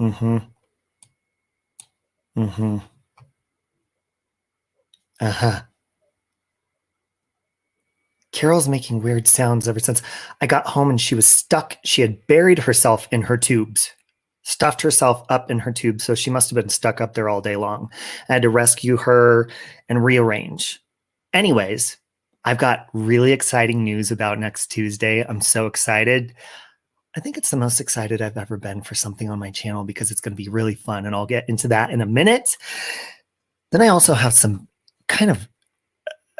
Mm-hmm. Mm-hmm. Uh-huh. Carol's making weird sounds ever since I got home and she was stuck. She had buried herself in her tubes, stuffed herself up in her tubes. So she must have been stuck up there all day long. I had to rescue her and rearrange. Anyways, I've got really exciting news about next Tuesday. I'm so excited. I think it's the most excited I've ever been for something on my channel because it's going to be really fun. And I'll get into that in a minute. Then I also have some kind of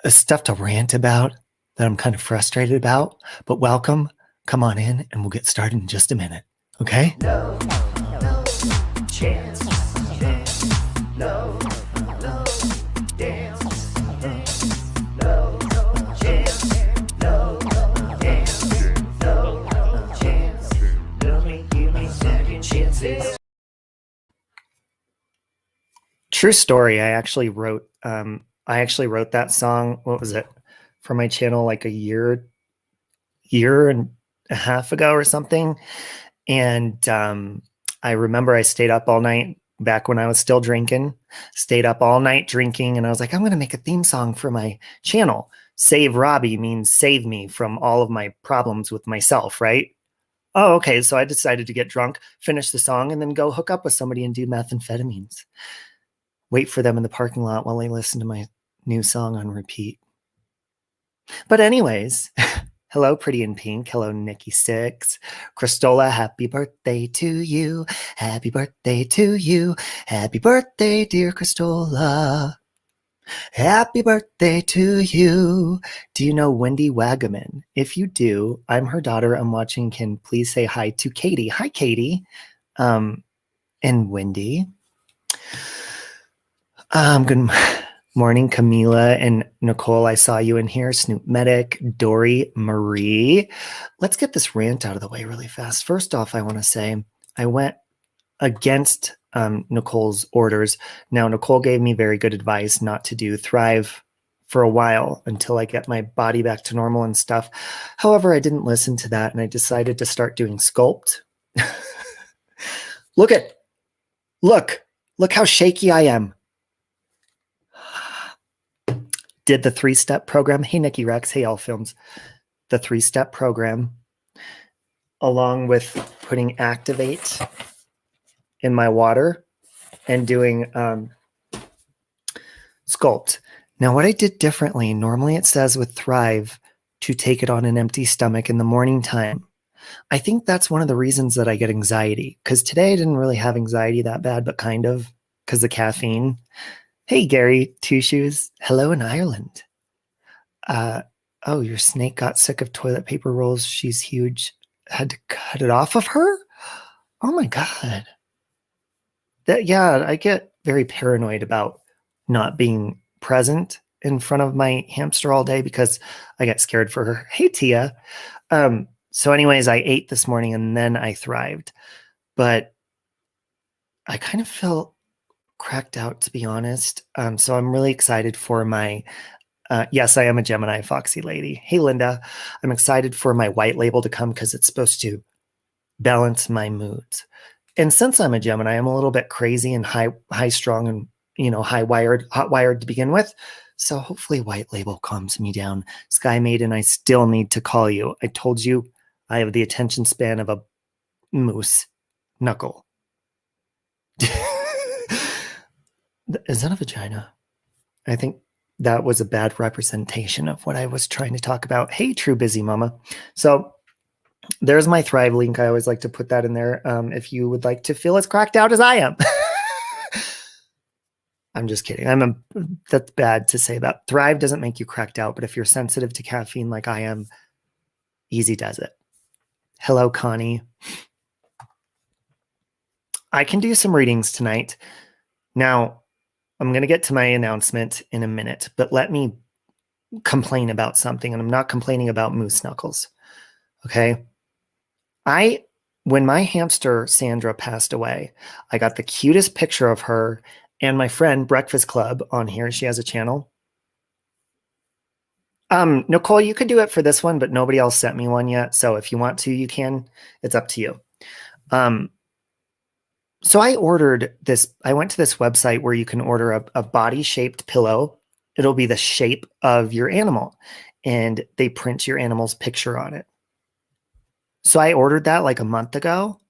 stuff to rant about that I'm kind of frustrated about. But welcome, come on in, and we'll get started in just a minute. Okay? No, no chance. No, no dance. No chance. No dance. No chance. Don't give me second chances. True story. I actually wrote that song. What was it for my channel? Like a year and a half ago or something. And I remember I stayed up all night back when I was still drinking, stayed up all night drinking. And I was like, I'm going to make a theme song for my channel. Save Robbie means save me from all of my problems with myself, right? Oh, okay. So I decided to get drunk, finish the song, and then go hook up with somebody and do methamphetamines. Wait for them in the parking lot while I listen to my new song on repeat. But anyways, hello, Pretty in Pink. Hello, Nikki Six. Christola, happy birthday to you. Happy birthday to you. Happy birthday, dear Christola. Happy birthday to you. Do you know Wendy Wagaman? If you do, I'm her daughter. I'm watching. Can please say hi to Katie. Hi, Katie. And Wendy. Good morning, Camila and Nicole. I saw you in here. Snoop Medic, Dory, Marie. Let's get this rant out of the way really fast. First off, I want to say I went against Nicole's orders. Now, Nicole gave me very good advice not to do Thrive for a while until I get my body back to normal and stuff. However, I didn't listen to that and I decided to start doing Sculpt. Look how shaky I am. Did the 3-step program. Hey, Nikki Rex. Hey, All Films. The 3-step program, along with putting Activate in my water and doing Sculpt. Now, what I did differently, normally it says with Thrive to take it on an empty stomach in the morning time. I think that's one of the reasons that I get anxiety, because today I didn't really have anxiety that bad, but kind of because of caffeine. Hey, Gary Two Shoes. Hello in Ireland. Oh, your snake got sick of toilet paper rolls. She's huge. Had to cut it off of her? Oh my God. Yeah, I get very paranoid about not being present in front of my hamster all day because I get scared for her. Hey, Tia. So anyways, I ate this morning and then I thrived. But I kind of felt cracked out, to be honest. So I'm really excited for my yes, I am a Gemini Foxy lady. Hey, Linda. I'm excited for my white label to come because it's supposed to balance my moods. And since I'm a Gemini, I'm a little bit crazy and high strung and, hot wired to begin with. So hopefully white label calms me down. Sky Maiden, I still need to call you. I told you I have the attention span of a moose knuckle. Is that a vagina? I think that was a bad representation of what I was trying to talk about. Hey, True Busy Mama. So there's my Thrive link. I always like to put that in there if you would like to feel as cracked out as I am. I'm just kidding. That's bad to say that. Thrive doesn't make you cracked out, but if you're sensitive to caffeine like I am, easy does it. Hello, Connie. I can do some readings tonight. Now, I'm going to get to my announcement in a minute, but let me complain about something, and I'm not complaining about moose knuckles. Okay? When my hamster Sandra passed away, I got the cutest picture of her and my friend Breakfast Club on here. She has a channel. Nicole, you could do it for this one, but nobody else sent me one yet. So if you want to, you can. It's up to you. So I ordered this. I went to this website where you can order a body-shaped pillow. It'll be the shape of your animal, and they print your animal's picture on it. So I ordered that like a month ago,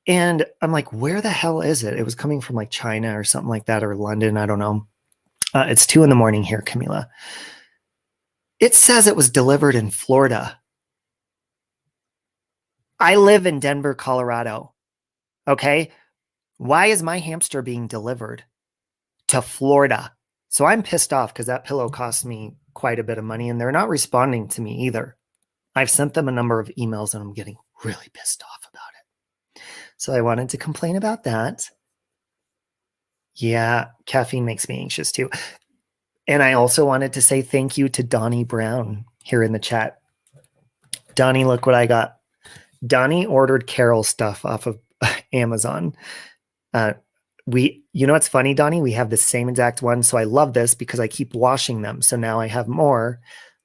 and I'm like, where the hell is it? It was coming from like China or something like that, or London. I don't know. It's 2 a.m. here, Camila. It says it was delivered in Florida. I live in Denver, Colorado. Okay. Why is my hamster being delivered to Florida? So I'm pissed off because that pillow cost me quite a bit of money and they're not responding to me either. I've sent them a number of emails and I'm getting really pissed off about it. So I wanted to complain about that. Yeah, caffeine makes me anxious too. And I also wanted to say thank you to Donnie Brown here in the chat. Donnie, look what I got. Donnie ordered Carol stuff off of Amazon. You know what's funny, Donnie? We have the same exact one. So I love this because I keep washing them. So now I have more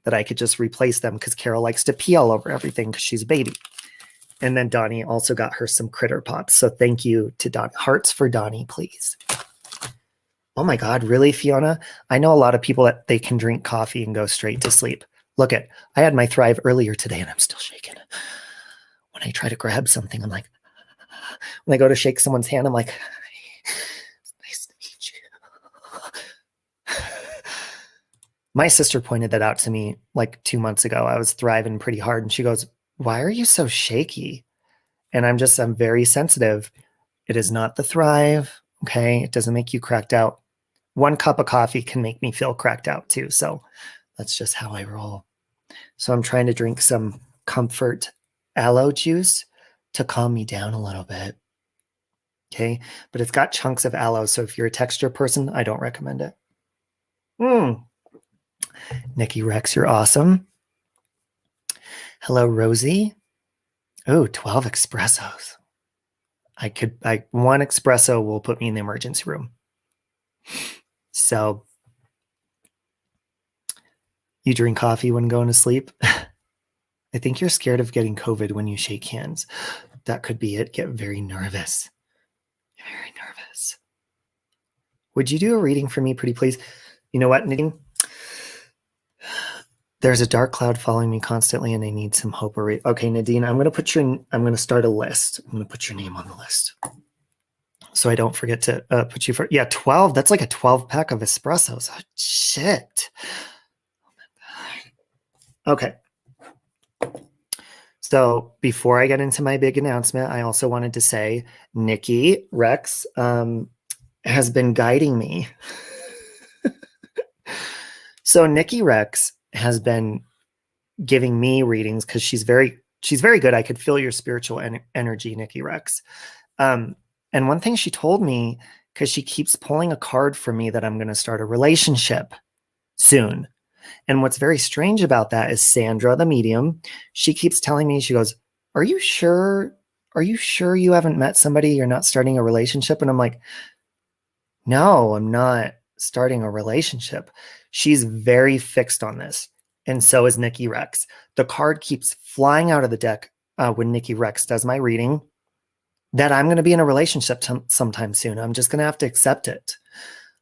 that I could just replace them because Carol likes to pee all over everything because she's a baby. And then Donnie also got her some Critter Pops. So thank you to Donnie. Hearts for Donnie, please. Oh my God, really, Fiona? I know a lot of people that they can drink coffee and go straight to sleep. Look I had my Thrive earlier today and I'm still shaking. When I try to grab something, I'm like, when I go to shake someone's hand, I'm like, nice to meet you. My sister pointed that out to me like 2 months ago. I was thriving pretty hard and she goes, why are you so shaky? And I'm very sensitive. It is not the Thrive. Okay. It doesn't make you cracked out. 1 cup of coffee can make me feel cracked out too. So that's just how I roll. So I'm trying to drink some Comfort aloe juice to calm me down a little bit. Okay. But it's got chunks of aloe. So if you're a texture person, I don't recommend it. Nikki Rex, you're awesome. Hello, Rosie. Oh, 12 espressos. 1 espresso will put me in the emergency room. So you drink coffee when going to sleep? I think you're scared of getting COVID when you shake hands. That could be it. Get very nervous. Very nervous. Would you do a reading for me, pretty please? You know what, Nadine? There's a dark cloud following me constantly and I need some hope. Okay, Nadine, I'm going to start a list. I'm going to put your name on the list. So I don't forget to put you 12. That's like a 12 pack of espressos. Oh, shit. Oh my God. Okay. So before I get into my big announcement, I also wanted to say Nikki Rex has been guiding me. So Nikki Rex has been giving me readings because she's very good. I could feel your spiritual energy, Nikki Rex. And one thing she told me, because she keeps pulling a card for me, that I'm going to start a relationship soon. And what's very strange about that is Sandra, the medium, she keeps telling me, she goes, are you sure you haven't met somebody? You're not starting a relationship? And I'm like, no, I'm not starting a relationship. She's very fixed on this. And so is Nikki Rex. The card keeps flying out of the deck when Nikki Rex does my reading that I'm going to be in a relationship sometime soon. I'm just going to have to accept it.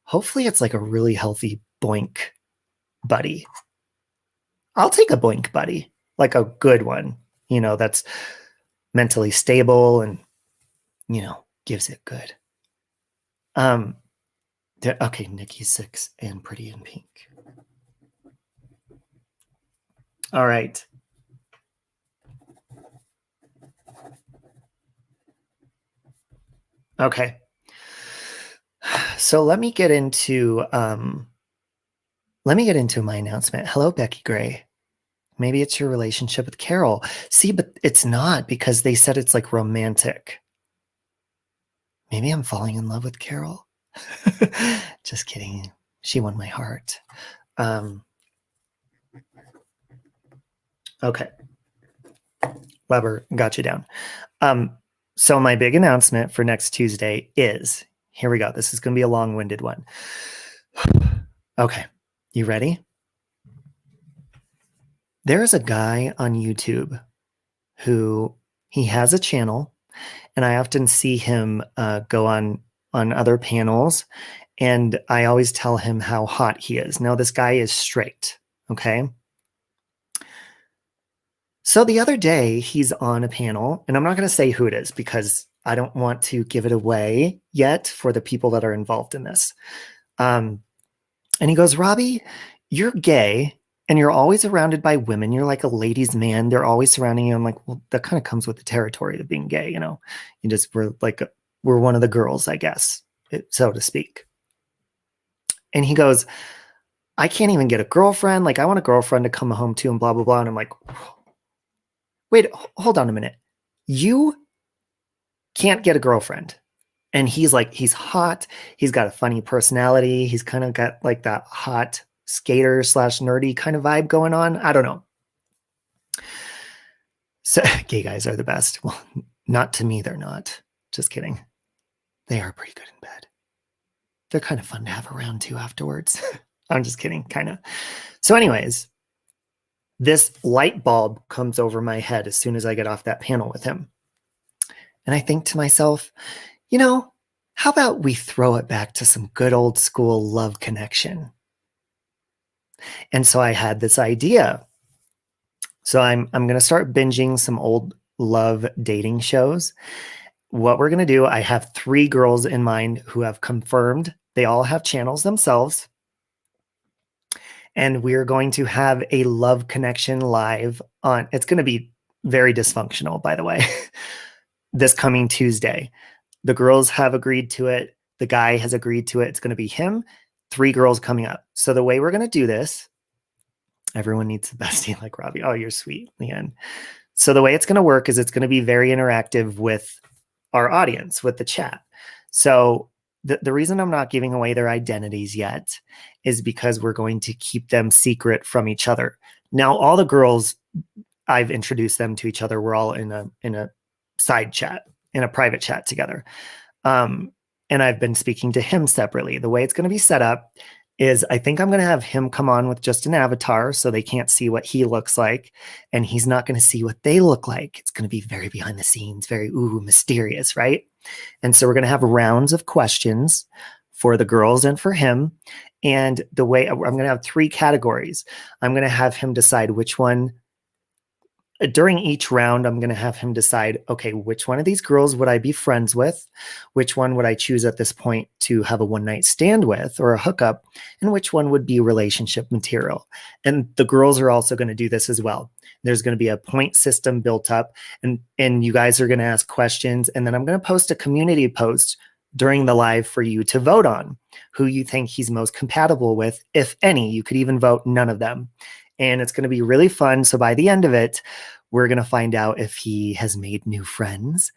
Hopefully it's like a really healthy boink buddy. I'll take a boink buddy, like a good one, that's mentally stable and, gives it good. Okay, Nikki's 6 and pretty in pink. All right. Okay. So let me get into my announcement. Hello, Becky Gray. Maybe it's your relationship with Carol. See, but it's not, because they said it's like romantic. Maybe I'm falling in love with Carol. Just kidding. She won my heart. Okay. Weber, got you down. So my big announcement for next Tuesday is, here we go. This is going to be a long-winded one. Okay. You ready? There is a guy on YouTube who he has a channel and I often see him go on other panels, and I always tell him how hot he is. Now, this guy is straight, okay? So the other day, he's on a panel, and I'm not going to say who it is because I don't want to give it away yet for the people that are involved in this. And he goes, Robbie, you're gay and you're always surrounded by women. You're like a ladies' man. They're always surrounding you. I'm like, well, that kind of comes with the territory of being gay, you know? We're one of the girls, I guess, so to speak. And he goes, I can't even get a girlfriend. Like, I want a girlfriend to come home to and blah, blah, blah. And I'm like, wait, hold on a minute. You can't get a girlfriend. And he's like, he's hot. He's got a funny personality. He's kind of got like that hot skater / nerdy kind of vibe going on. I don't know. So gay guys are the best. Well, not to me, they're not. Just kidding. They are pretty good in bed. They're kind of fun to have around too afterwards. I'm just kidding, kind of. So anyways, this light bulb comes over my head as soon as I get off that panel with him. And I think to myself, you know, how about we throw it back to some good old school love connection? And so I had this idea. So I'm going to start binging some old love dating shows. What we're going to do, I have 3 girls in mind who have confirmed. They all have channels themselves. And we're going to have a love connection live on, it's going to be very dysfunctional, by the way, this coming Tuesday. The girls have agreed to it. The guy has agreed to it. It's going to be him, 3 girls coming up. So the way we're going to do this, everyone needs a bestie like Robbie. Oh, you're sweet, Leanne. So the way it's going to work is it's going to be very interactive with our audience, with the chat. So the reason I'm not giving away their identities yet is because we're going to keep them secret from each other. Now, all the girls, I've introduced them to each other. We're all in a side chat, in a private chat together. And I've been speaking to him separately. The way it's going to be set up is I think I'm going to have him come on with just an avatar so they can't see what he looks like. And he's not going to see what they look like. It's going to be very behind the scenes, very, mysterious, right? And so we're going to have rounds of questions for the girls and for him. And the way I'm going to have 3 categories. I'm going to have him decide which one. During each round, I'm going to have him decide, okay, which one of these girls would I be friends with? Which one would I choose at this point to have a one-night stand with or a hookup? And which one would be relationship material? And the girls are also going to do this as well. There's going to be a point system built up, and you guys are going to ask questions. And then I'm going to post a community post during the live for you to vote on who you think he's most compatible with, if any. You could even vote none of them. And it's going to be really fun. So by the end of it, we're going to find out if he has made new friends,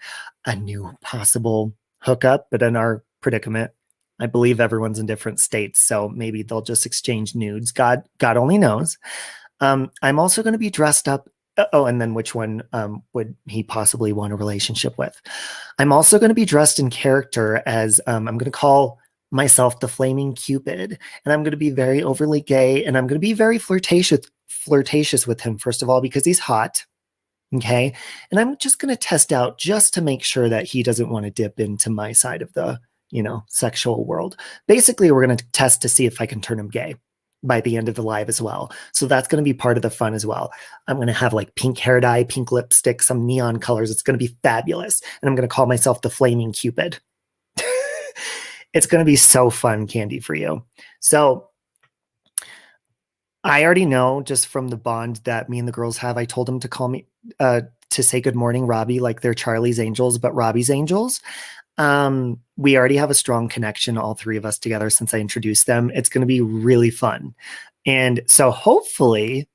a new possible hookup. But in our predicament, I believe everyone's in different states. So maybe they'll just exchange nudes. God only knows. I'm also going to be dressed up. Oh, and then which one would he possibly want a relationship with? I'm also going to be dressed in character as I'm going to call myself the Flaming Cupid, and I'm going to be very overly gay, and I'm going to be very flirtatious with him, first of all, because he's hot. Okay. And I'm just going to test out just to make sure that he doesn't want to dip into my side of the, sexual world. Basically, we're going to test to see if I can turn him gay by the end of the live as well. So that's going to be part of the fun as well. I'm going to have like pink hair dye, pink lipstick, some neon colors. It's going to be fabulous. And I'm going to call myself the Flaming Cupid. It's going to be so fun, Candy, for you. So I already know just from the bond that me and the girls have, I told them to call me, to say good morning, Robbie, like they're Charlie's Angels, but Robbie's Angels. We already have a strong connection, all 3 of us together, since I introduced them. It's going to be really fun. And so hopefully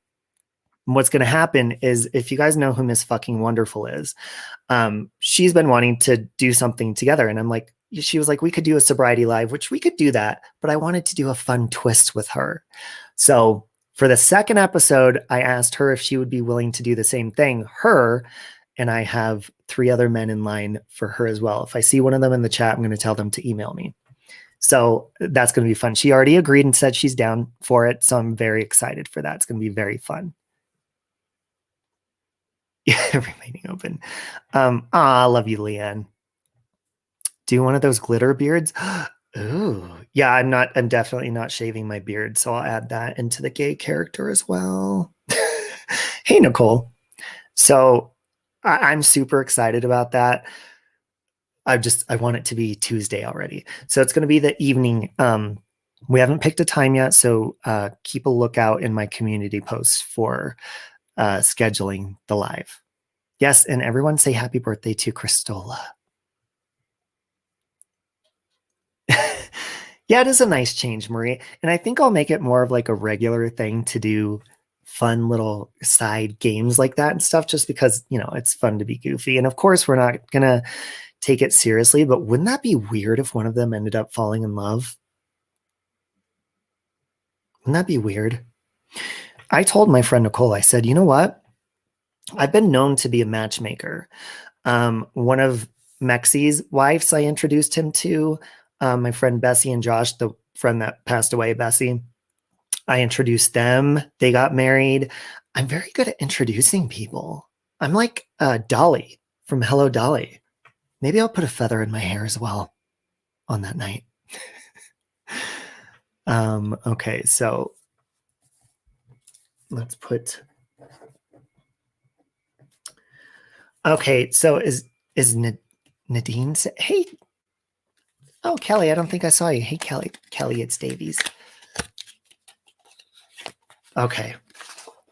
what's going to happen is, if you guys know who Miss Fucking Wonderful is, she's been wanting to do something together. And she was like, we could do a sobriety live, which we could do that, but I wanted to do a fun twist with her. So for the second episode, I asked her if she would be willing to do the same thing. Her, and I have 3 other men in line for her as well. If I see one of them in the chat, I'm going to tell them to email me. So that's going to be fun. She already agreed and said she's down for it. So I'm very excited for that. It's going to be very fun. Yeah, remaining open. I love you, Leanne. Do one of those glitter beards. Ooh, yeah, I'm definitely not shaving my beard, so I'll add that into the gay character as well. Hey, Nicole. So I'm super excited about that. I want it to be Tuesday already. So it's going to be the evening. We haven't picked a time yet, so keep a lookout in my community posts for scheduling the live. Yes, and everyone say happy birthday to Christola. Yeah, it is a nice change, Marie. And I think I'll make it more of like a regular thing to do fun little side games like that and stuff, just because, it's fun to be goofy. And of course, we're not going to take it seriously, but wouldn't that be weird if one of them ended up falling in love? Wouldn't that be weird? I told my friend Nicole, I said, you know what? I've been known to be a matchmaker. One of Mexi's wives I introduced him to, my friend Bessie and Josh, the friend that passed away, Bessie. I introduced them. They got married. I'm very good at introducing people. I'm like Dolly from Hello Dolly. Maybe I'll put a feather in my hair as well on that night. Okay, so let's put. Okay, so is Nadine? Hey, oh Kelly, I don't think I saw you. Hey Kelly, it's Davies. Okay,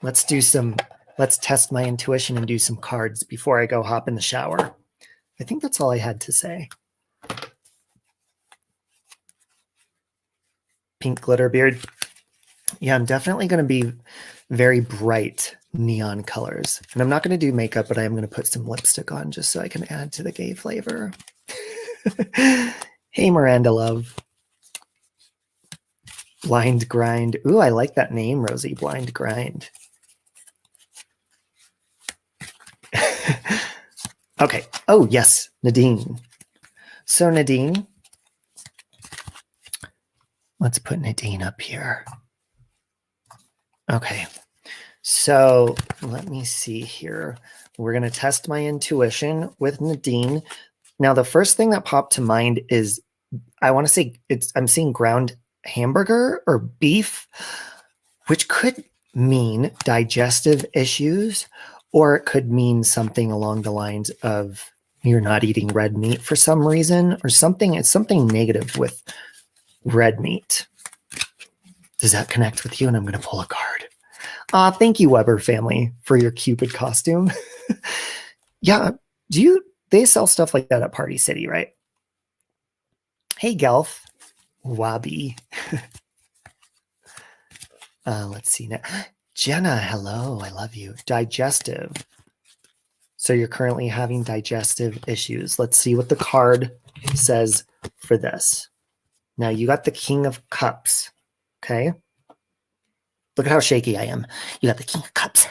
let's test my intuition and do some cards before I go hop in the shower. I think that's all I had to say. Pink glitter beard. Yeah, I'm definitely going to be very bright neon colors. And I'm not going to do makeup, but I am going to put some lipstick on just so I can add to the gay flavor. Hey, Miranda love. Blind Grind. Ooh, I like that name, Rosie. Blind Grind. Okay. Oh, yes, Nadine. So Nadine, let's put Nadine up here. Okay. So let me see here. We're going to test my intuition with Nadine. Now, the first thing that popped to mind is I want to say I'm seeing ground hamburger or beef, which could mean digestive issues, or it could mean something along the lines of you're not eating red meat for some reason, or something. It's something negative with red meat. Does that connect with you? And I'm going to pull a card. Thank you, Weber family, for your Cupid costume. Yeah, they sell stuff like that at Party City, right? Hey, Gelf. Wabi. Let's see now. Jenna, hello. I love you. Digestive. So you're currently having digestive issues. Let's see what the card says for this. Now you got the King of Cups. Okay. Look at how shaky I am. You got the King of Cups.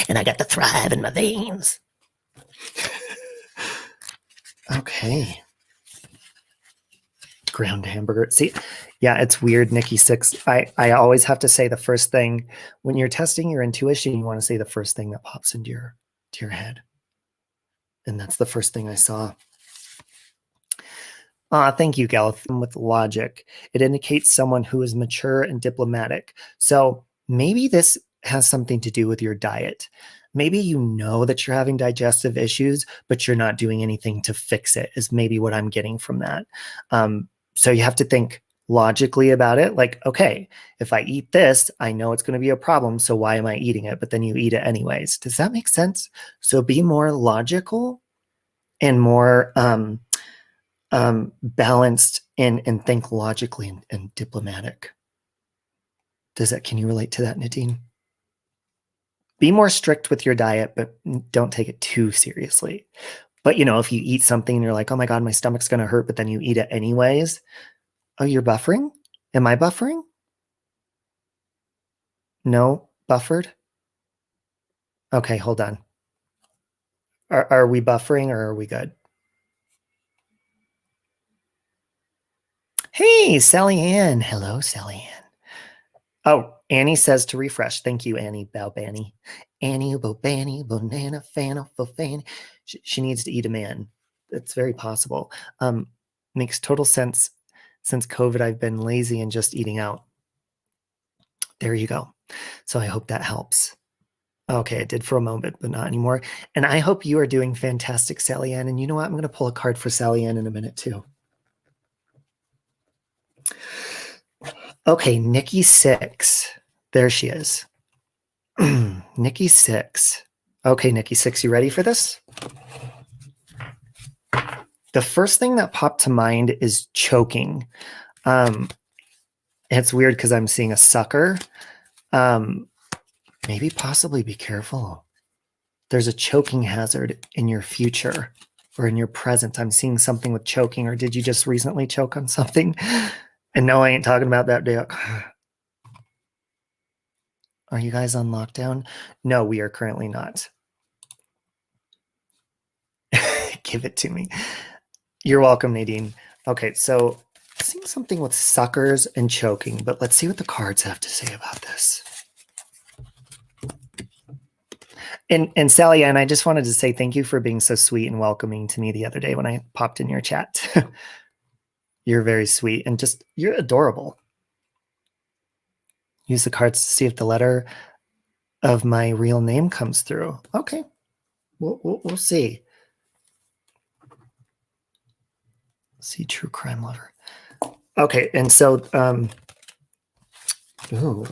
And I got the Thrive in my veins. Okay. Ground hamburger. See, yeah, it's weird, Nikki 6. I always have to say the first thing when you're testing your intuition, you want to say the first thing that pops into your head. And that's the first thing I saw. Thank you, Galith. With logic, it indicates someone who is mature and diplomatic. So maybe this has something to do with your diet. Maybe you know that you're having digestive issues, but you're not doing anything to fix it, is maybe what I'm getting from that. So you have to think logically about it. Like, okay, if I eat this, I know it's going to be a problem. So why am I eating it? But then you eat it anyways. Does that make sense? So be more logical and more balanced and think logically and diplomatic. Can you relate to that, Nadine? Be more strict with your diet, but don't take it too seriously. But, if you eat something and you're like, oh my God, my stomach's going to hurt, but then you eat it anyways. Oh, you're buffering? Am I buffering? No, buffered? Okay, hold on. Are we buffering or are we good? Hey, Sally Ann. Hello, Sally Ann. Oh, Annie says to refresh. Thank you, Annie Balbani. Annie, Bobani, Bonana, Fana, Fofani. She needs to eat a man. It's very possible. Makes total sense. Since COVID, I've been lazy and just eating out. There you go. So I hope that helps. Okay, it did for a moment, but not anymore. And I hope you are doing fantastic, Sally Ann. And you know what? I'm going to pull a card for Sally Ann in a minute, too. Okay, Nikki 6. There she is. Nikki 6. Okay, Nikki 6, you ready for this? The first thing that popped to mind is choking. It's weird because I'm seeing a sucker. Maybe possibly be careful. There's a choking hazard in your future or in your present. I'm seeing something with choking, or did you just recently choke on something? And no, I ain't talking about that day. Are you guys on lockdown? No, we are currently not. Give it to me. You're welcome, Nadine. Okay, so seeing something with suckers and choking, but let's see what the cards have to say about this. And Sally Ann, I just wanted to say thank you for being so sweet and welcoming to me the other day when I popped in your chat. You're very sweet and just, you're adorable. Use the cards to see if the letter of my real name comes through. Okay, we'll see. See, true crime lover. Okay, and so, ooh,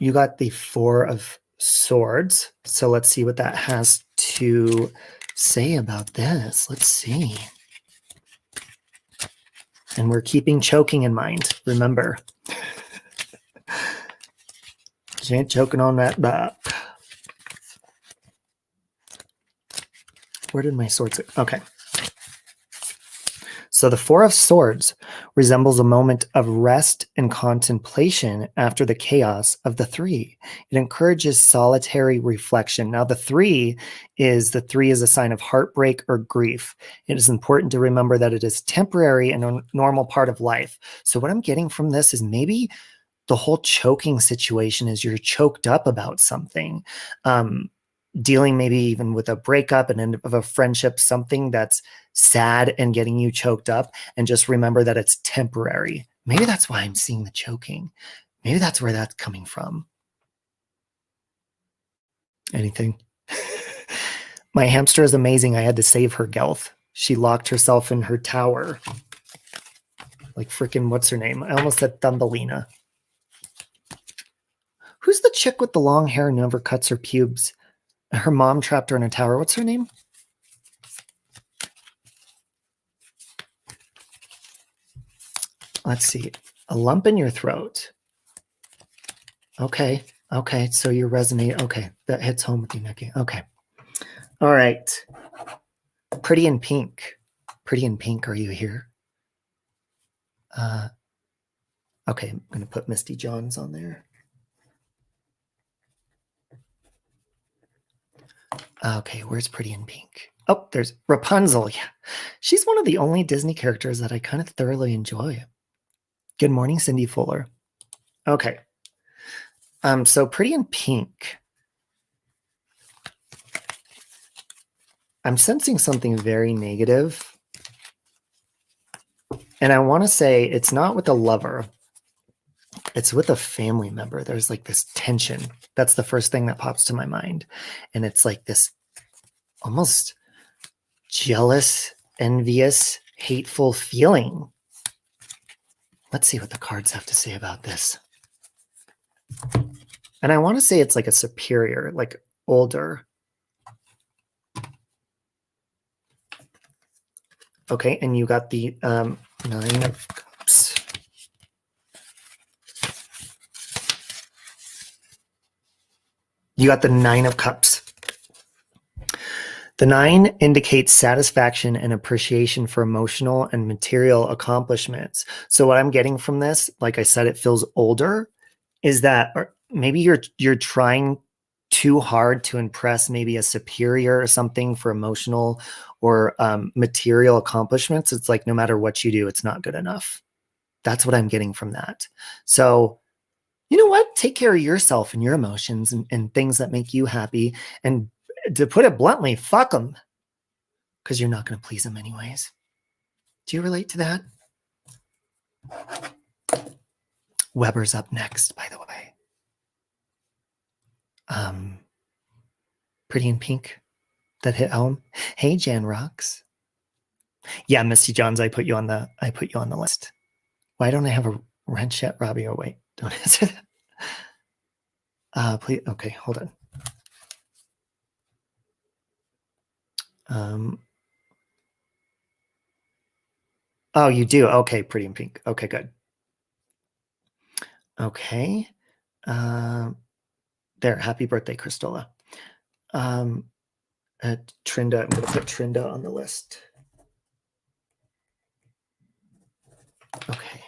you got the 4 of Swords. So let's see what that has to say about this. Let's see. And we're keeping choking in mind. Remember, you ain't choking on that back. Where did my swords go? Okay. So the 4 of Swords resembles a moment of rest and contemplation after the chaos of the 3. It encourages solitary reflection. Now the 3 is a sign of heartbreak or grief. It is important to remember that it is temporary and a normal part of life. So what I'm getting from this is maybe the whole choking situation is you're choked up about something. Dealing maybe even with a breakup, an end of a friendship, something that's sad and getting you choked up, and just remember that it's temporary. Maybe that's why I'm seeing the choking. Maybe that's where that's coming from. Anything? My hamster is amazing. I had to save her, Gelth. She locked herself in her tower. Like freaking, what's her name? I almost said Thumbelina. Who's the chick with the long hair and never cuts her pubes? Her mom trapped her in a tower. What's her name? Let's see. A lump in your throat. Okay. Okay. So you're resonating. Okay. That hits home with you, Nikki. Okay. All right. Pretty in Pink. Pretty in Pink, are you here? Okay. I'm going to put Misty Johns on there. Okay, where's Pretty in Pink? Oh, there's Rapunzel. Yeah, she's one of the only Disney characters that I kind of thoroughly enjoy. Good morning, Cindy Fuller. Okay. So Pretty in Pink. I'm sensing something very negative. And I want to say it's not with a lover. It's with a family member. There's like this tension. That's the first thing that pops to my mind. And it's like this almost jealous, envious, hateful feeling. Let's see what the cards have to say about this. And I want to say it's like a superior, like older. Okay, and you got the 9 of Cups. You got the 9 of Cups. The 9 indicates satisfaction and appreciation for emotional and material accomplishments. So what I'm getting from this, like I said, it feels older, is that maybe you're trying too hard to impress maybe a superior or something for emotional or material accomplishments. It's like no matter what you do, it's not good enough. That's what I'm getting from that. So You know what? Take care of yourself and your emotions and things that make you happy. And to put it bluntly, fuck them. Because you're not going to please them anyways. Do you relate to that? Weber's up next, by the way. Pretty in Pink, that hit home. Hey, Jan Rocks. Yeah, Misty Johns, I put you on the list. Why don't I have a wrench yet, Robbie? Oh wait, don't answer that. Please, okay, hold on. Oh, you do? Okay, Pretty in Pink. Okay, good. Okay. There, happy birthday, Cristola. Trinda, I'm going to put Trinda on the list. Okay.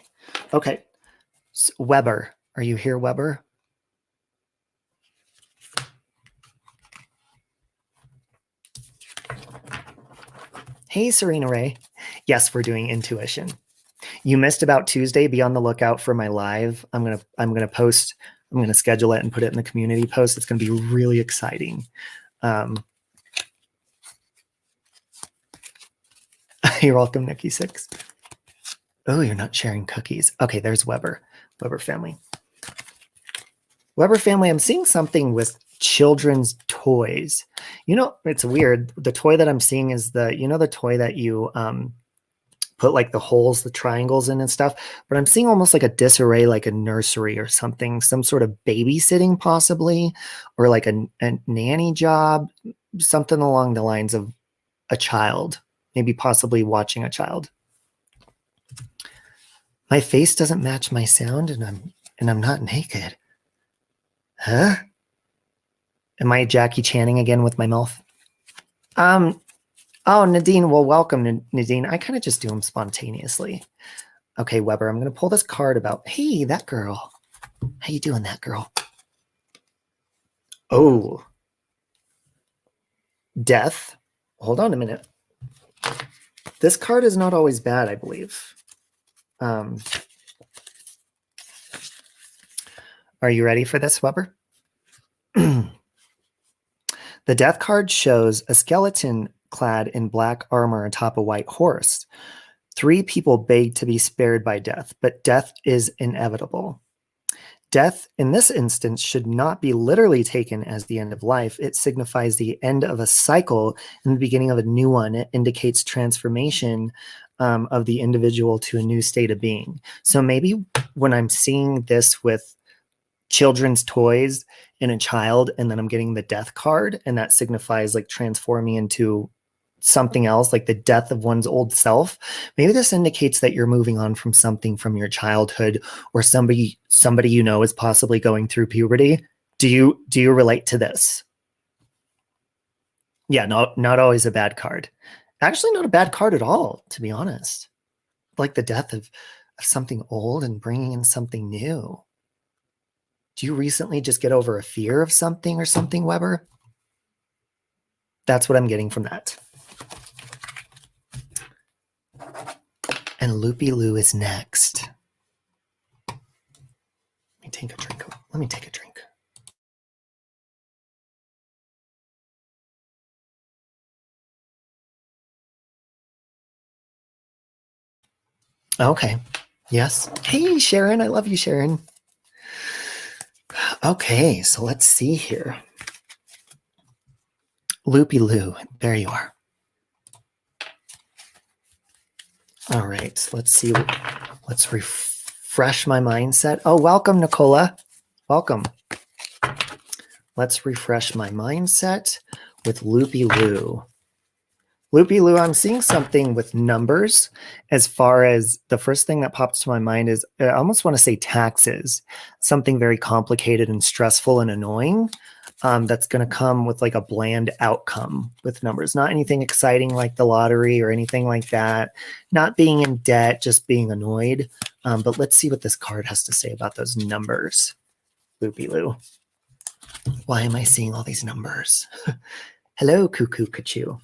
Okay. So, Weber, are you here, Weber? Hey, Serena Ray. Yes, we're doing intuition. You missed about Tuesday. Be on the lookout for my live. I'm gonna post. I'm gonna schedule it and put it in the community post. It's gonna be really exciting. You're welcome, Nikki6. Oh, you're not sharing cookies. Okay, there's Weber. Weber family. Weber family, I'm seeing something with children's toys. You know, it's weird. The toy that I'm seeing is the toy that you put like the holes, the triangles in and stuff. But I'm seeing almost like a disarray, like a nursery or something, some sort of babysitting possibly, or like a nanny job, something along the lines of a child, maybe possibly watching a child. My face doesn't match my sound and I'm not naked. Huh? Am I Jackie Channing again with my mouth? Oh, Nadine. Well, welcome, Nadine. I kind of just do them spontaneously. Okay, Weber, I'm going to pull this card about. Hey, that girl. How you doing, that girl? Oh. Death. Hold on a minute. This card is not always bad, I believe. Are you ready for this, Weber? The Death card shows a skeleton clad in black armor atop a white horse. 3 people beg to be spared by death, but death is inevitable. Death, in this instance, should not be literally taken as the end of life. It signifies the end of a cycle and the beginning of a new one. It indicates transformation of the individual to a new state of being. So maybe when I'm seeing this with children's toys in a child, and then I'm getting the death card, and that signifies like transforming into something else, like the death of one's old self. Maybe this indicates that you're moving on from something from your childhood, or somebody you know is possibly going through puberty. Do you relate to this? Yeah, not always a bad card. Actually, not a bad card at all, to be honest. Like the death of something old and bringing in something new. Do you recently just get over a fear of something or something, Weber? That's what I'm getting from that. And Loopy Lou is next. Let me take a drink. Okay. Yes. Hey, Sharon. I love you, Sharon. Okay, so let's see here. Loopy Lou, there you are. All right, let's see. Let's refresh my mindset. Oh, welcome, Nicola. Welcome. Let's refresh my mindset with Loopy Lou. Loopy Lou, I'm seeing something with numbers. As far as the first thing that pops to my mind is, I almost want to say taxes. Something very complicated and stressful and annoying. That's going to come with like a bland outcome with numbers. Not anything exciting like the lottery or anything like that. Not being in debt, just being annoyed. But let's see what this card has to say about those numbers. Loopy Lou. Why am I seeing all these numbers? Hello, Cuckoo Cachoo.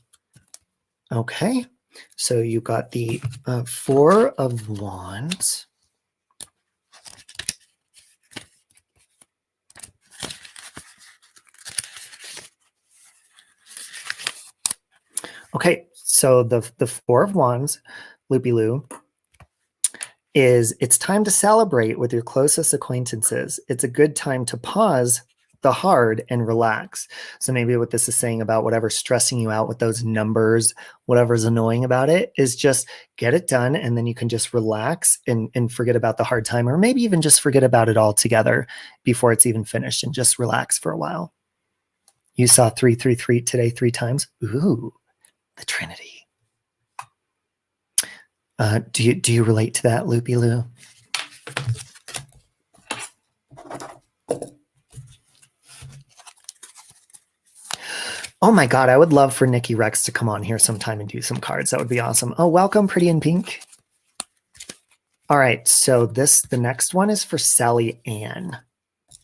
Okay, so you got the 4 of Wands. Okay, so the Four of Wands, Loopy-Loo, is it's time to celebrate with your closest acquaintances. It's a good time to pause the hard and relax. So maybe what this is saying about whatever's stressing you out with those numbers, whatever's annoying about it, is just get it done, and then you can just relax and forget about the hard time, or maybe even just forget about it altogether before it's even finished and just relax for a while. You saw 333 today 3 times. Ooh, the Trinity. Do you relate to that, Loopy-Loo? Oh my God, I would love for Nikki Rex to come on here sometime and do some cards. That would be awesome. Oh, welcome, Pretty in Pink. All right, so the next one is for Sally Ann.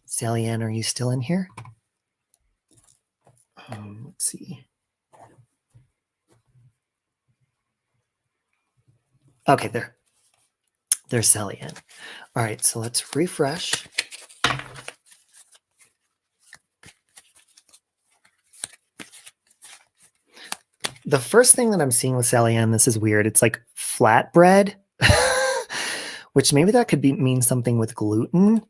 Sally Ann, are you still in here? Let's see. Okay, there's Sally Ann. All right, so let's refresh. The first thing that I'm seeing with Sally Ann, this is weird. It's like flatbread, which maybe that could mean something with gluten,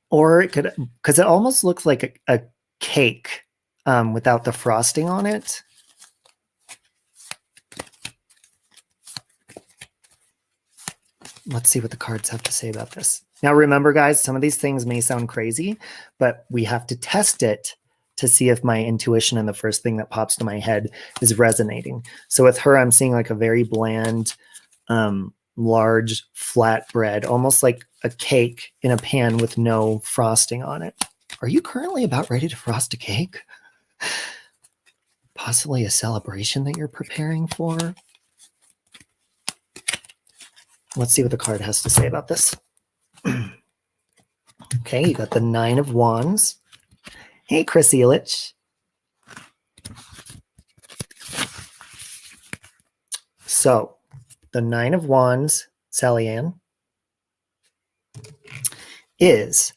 or it could, because it almost looks like a cake without the frosting on it. Let's see what the cards have to say about this. Now, remember, guys, some of these things may sound crazy, but we have to test it to see if my intuition and the first thing that pops to my head is resonating. So with her, I'm seeing like a very bland, large flat bread, almost like a cake in a pan with no frosting on it. Are you currently about ready to frost a cake? Possibly a celebration that you're preparing for? Let's see what the card has to say about this. Okay, you got the Nine of Wands. Hey, Chris Elich. So, the Nine of Wands, Sally Ann, is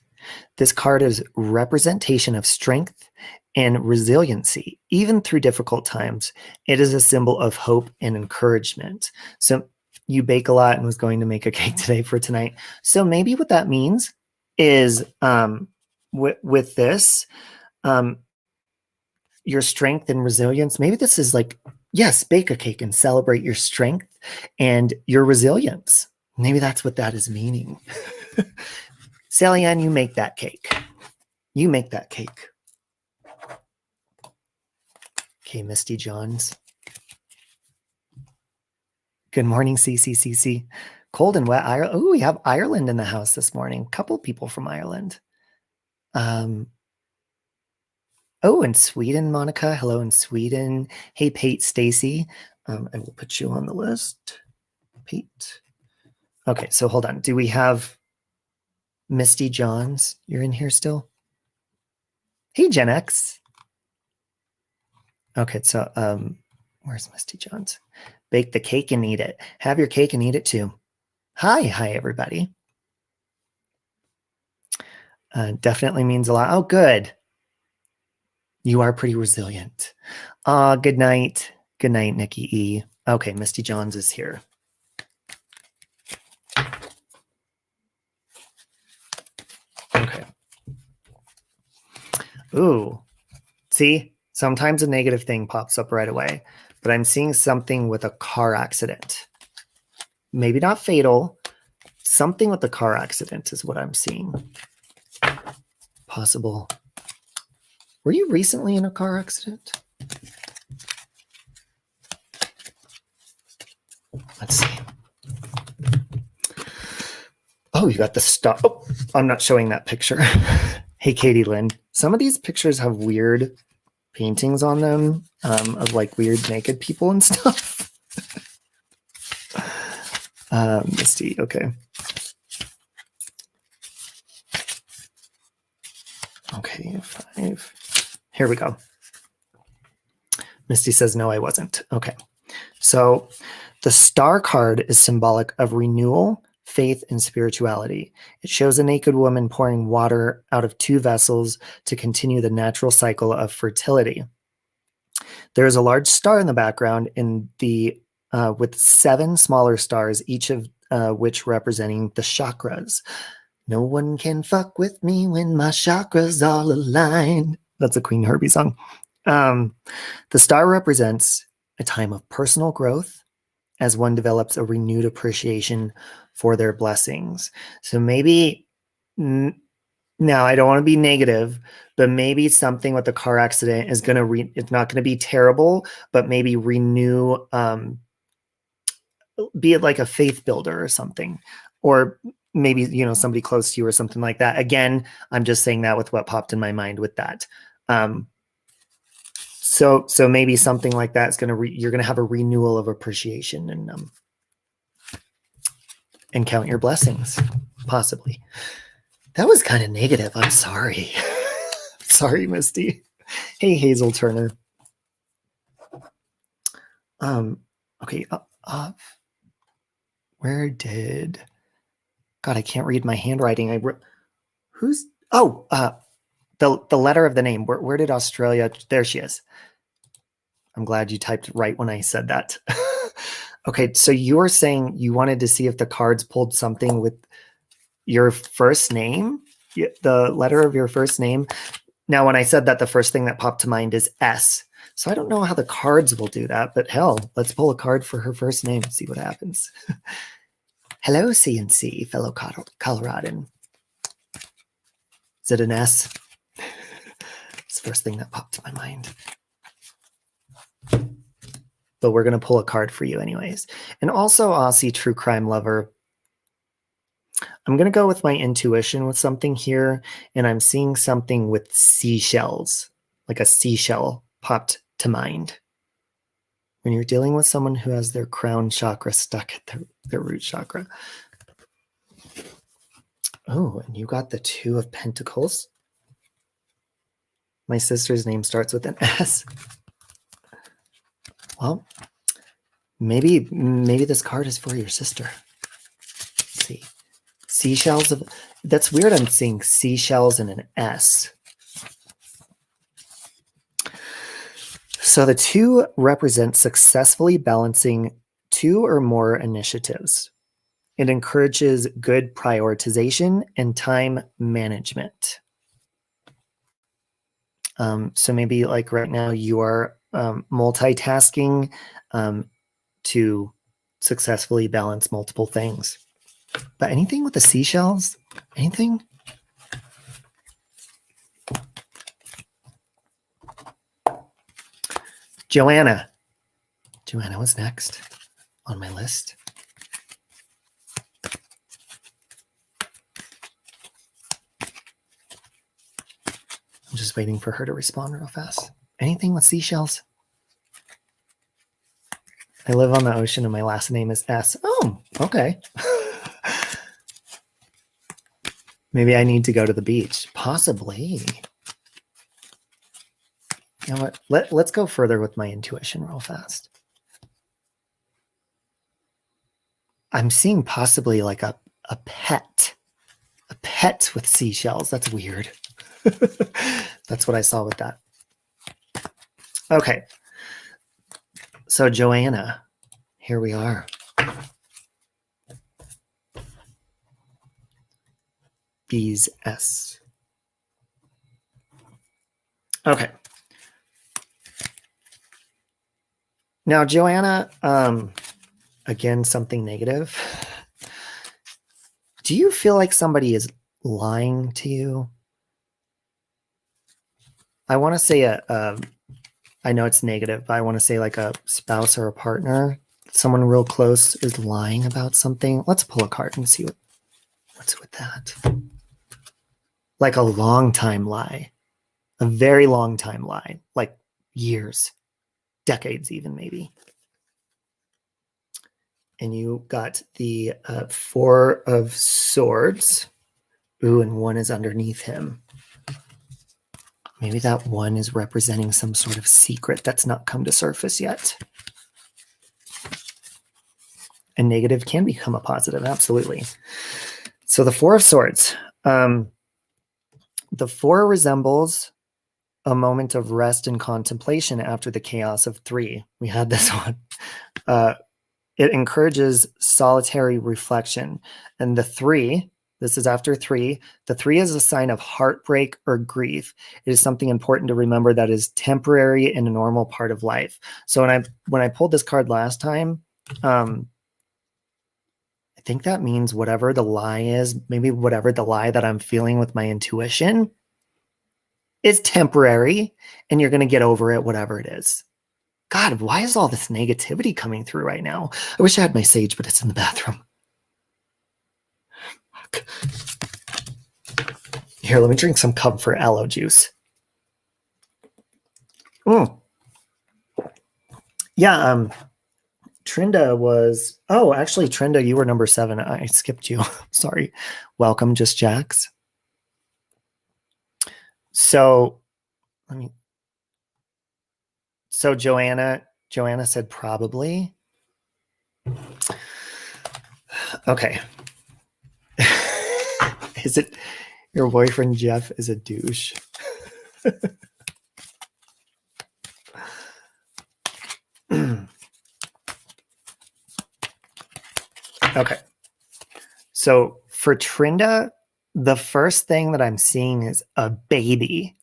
this card is representation of strength and resiliency, even through difficult times. It is a symbol of hope and encouragement. So you bake a lot and was going to make a cake today for tonight. So maybe what that means is with this, your strength and resilience, maybe this is like, yes, bake a cake and celebrate your strength and your resilience. Maybe that's what that is meaning. Sally Ann, you make that cake. You make that cake. Okay, Misty Johns. Good morning, CCCC. Cold and wet Ireland. Oh, we have Ireland in the house this morning. Couple people from Ireland. Oh, in Sweden, Monica. Hello in Sweden. Hey, Pate Stacy. I will put you on the list. Pate. Okay, so hold on. Do we have Misty Johns? You're in here still? Hey, Gen X. Okay, so where's Misty Johns? Bake the cake and eat it. Have your cake and eat it too. Hi, everybody. Definitely means a lot. Oh, good. You are pretty resilient. Good night. Good night, Nikki E. Okay, Misty Johns is here. Okay. Ooh. See? Sometimes a negative thing pops up right away, but I'm seeing something with a car accident. Maybe not fatal. Something with the car accident is what I'm seeing. Possible. Were you recently in a car accident? Let's see. Oh, you got the stuff. Oh, I'm not showing that picture. Hey, Katie Lynn. Some of these pictures have weird paintings on them of like weird naked people and stuff. Misty, okay. Okay, 5. Here we go. Misty says, no, I wasn't. Okay. So the star card is symbolic of renewal, faith, and spirituality. It shows a naked woman pouring water out of 2 vessels to continue the natural cycle of fertility. There's a large star in the background with 7 smaller stars, each of which representing the chakras. No one can fuck with me when my chakras all align. That's a Queen Herbie song. The star represents a time of personal growth as one develops a renewed appreciation for their blessings. So maybe, now I don't want to be negative, but maybe something with the car accident is going to, it's not going to be terrible, but maybe renew, be it like a faith builder or something, or maybe, you know, somebody close to you or something like that. Again, I'm just saying that with what popped in my mind with that. So maybe something like that is going to, you're going to have a renewal of appreciation and count your blessings, possibly. That was kind of negative. I'm sorry. Sorry, Misty. Hey, Hazel Turner. Okay. Where did, God, I can't read my handwriting. Who's, oh, the letter of the name. Where did Australia, there she is. I'm glad you typed right when I said that. Okay, so you were saying you wanted to see if the cards pulled something with your first name, the letter of your first name. Now, when I said that, the first thing that popped to mind is S. So I don't know how the cards will do that, but hell, let's pull a card for her first name and see what happens. Hello, CNC, fellow Coloradan. Is it an S? It's the first thing that popped to my mind. But we're going to pull a card for you anyways. And also, Aussie true crime lover, I'm going to go with my intuition with something here, and I'm seeing something with seashells, like a seashell popped to mind. When you're dealing with someone who has their crown chakra stuck at their root chakra. Oh, and you got the 2 of Pentacles. My sister's name starts with an S. Well, maybe this card is for your sister. Let's see. Seashells of, that's weird. I'm seeing seashells and an S. So the 2 represent successfully balancing 2 or more initiatives. It encourages good prioritization and time management. So maybe like right now you are multitasking to successfully balance multiple things. But anything with the seashells? Anything? Joanna. Joanna was next on my list. I'm just waiting for her to respond real fast. Anything with seashells? I live on the ocean and my last name is S. Oh, okay. Maybe I need to go to the beach. Possibly. You know what? Let's go further with my intuition real fast. I'm seeing possibly like a pet. A pet with seashells. That's weird. That's what I saw with that. Okay. So Joanna, here we are. B's S. Okay. Now, Joanna, again, something negative. Do you feel like somebody is lying to you? I want to say I know it's negative, but I want to say like a spouse or a partner, someone real close is lying about something. Let's pull a card and see what's with that. Like a long time lie, a very long time lie, like years, decades even maybe. And you got the 4 of Swords. Ooh, and 1 is underneath him. Maybe that 1 is representing some sort of secret that's not come to surface yet. A negative can become a positive, absolutely. So the 4 of Swords. The 4 resembles a moment of rest and contemplation after the chaos of 3. We had this one. It encourages solitary reflection. And the 3, this is after 3, the 3 is a sign of heartbreak or grief. It is something important to remember that is temporary and a normal part of life. So when I pulled this card last time, I think that means whatever the lie is, maybe whatever the lie that I'm feeling with my intuition is temporary, and you're going to get over it, whatever it is. God, why is all this negativity coming through right now? I wish I had my sage, but it's in the bathroom. Here, let me drink some comfort aloe juice. Yeah, Trinda was... Oh, actually, Trinda, you were number 7. I skipped you. Sorry. Welcome, Just Jax. So, So Joanna said probably. Okay. Is it your boyfriend Jeff is a douche? Okay. So for Trinda, the first thing that I'm seeing is a baby.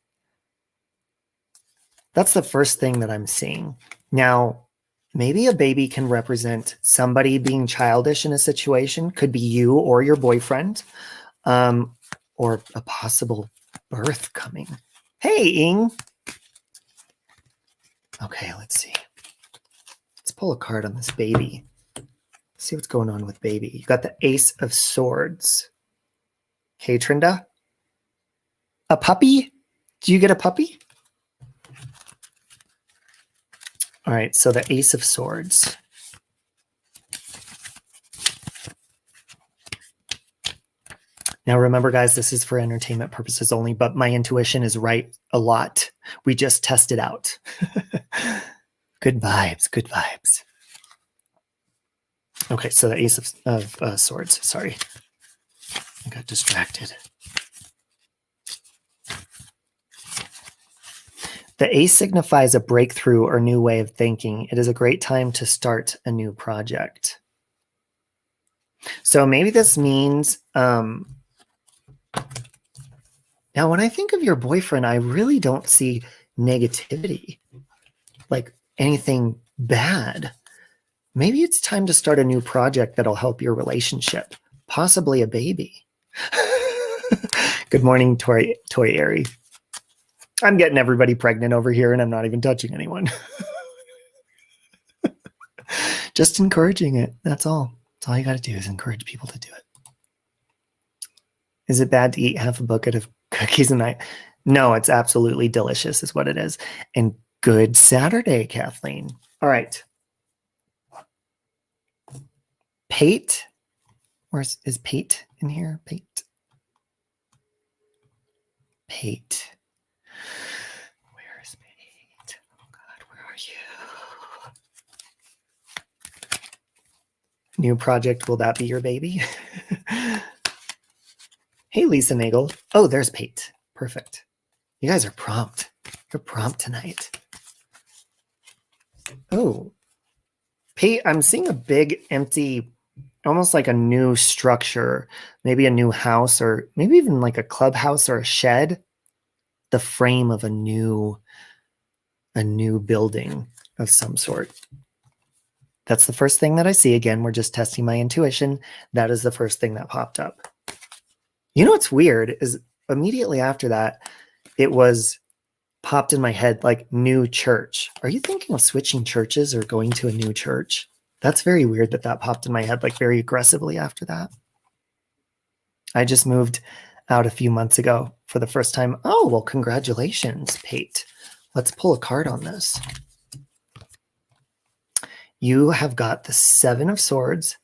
That's the first thing that I'm seeing. Now, maybe a baby can represent somebody being childish in a situation. Could be you or your boyfriend, or a possible birth coming. Hey, Ing. Okay, let's see. Let's pull a card on this baby. See what's going on with baby. You got the Ace of Swords. Okay, Trinda. A puppy? Do you get a puppy? All right, so the Ace of Swords. Now remember, guys, this is for entertainment purposes only, but my intuition is right a lot. We just tested out. Good vibes, good vibes. Okay, so the Ace of Swords. Sorry, I got distracted. The Ace signifies a breakthrough or new way of thinking. It is a great time to start a new project. So maybe this means, now when I think of your boyfriend, I really don't see negativity, like anything bad. Maybe it's time to start a new project that'll help your relationship, possibly a baby. Good morning, Toy Airy. I'm getting everybody pregnant over here, and I'm not even touching anyone. Just encouraging it. That's all. That's all you got to do is encourage people to do it. Is it bad to eat half a bucket of cookies a night? No, it's absolutely delicious is what it is. And good Saturday, Kathleen. All right. Pate. Where's is Pate in here? Pate. Pate. Where is Pate? Oh God, where are you? New project, will that be your baby? Hey, Lisa Nagel. Oh, there's Pate. Perfect. You guys are prompt. You're prompt tonight. Oh, Pate, I'm seeing a big empty, almost like a new structure, maybe a new house, or maybe even like a clubhouse or a shed. The frame of a new building of some sort. That's the first thing that I see. Again, we're just testing my intuition. That is the first thing that popped up. You know what's weird is immediately after that, it was popped in my head like new church. Are you thinking of switching churches or going to a new church? That's very weird that that popped in my head like very aggressively after that. I just moved out a few months ago for the first time. Oh, well, congratulations, Pate. Let's pull a card on this. You have got the 7 of Swords.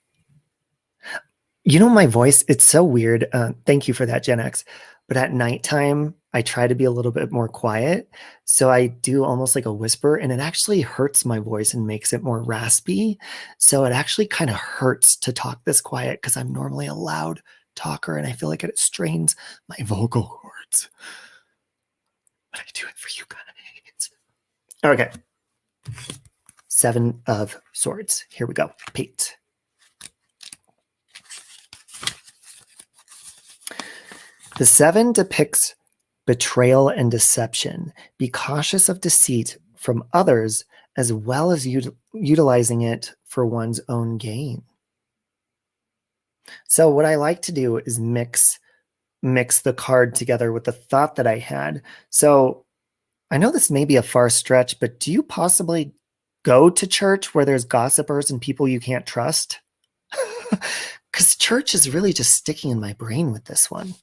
You know, my voice, it's so weird. Thank you for that, Gen X. But at nighttime, I try to be a little bit more quiet. So I do almost like a whisper, and it actually hurts my voice and makes it more raspy. So it actually kind of hurts to talk this quiet because I'm normally a loud talker, and I feel like it strains my vocal cords. but I do it for you guys. Okay. 7 of Swords. Here we go. Pete. The 7 depicts betrayal and deception. Be cautious of deceit from others as well as utilizing it for one's own gain. So what I like to do is mix the card together with the thought that I had. So I know this may be a far stretch, but do you possibly go to church where there's gossipers and people you can't trust? Because church is really just sticking in my brain with this one.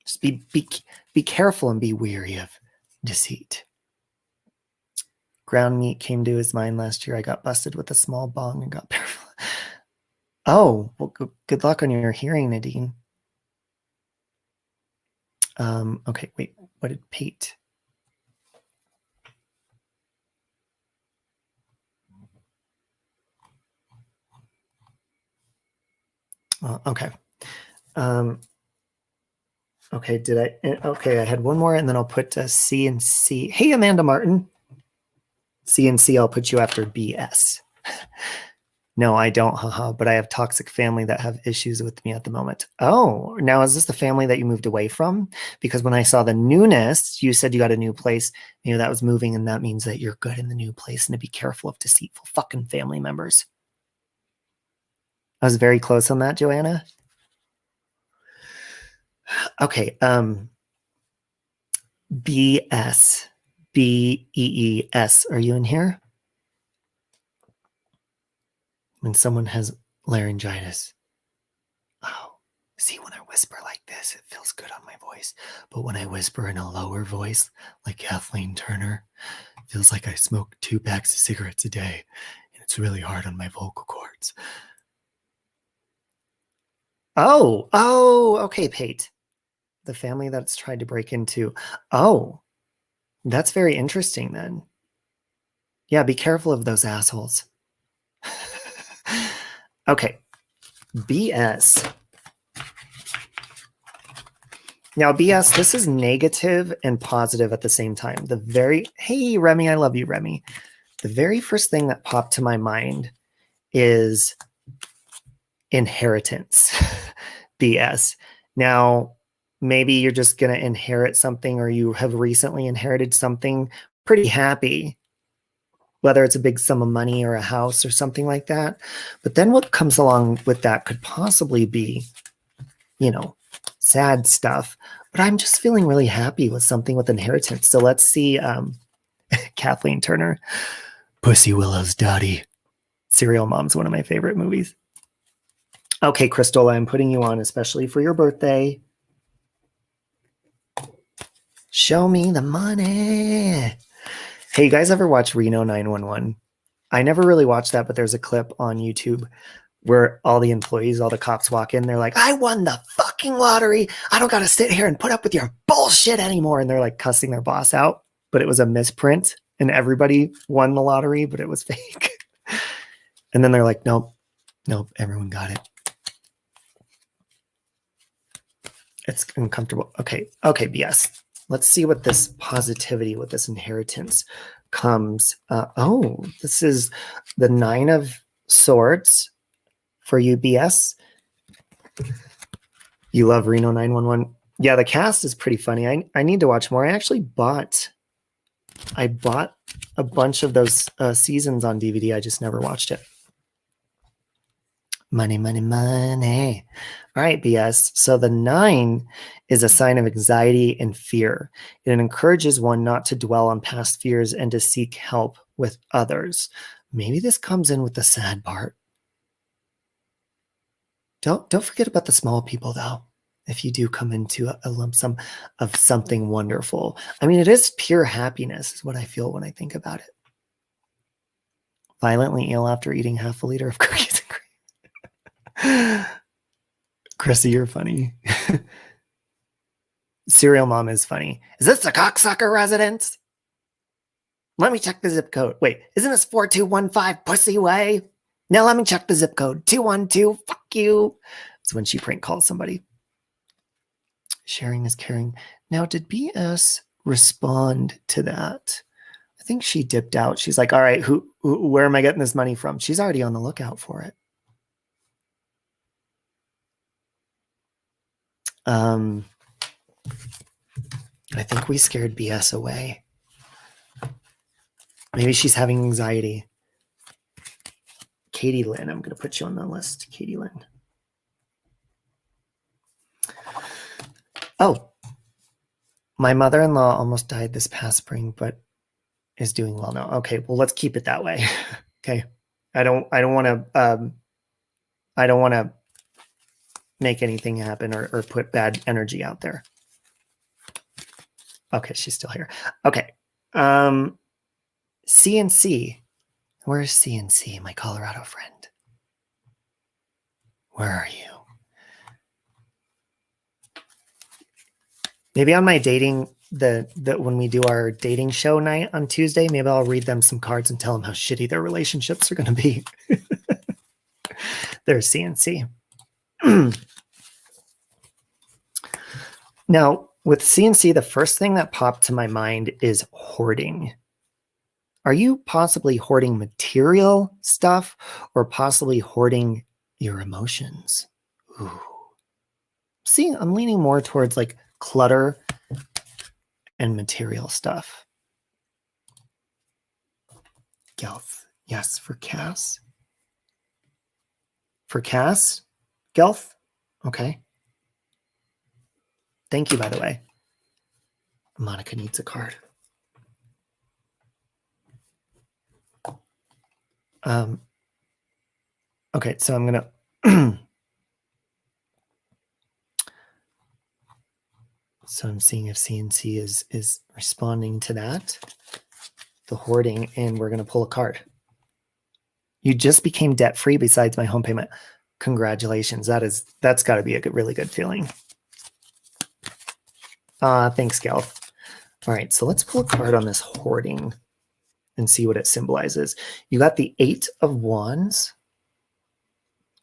Just be careful and be weary of deceit. Ground meat came to his mind last year. I got busted with a small bong and got paralyzed. Oh, well, good luck on your hearing, Nadine. Okay, wait, what did Pete? Okay. Okay, okay, I had one more and then I'll put C and C. Hey, Amanda Martin. C and C, I'll put you after BS. No, I don't, haha, but I have toxic family that have issues with me at the moment. Oh, now is this the family that you moved away from? Because when I saw the newness, you said you got a new place, you know, that was moving, and that means that you're good in the new place and to be careful of deceitful fucking family members. I was very close on that, Joanna. Okay, BS, BEES, are you in here? When someone has laryngitis. Oh, see, when I whisper like this, it feels good on my voice. But when I whisper in a lower voice, like Kathleen Turner, it feels like I smoke 2 packs of cigarettes a day. And it's really hard on my vocal cords. Oh, okay, Pate. The family that's tried to break into. Oh, that's very interesting then. Yeah, be careful of those assholes. Okay, BS. Now, BS, this is negative and positive at the same time. Hey, Remy, I love you, Remy. The very first thing that popped to my mind is inheritance, BS. Now, maybe you're just going to inherit something, or you have recently inherited something pretty happy, whether it's a big sum of money or a house or something like that. But then what comes along with that could possibly be, you know, sad stuff. But I'm just feeling really happy with something with inheritance. So let's see, Kathleen Turner, Pussy Willow's Daddy. Serial Mom's one of my favorite movies. Okay, Crystal, I'm putting you on especially for your birthday. Show me the money. Hey, you guys ever watch Reno 911? I never really watched that, but there's a clip on YouTube where all the employees, all the cops walk in. They're like, I won the fucking lottery. I don't got to sit here and put up with your bullshit anymore. And they're like cussing their boss out, but it was a misprint and everybody won the lottery, but it was fake. And then they're like, nope, everyone got it. It's uncomfortable. Okay, BS. Let's see what this positivity, what this inheritance comes. Oh, this is the 9 of Swords for you, BS. You love Reno 911. Yeah, the cast is pretty funny. I need to watch more. I actually bought a bunch of those seasons on DVD. I just never watched it. Money, money, money. All right, BS. So the 9 is a sign of anxiety and fear. It encourages one not to dwell on past fears and to seek help with others. Maybe this comes in with the sad part. Don't forget about the small people, though, if you do come into a lump sum of something wonderful. I mean, it is pure happiness is what I feel when I think about it. Violently ill after eating half a liter of cookies and cream. Chrissy, you're funny. Serial Mom is funny. Is this the cocksucker residence? Let me check the zip code. Wait, isn't this 4215 Pussy Way? Now let me check the zip code. 212, fuck you. It's when she prank calls somebody. Sharing is caring. Now, did BS respond to that? I think she dipped out. She's like, all right, where am I getting this money from? She's already on the lookout for it. I think we scared BS away. Maybe she's having anxiety. Katie Lynn, I'm going to put you on the list. Katie Lynn. Oh, my mother-in-law almost died this past spring, but is doing well now. Okay, well, let's keep it that way. Okay, I don't want to make anything happen or put bad energy out there. Okay, she's still here. Okay, CNC. Where's CNC, my Colorado friend? Where are you? Maybe on my dating, when we do our dating show night on Tuesday, maybe I'll read them some cards and tell them how shitty their relationships are going to be. There's CNC. Now, with CNC, the first thing that popped to my mind is hoarding. Are you possibly hoarding material stuff or possibly hoarding your emotions? Ooh. See, I'm leaning more towards like clutter and material stuff. Gelth. Yes, for Cass. For Cass? Gelth? Okay. Thank you, by the way. Monica needs a card. Okay, so I'm going to... So I'm seeing if CNC is responding to that, the hoarding, and we're going to pull a card. You just became debt-free besides my home payment. Congratulations. That's got to be a really good feeling. Thanks, Gal. All right, so let's pull a card on this hoarding and see what it symbolizes. You got the 8 of Wands.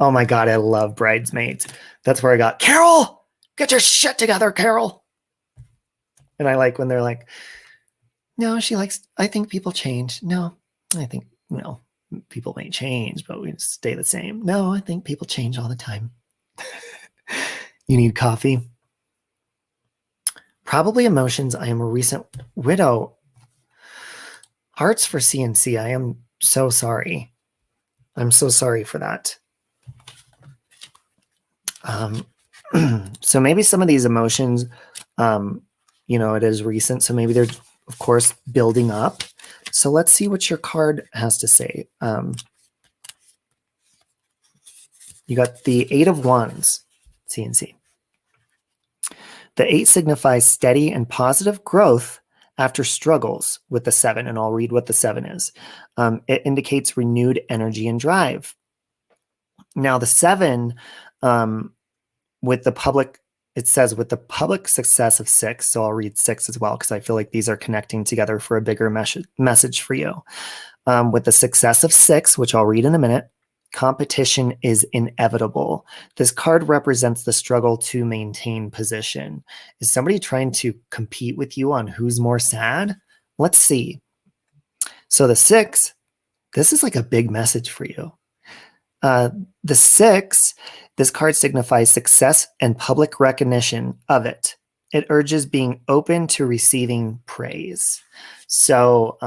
Oh my God, I love Bridesmaids. That's where I got, Carol, get your shit together, Carol. And I like when they're like, no, I think people change. No, I think, people may change, but we stay the same. No, I think people change all the time. You need coffee? Probably emotions. I am a recent widow. Hearts for CNC. I am so sorry. I'm so sorry for that. So maybe some of these emotions, it is recent. So maybe they're, of course, building up. So let's see what your card has to say. You got the 8 of Wands, CNC. The 8 signifies steady and positive growth after struggles with the 7, and I'll read what the 7 is. It indicates renewed energy and drive. Now, the 7, with the public, it says with the public success of 6, so I'll read 6 as well because I feel like these are connecting together for a bigger message for you. With the success of 6, which I'll read in a minute, competition is inevitable. This card represents the struggle to maintain position. Is somebody trying to compete with you on who's more sad? Let's see. So the 6, this is like a big message for you. The 6, this card signifies success and public recognition of it. It urges being open to receiving praise. So,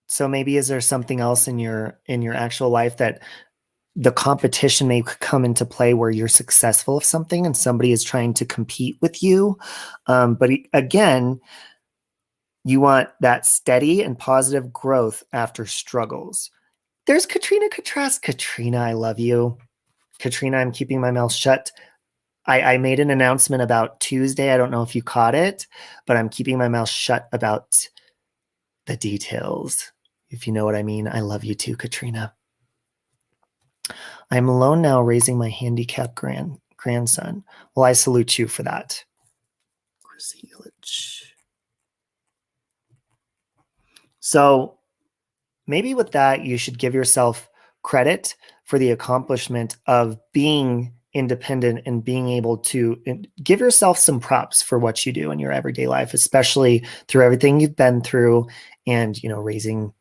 so maybe is there something else in your actual life that the competition may come into play where you're successful of something and somebody is trying to compete with you? But again, you want that steady and positive growth after struggles. There's Katrina Katras. Katrina, I love you. Katrina, I'm keeping my mouth shut. I made an announcement about Tuesday. I don't know if you caught it, but I'm keeping my mouth shut about the details. If you know what I mean. I love you too, Katrina. I'm alone now raising my handicapped grandson. Well, I salute you for that. So maybe with that, you should give yourself credit for the accomplishment of being independent and being able to give yourself some props for what you do in your everyday life, especially through everything you've been through and, you know, raising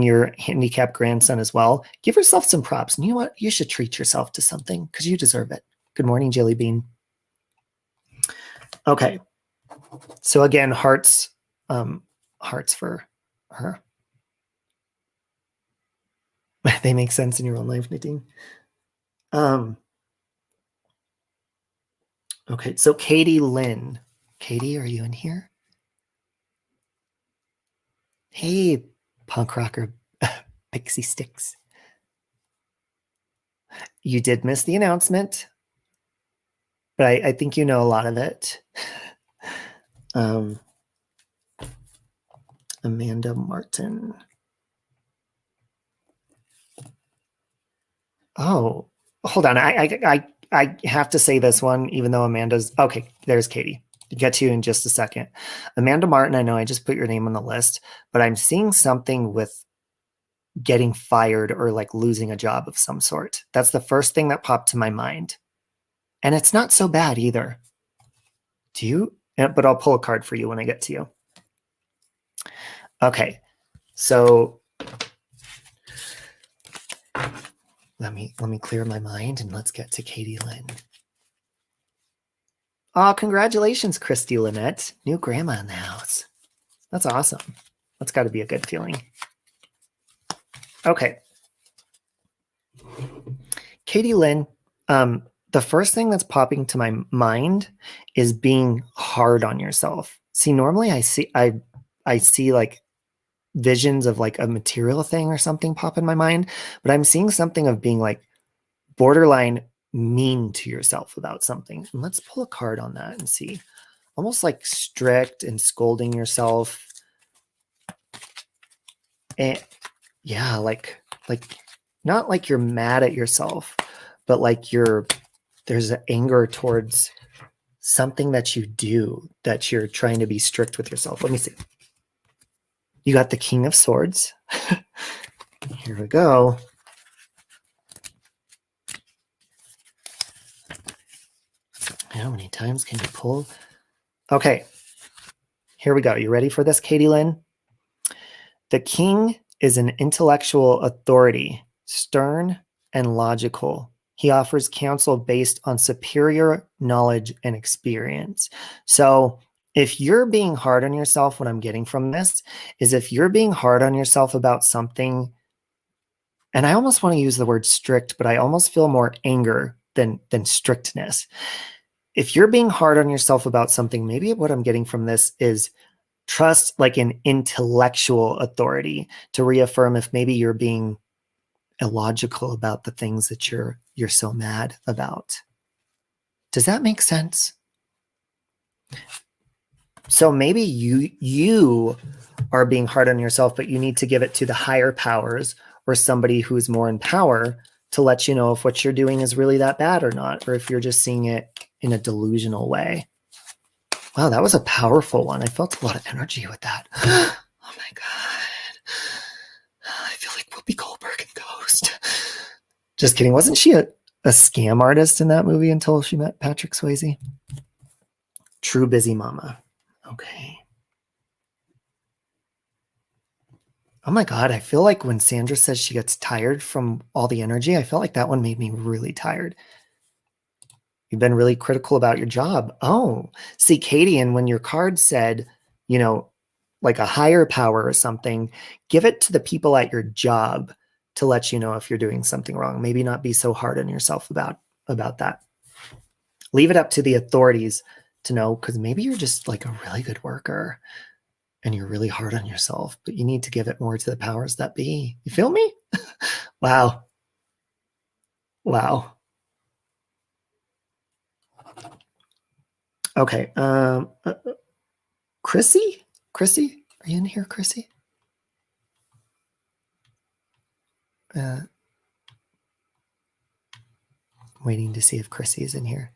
your handicapped grandson as well. Give yourself some props. And you know what? You should treat yourself to something because you deserve it. Good morning, Jelly Bean. Okay. So again, hearts for her. They make sense in your own life, Nadine. Okay, so Katie Lynn. Katie, are you in here? Hey, punk rocker Pixie Sticks. You did miss the announcement, but I think you know a lot of it. Amanda Martin. Oh, hold on. I have to say this one, even though Amanda's okay. There's Katie. I'll get to you in just a second. Amanda Martin. I know I just put your name on the list, but I'm seeing something with getting fired or like losing a job of some sort. That's the first thing that popped to my mind, and it's not so bad either. Do you? But I'll pull a card for you when I get to you. Okay, so let me clear my mind and let's get to Katie Lynn. Oh, congratulations, Christy Lynette. New grandma in the house. That's awesome. That's got to be a good feeling. Okay. Katie Lynn, the first thing that's popping to my mind is being hard on yourself. See, normally I see like visions of like a material thing or something pop in my mind, but I'm seeing something of being like borderline mean to yourself about something. And let's pull a card on that and see. Almost like strict and scolding yourself. And yeah, like not like you're mad at yourself, but like there's an anger towards something that you do that you're trying to be strict with yourself. Let me see. You got the King of Swords. Here we go. How many times can you pull? Okay. Here we go. You ready for this, Katie Lynn? The king is an intellectual authority, stern and logical. He offers counsel based on superior knowledge and experience. So if you're being hard on yourself, what I'm getting from this is if you're being hard on yourself about something, and I almost want to use the word strict, but I almost feel more anger than strictness. If you're being hard on yourself about something, maybe what I'm getting from this is trust like an intellectual authority to reaffirm if maybe you're being illogical about the things that you're so mad about. Does that make sense? So maybe you are being hard on yourself, but you need to give it to the higher powers or somebody who's more in power to let you know if what you're doing is really that bad or not, or if you're just seeing it in a delusional way. Wow, that was a powerful one. I felt a lot of energy with that. Oh my God. I feel like Whoopi Goldberg in Ghost. Just kidding. Wasn't she a scam artist in that movie until she met Patrick Swayze? True busy mama. Okay. Oh my God. I feel like when Sandra says she gets tired from all the energy, I felt like that one made me really tired. You've been really critical about your job. Oh, see, Katie, and when your card said, you know, like a higher power or something, give it to the people at your job to let you know if you're doing something wrong. Maybe not be so hard on yourself about that. Leave it up to the authorities to know, because maybe you're just like a really good worker and you're really hard on yourself, but you need to give it more to the powers that be. You feel me? Wow. Wow. Okay. Chrissy, are you in here, Chrissy? Waiting to see if Chrissy is in here.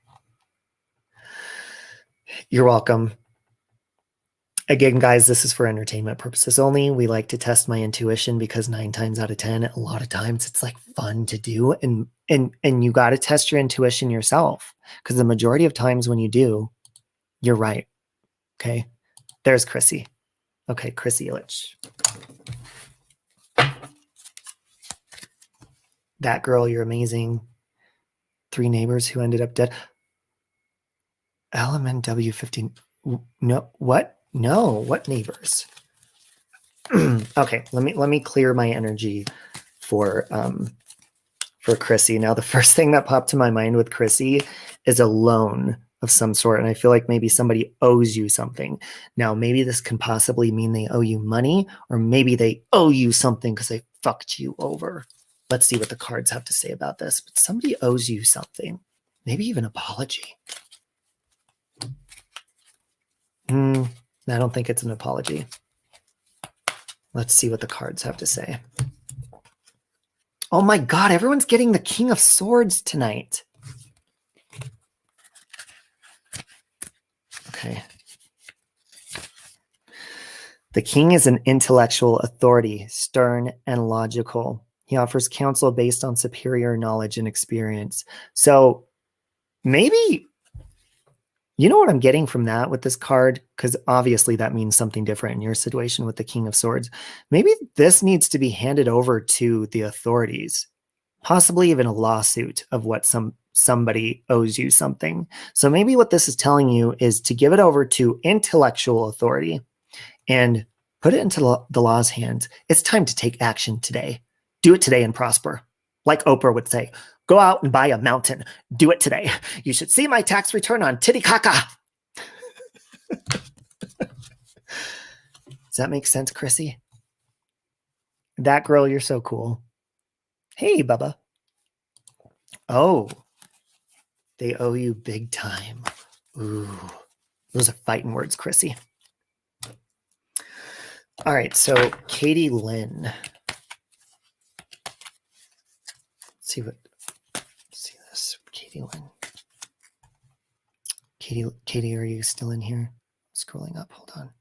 You're welcome. Again, guys, this is for entertainment purposes only. We like to test my intuition because 9 times out of 10, a lot of times it's like fun to do. And you got to test your intuition yourself because the majority of times when you do, you're right. Okay. There's Chrissy. Okay, Chrissy Illich. That girl, you're amazing. 3 neighbors who ended up dead. LMNW15. No, what? No, what neighbors? Okay, let me clear my energy for Chrissy. Now, the first thing that popped to my mind with Chrissy is a loan of some sort, and I feel like maybe somebody owes you something. Now, maybe this can possibly mean they owe you money, or maybe they owe you something because they fucked you over. Let's see what the cards have to say about this. But somebody owes you something, maybe even apology. I don't think it's an apology. Let's see what the cards have to say. Oh my God, everyone's getting the King of Swords tonight. Okay. The king is an intellectual authority, stern and logical. He offers counsel based on superior knowledge and experience. So maybe, you know what I'm getting from that with this card? Because obviously that means something different in your situation with the King of Swords. Maybe this needs to be handed over to the authorities, possibly even a lawsuit of what somebody owes you something. So maybe what this is telling you is to give it over to intellectual authority and put it into the law's hands. It's time to take action today. Do it today and prosper. Like Oprah would say, go out and buy a mountain. Do it today. You should see my tax return on Titicaca. Does that make sense, Chrissy? That girl, you're so cool. Hey, Bubba. Oh, they owe you big time. Ooh, those are fighting words, Chrissy. All right, so Katie Lynn. Let's see this. Katie Lynn. Katie, are you still in here? Scrolling up, hold on.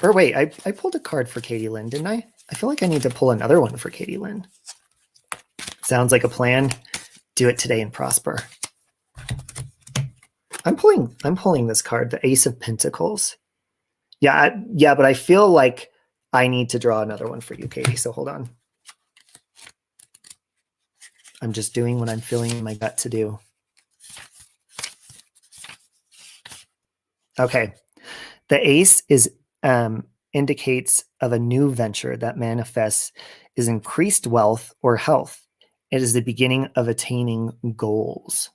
Or wait, I pulled a card for Katie Lynn, didn't I? I feel like I need to pull another one for Katie Lynn. Sounds like a plan. Do it today and prosper. I'm pulling this card, the Ace of Pentacles. Yeah, but I feel like I need to draw another one for you, Katie, so hold on. I'm just doing what I'm feeling in my gut to do. Okay. The ace indicates of a new venture that manifests is increased wealth or health. It is the beginning of attaining goals.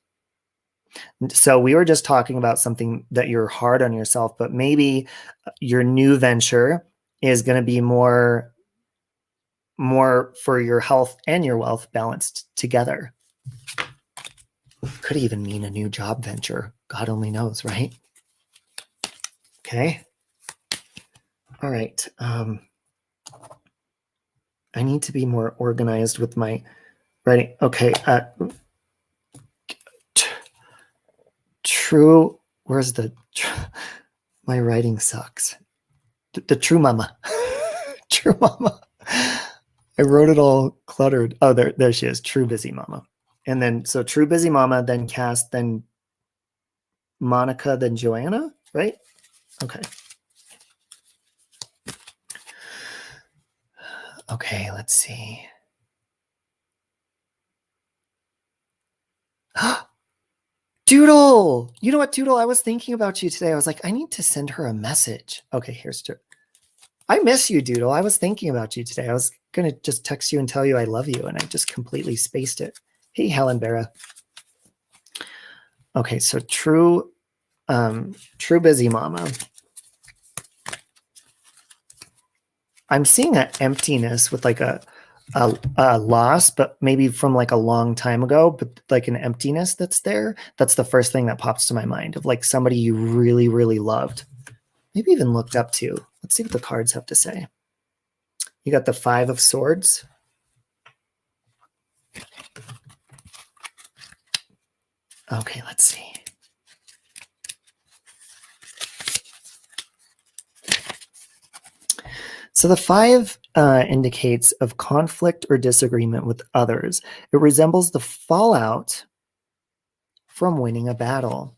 So we were just talking about something that you're hard on yourself, but maybe your new venture is going to be more for your health and your wealth balanced together. Could even mean a new job venture. God only knows, right? Okay. All right. I need to be more organized with my writing. Okay. True. Where's the? My writing sucks. The true mama. True mama. I wrote it all cluttered. Oh, there she is. True busy mama. And then, so true busy mama, then Cass, then Monica, then Joanna, right? Okay. Okay, let's see. Doodle! You know what, Doodle? I was thinking about you today. I was like, I need to send her a message. Okay, here's I miss you, Doodle. I was thinking about you today. I was going to just text you and tell you I love you, and I just completely spaced it. Hey, Helen Barra. Okay, so true busy mama. I'm seeing an emptiness with like a loss, but maybe from like a long time ago, but like an emptiness that's there. That's the first thing that pops to my mind of like somebody you really, really loved. Maybe even looked up to. Let's see what the cards have to say. You got the 5 of Swords. Okay, let's see. So the 5 indicates of conflict or disagreement with others. It resembles the fallout from winning a battle.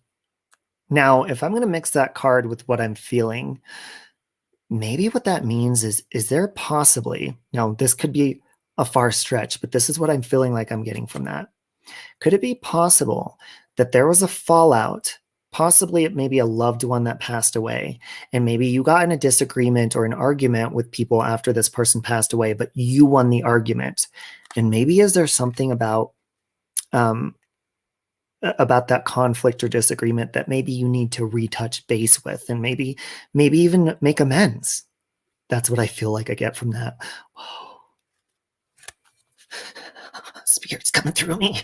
Now, if I'm going to mix that card with what I'm feeling, maybe what that means is there possibly, now this could be a far stretch, but this is what I'm feeling like I'm getting from that. Could it be possible that there was a fallout? Possibly it may be a loved one that passed away, and maybe you got in a disagreement or an argument with people after this person passed away, but you won the argument. And maybe is there something about that conflict or disagreement that maybe you need to retouch base with, and maybe even make amends? That's what I feel like I get from that. Whoa. Spirit's coming through me.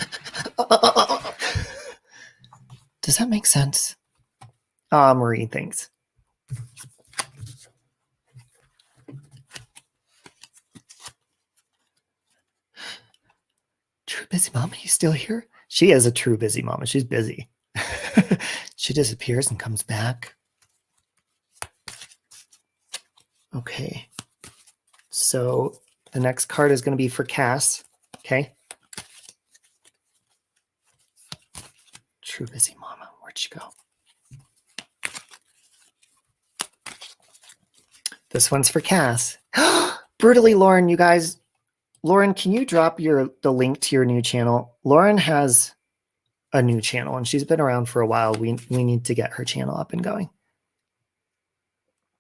Does that make sense? Marie, thanks. True busy mama, you still here? She is a true busy mama. She's busy. She disappears and comes back. Okay. So the next card is going to be for Cass. Okay. True busy mama. Where'd she go? This one's for Cass. Brutally, Lauren, you guys. Lauren, can you drop the link to your new channel? Lauren has a new channel, and she's been around for a while. We need to get her channel up and going.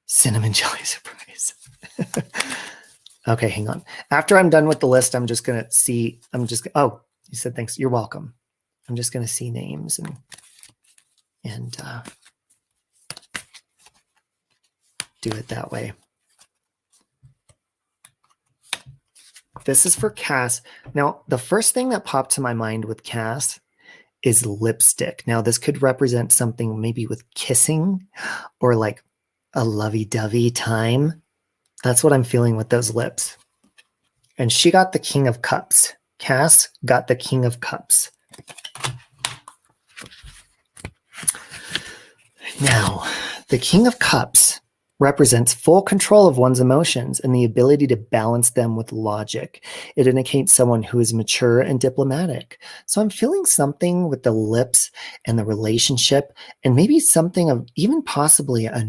Cinnamon jelly surprise. Okay, hang on. After I'm done with the list, I'm just going to see. Oh, you said thanks. You're welcome. I'm just going to see names and do it that way. This is for Cass. Now, the first thing that popped to my mind with Cass is lipstick. Now, this could represent something maybe with kissing or like a lovey-dovey time. That's what I'm feeling with those lips. And she got the King of Cups. Cass got the King of Cups. Now, the King of Cups represents full control of one's emotions and the ability to balance them with logic. It indicates someone who is mature and diplomatic. So I'm feeling something with the lips and the relationship, and maybe something of even possibly a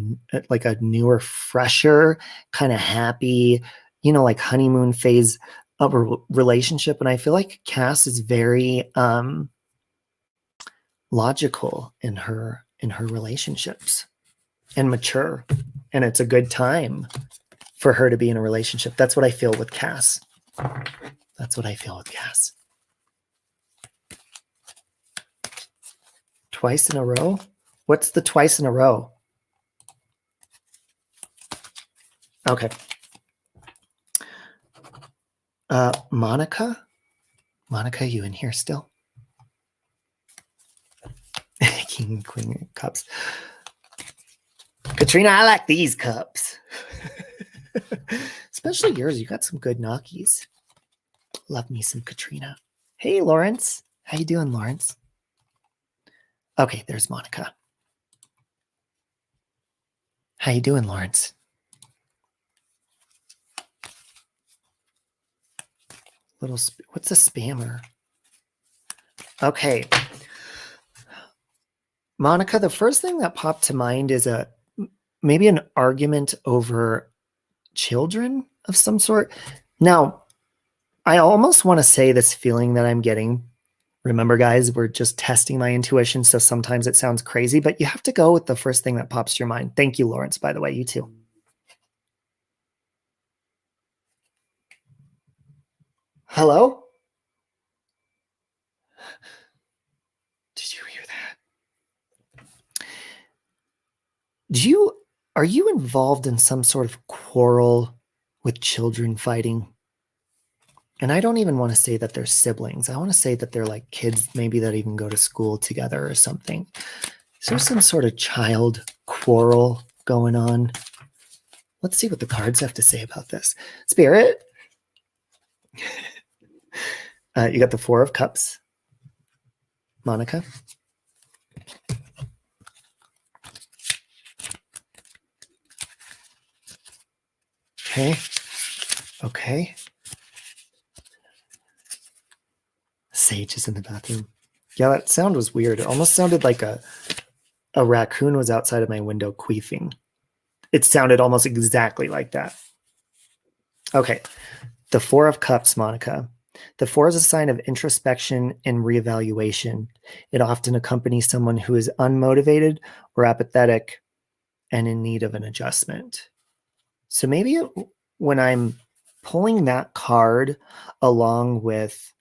newer, fresher, kind of happy, like honeymoon phase of a relationship. And I feel like Cass is very logical in her relationships and mature. And it's a good time for her to be in a relationship. That's what I feel with Cass. That's what I feel with Cass. Twice in a row? What's the twice in a row? Okay. Monica? Monica, you in here still? King and Queen of Cups. Katrina, I like these cups. Especially yours. You got some good knockies. Love me some Katrina. Hey, Lawrence. How you doing, Lawrence? Okay, there's Monica. How you doing, Lawrence? What's a spammer? Okay. Monica, the first thing that popped to mind is maybe an argument over children of some sort. Now, I almost want to say this feeling that I'm getting. Remember, guys, we're just testing my intuition, so sometimes it sounds crazy, but you have to go with the first thing that pops to your mind. Thank you, Lawrence, by the way. You too. Hello? Did you hear that? Are you involved in some sort of quarrel with children fighting? And I don't even want to say that they're siblings. I want to say that they're like kids maybe that even go to school together or something. Is there some sort of child quarrel going on? Let's see what the cards have to say about this. Spirit. You got the Four of Cups. Monica. Okay. Okay. Sage is in the bathroom. Yeah, that sound was weird. It almost sounded like a raccoon was outside of my window queefing. It sounded almost exactly like that. Okay. The Four of Cups, Monica. The four is a sign of introspection and reevaluation. It often accompanies someone who is unmotivated or apathetic and in need of an adjustment. So maybe when I'm pulling that card along with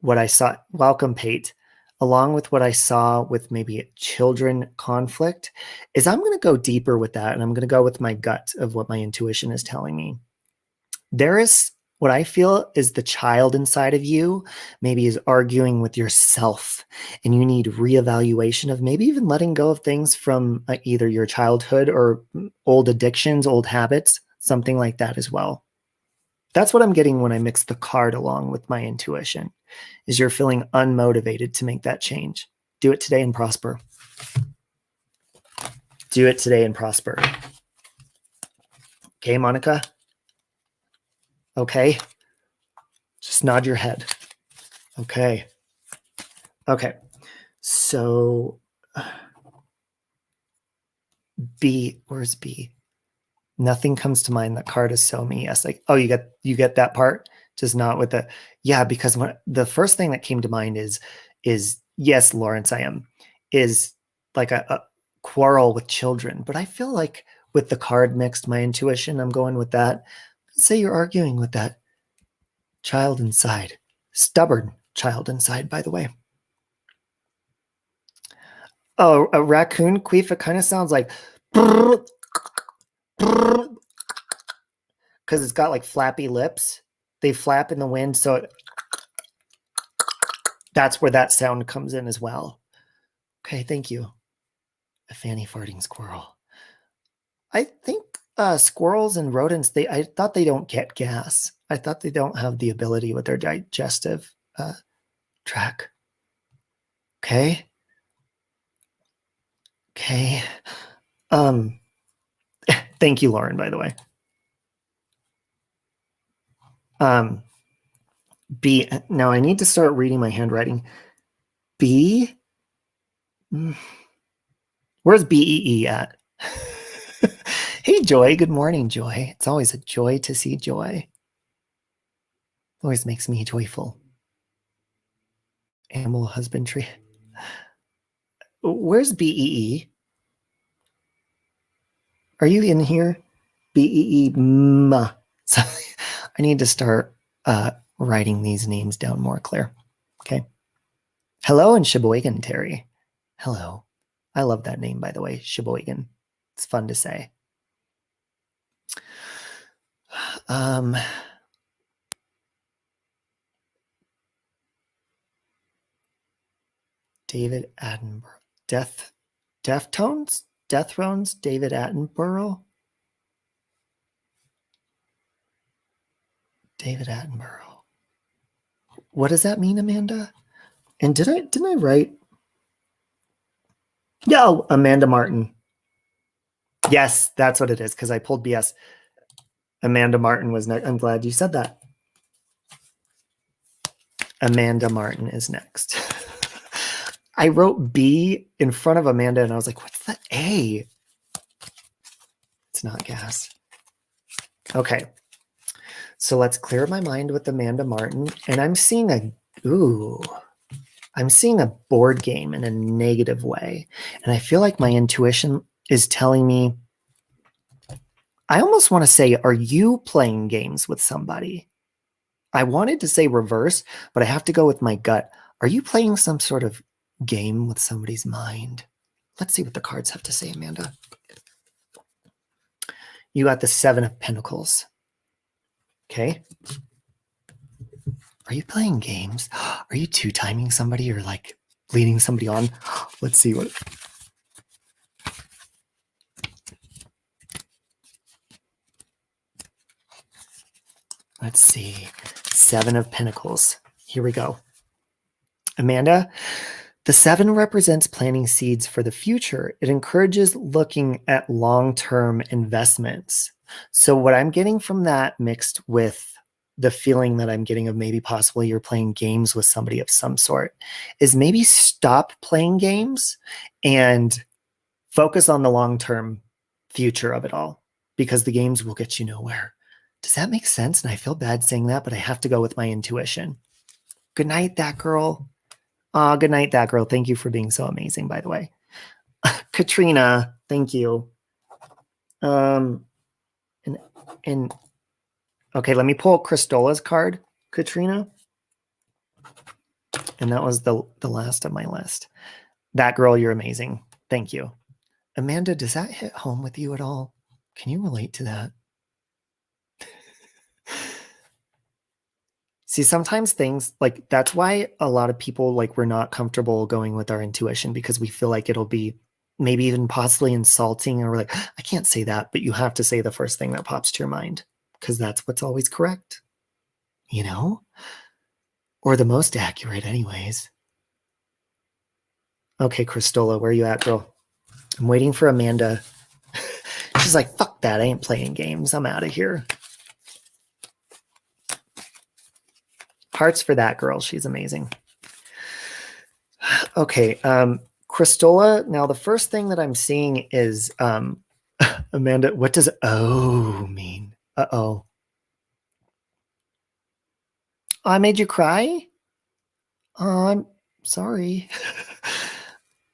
what I saw, welcome, Pate, along with what I saw with maybe children conflict, is I'm going to go deeper with that. And I'm going to go with my gut of what my intuition is telling me. There is what I feel is the child inside of you maybe is arguing with yourself, and you need reevaluation of maybe even letting go of things from either your childhood or old addictions, old habits, something like that as well. That's what I'm getting when I mix the card along with my intuition, is you're feeling unmotivated to make that change. Do it today and prosper. Do it today and prosper. Okay, Monica? Okay. Just nod your head. Okay. Okay. So B, where's B? Nothing comes to mind. That card is so me. Yes. Like, oh, you get that part? Just not with the, yeah, because the first thing that came to mind is yes, Lawrence, I am, is like a quarrel with children. But I feel like with the card mixed, my intuition, I'm going with that. Say you're arguing with that child inside. Stubborn child inside, by the way. Oh, a raccoon queef, it kind of sounds like because it's got like flappy lips. They flap in the wind, so that's where that sound comes in as well. Okay, thank you. A fanny farting squirrel. I think squirrels and rodents, I thought they don't get gas. I thought they don't have the ability with their digestive tract. Okay. Okay. Thank you, Lauren, by the way. B, now I need to start reading my handwriting. B, where's BEE at? Hey, Joy. Good morning, Joy. It's always a joy to see Joy. Always makes me joyful. Animal husbandry. Where's BEE? Are you in here? BEE. So I need to start writing these names down more clear. Okay. Hello and Sheboygan, Terry. Hello. I love that name, by the way, Sheboygan. It's fun to say. David Attenborough. Deftones? Deathrones? David Attenborough? David Attenborough. What does that mean, Amanda? And didn't I write? No, Amanda Martin. Yes, that's what it is, because I pulled BS. Amanda Martin was next. I'm glad you said that. Amanda Martin is next. I wrote B in front of Amanda, and I was like, what's the A? It's not gas. Okay. So let's clear my mind with Amanda Martin. And I'm seeing I'm seeing a board game in a negative way. And I feel like my intuition is telling me, I almost want to say, are you playing games with somebody? I wanted to say reverse, but I have to go with my gut. Are you playing some sort of game with somebody's mind? Let's see what the cards have to say, Amanda. You got the Seven of Pentacles. Okay. Are you playing games? Are you two-timing somebody or like leading somebody on? Let's see what. Let's see. Seven of Pentacles. Here we go. Amanda, the seven represents planting seeds for the future. It encourages looking at long-term investments. So what I'm getting from that mixed with the feeling that I'm getting of maybe possibly you're playing games with somebody of some sort is maybe stop playing games and focus on the long-term future of it all, because the games will get you nowhere. Does that make sense? And I feel bad saying that, but I have to go with my intuition. Good night, that girl. Good night, that girl. Thank you for being so amazing, by the way. Katrina, thank you. And okay, let me pull Cristola's card, Katrina. And that was the last of my list. That girl, you're amazing. Thank you. Amanda, does that hit home with you at all? Can you relate to that? See, sometimes things like that's why a lot of people like we're not comfortable going with our intuition, because we feel like it'll be maybe even possibly insulting, or we're like, I can't say that, but you have to say the first thing that pops to your mind because that's what's always correct, you know, or the most accurate anyways. Okay, Cristola, where are you at, girl? I'm waiting for Amanda. She's like, fuck that, I ain't playing games, I'm out of here. Hearts for that girl. She's amazing. Okay. Cristola. Now, the first thing that I'm seeing is Amanda. What does "oh" mean? Uh-oh. I made you cry? I'm sorry.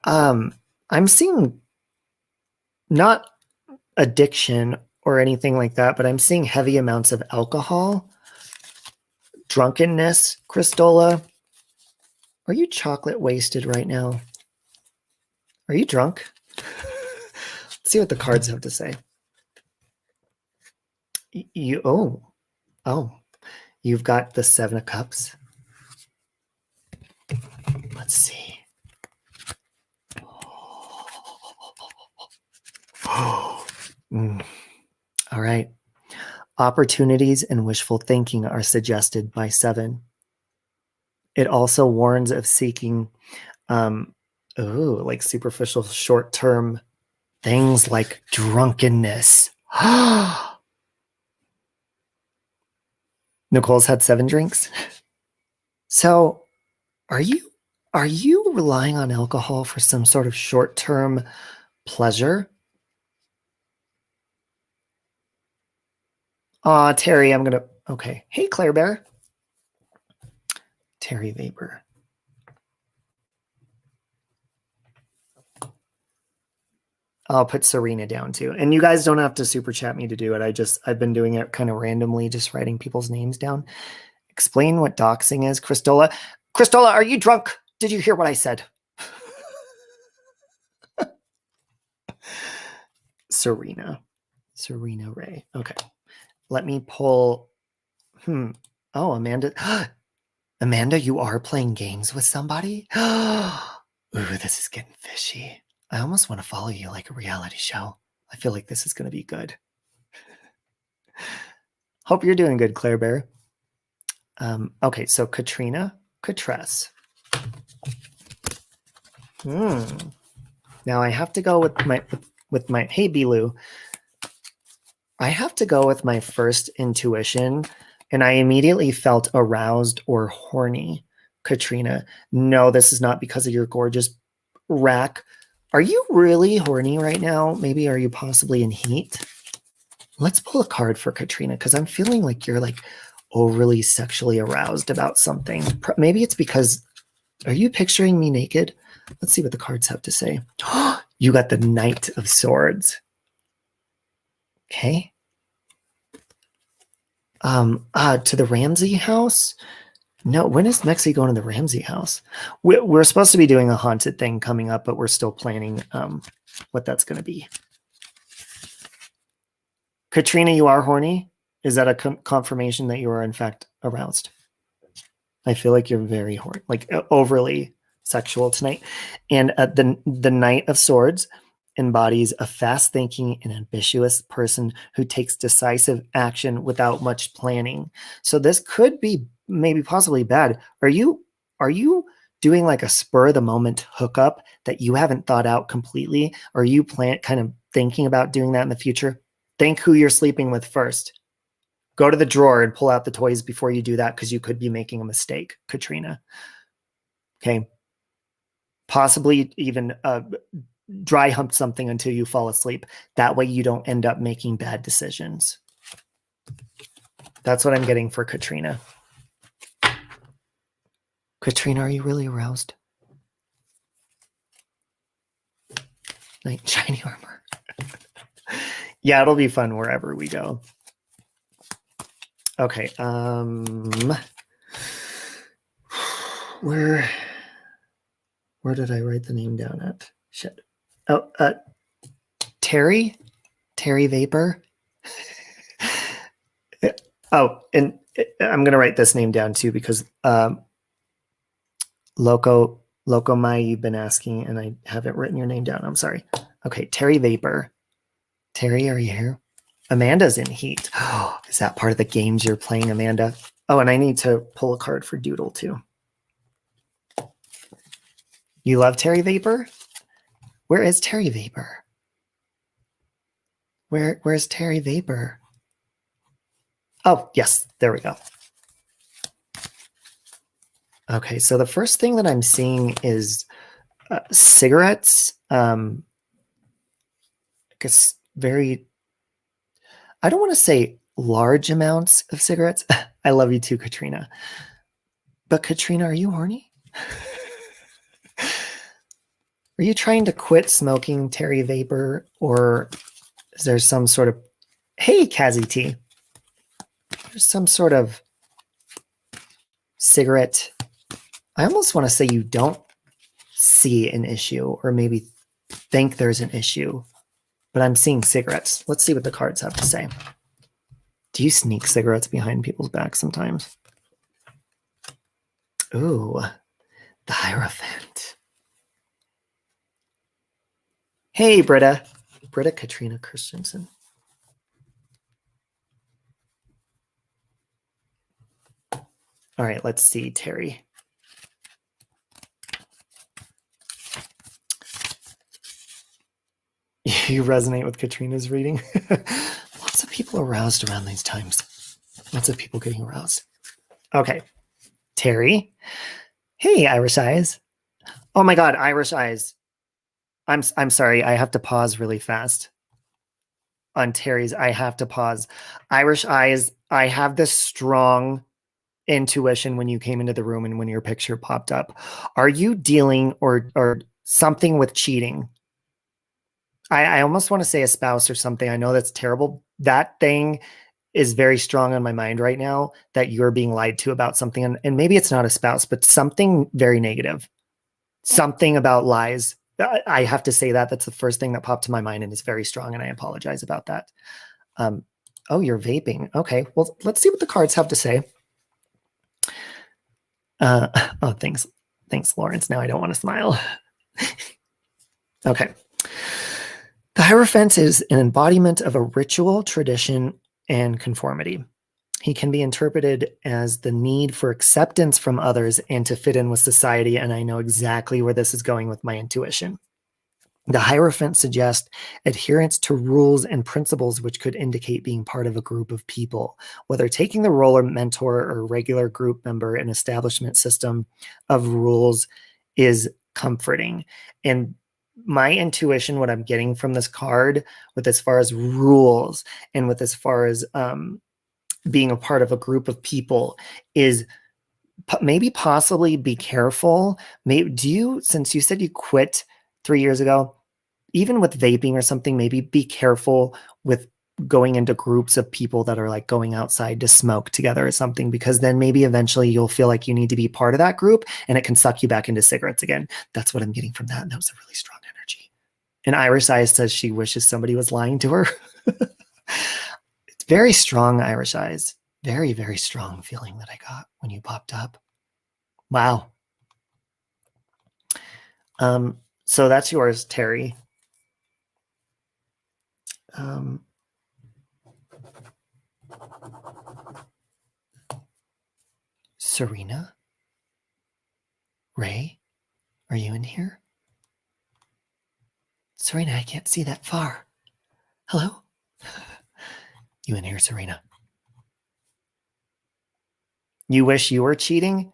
I'm seeing not addiction or anything like that, but I'm seeing heavy amounts of alcohol. Drunkenness, Cristola. Are you chocolate wasted right now? Are you drunk? Let's see what the cards have to say. You've got the 7 of Cups. Let's see. All right. Opportunities and wishful thinking are suggested by 7. It also warns of seeking like superficial short-term things like drunkenness. Nicole's had 7 drinks. So are you relying on alcohol for some sort of short-term pleasure? Terry, okay. Hey, Claire Bear. Terry Vapor. I'll put Serena down too. And you guys don't have to super chat me to do it. I've been doing it kind of randomly, just writing people's names down. Explain what doxing is, Cristola. Cristola, are you drunk? Did you hear what I said? Serena Ray. Okay. Let me pull. Oh, Amanda. Amanda, you are playing games with somebody? Ooh, this is getting fishy. I almost want to follow you like a reality show. I feel like this is going to be good. Hope you're doing good, Claire Bear. Okay, so Katrina Catress. Now I have to go with my hey Bilu. I have to go with my first intuition, and I immediately felt aroused or horny. Katrina, no, this is not because of your gorgeous rack. Are you really horny right now? Maybe are you possibly in heat? Let's pull a card for Katrina, because I'm feeling like you're like overly sexually aroused about something. Maybe it's because, are you picturing me naked? Let's see what the cards have to say. You got the Knight of Swords. Okay. To the Ramsey house? No, when is Mexi going to the Ramsey house? We're supposed to be doing a haunted thing coming up, but we're still planning what that's going to be. Katrina, you are horny? Is that a confirmation that you are in fact aroused? I feel like you're very horny, like overly sexual tonight. And the Knight of Swords embodies a fast-thinking and ambitious person who takes decisive action without much planning. So this could be maybe possibly bad. Are you doing like a spur of the moment hookup that you haven't thought out completely? Or are you kind of thinking about doing that in the future? Think who you're sleeping with first. Go to the drawer and pull out the toys before you do that because you could be making a mistake, Katrina. Okay. Possibly even dry hump something until you fall asleep. That way you don't end up making bad decisions. That's what I'm getting for Katrina. Katrina, are you really aroused? Knight in shiny armor. Yeah, it'll be fun wherever we go. Okay. Where did I write the name down at? Shit. Oh, Terry Vapor. Oh, and I'm gonna write this name down too because Loco Mai, you've been asking, and I haven't written your name down. I'm sorry. Okay, Terry Vapor. Terry, are you here? Amanda's in heat. Oh, is that part of the games you're playing, Amanda? Oh, and I need to pull a card for Doodle too. You love Terry Vapor? Where is Terry Vapor? Where's Terry Vapor? Oh, yes, there we go. Okay, so the first thing that I'm seeing is cigarettes. I guess I don't want to say large amounts of cigarettes. I love you too, Katrina. But Katrina, are you horny? Are you trying to quit smoking Terry Vapor, or is there some sort of, hey, Kazzy T, there's some sort of cigarette. I almost want to say you don't see an issue or maybe think there's an issue, but I'm seeing cigarettes. Let's see what the cards have to say. Do you sneak cigarettes behind people's backs sometimes? Ooh, the Hierophant. Hey, Britta Katrina Christensen. All right, let's see, Terry. You resonate with Katrina's reading? Lots of people aroused around these times. Lots of people getting aroused. Okay, Terry. Hey, Irish Eyes. Oh my God, Irish Eyes. I'm sorry, I have to pause really fast. On Terry's, I have to pause. Irish Eyes, I have this strong intuition when you came into the room and when your picture popped up. Are you dealing or something with cheating? I almost want to say a spouse or something. I know that's terrible. That thing is very strong on my mind right now, that you're being lied to about something. And maybe it's not a spouse, but something very negative. Something about lies. I have to say that. That's the first thing that popped to my mind, and it's very strong, and I apologize about that. Oh, you're vaping. Okay, well, let's see what the cards have to say. Oh, thanks, Lawrence. Now I don't want to smile. Okay. The Hierophant is an embodiment of a ritual, tradition, and conformity. He can be interpreted as the need for acceptance from others and to fit in with society, and I know exactly where this is going with my intuition. The Hierophant suggests adherence to rules and principles which could indicate being part of a group of people. Whether taking the role of mentor or regular group member, an establishment system of rules is comforting. And my intuition, what I'm getting from this card, with as far as rules and with as far as being a part of a group of people, is maybe possibly be careful. Maybe since you said you quit 3 years ago, even with vaping or something, maybe be careful with going into groups of people that are like going outside to smoke together or something, because then maybe eventually you'll feel like you need to be part of that group and it can suck you back into cigarettes again. That's what I'm getting from that. And that was a really strong energy. And Irish Eyes says she wishes somebody was lying to her. It's very strong, Irish Eyes. Very, very strong feeling that I got when you popped up. Wow. So that's yours, Terry. Serena? Ray? Are you in here? Serena, I can't see that far. Hello? You in here, Serena? You wish you were cheating?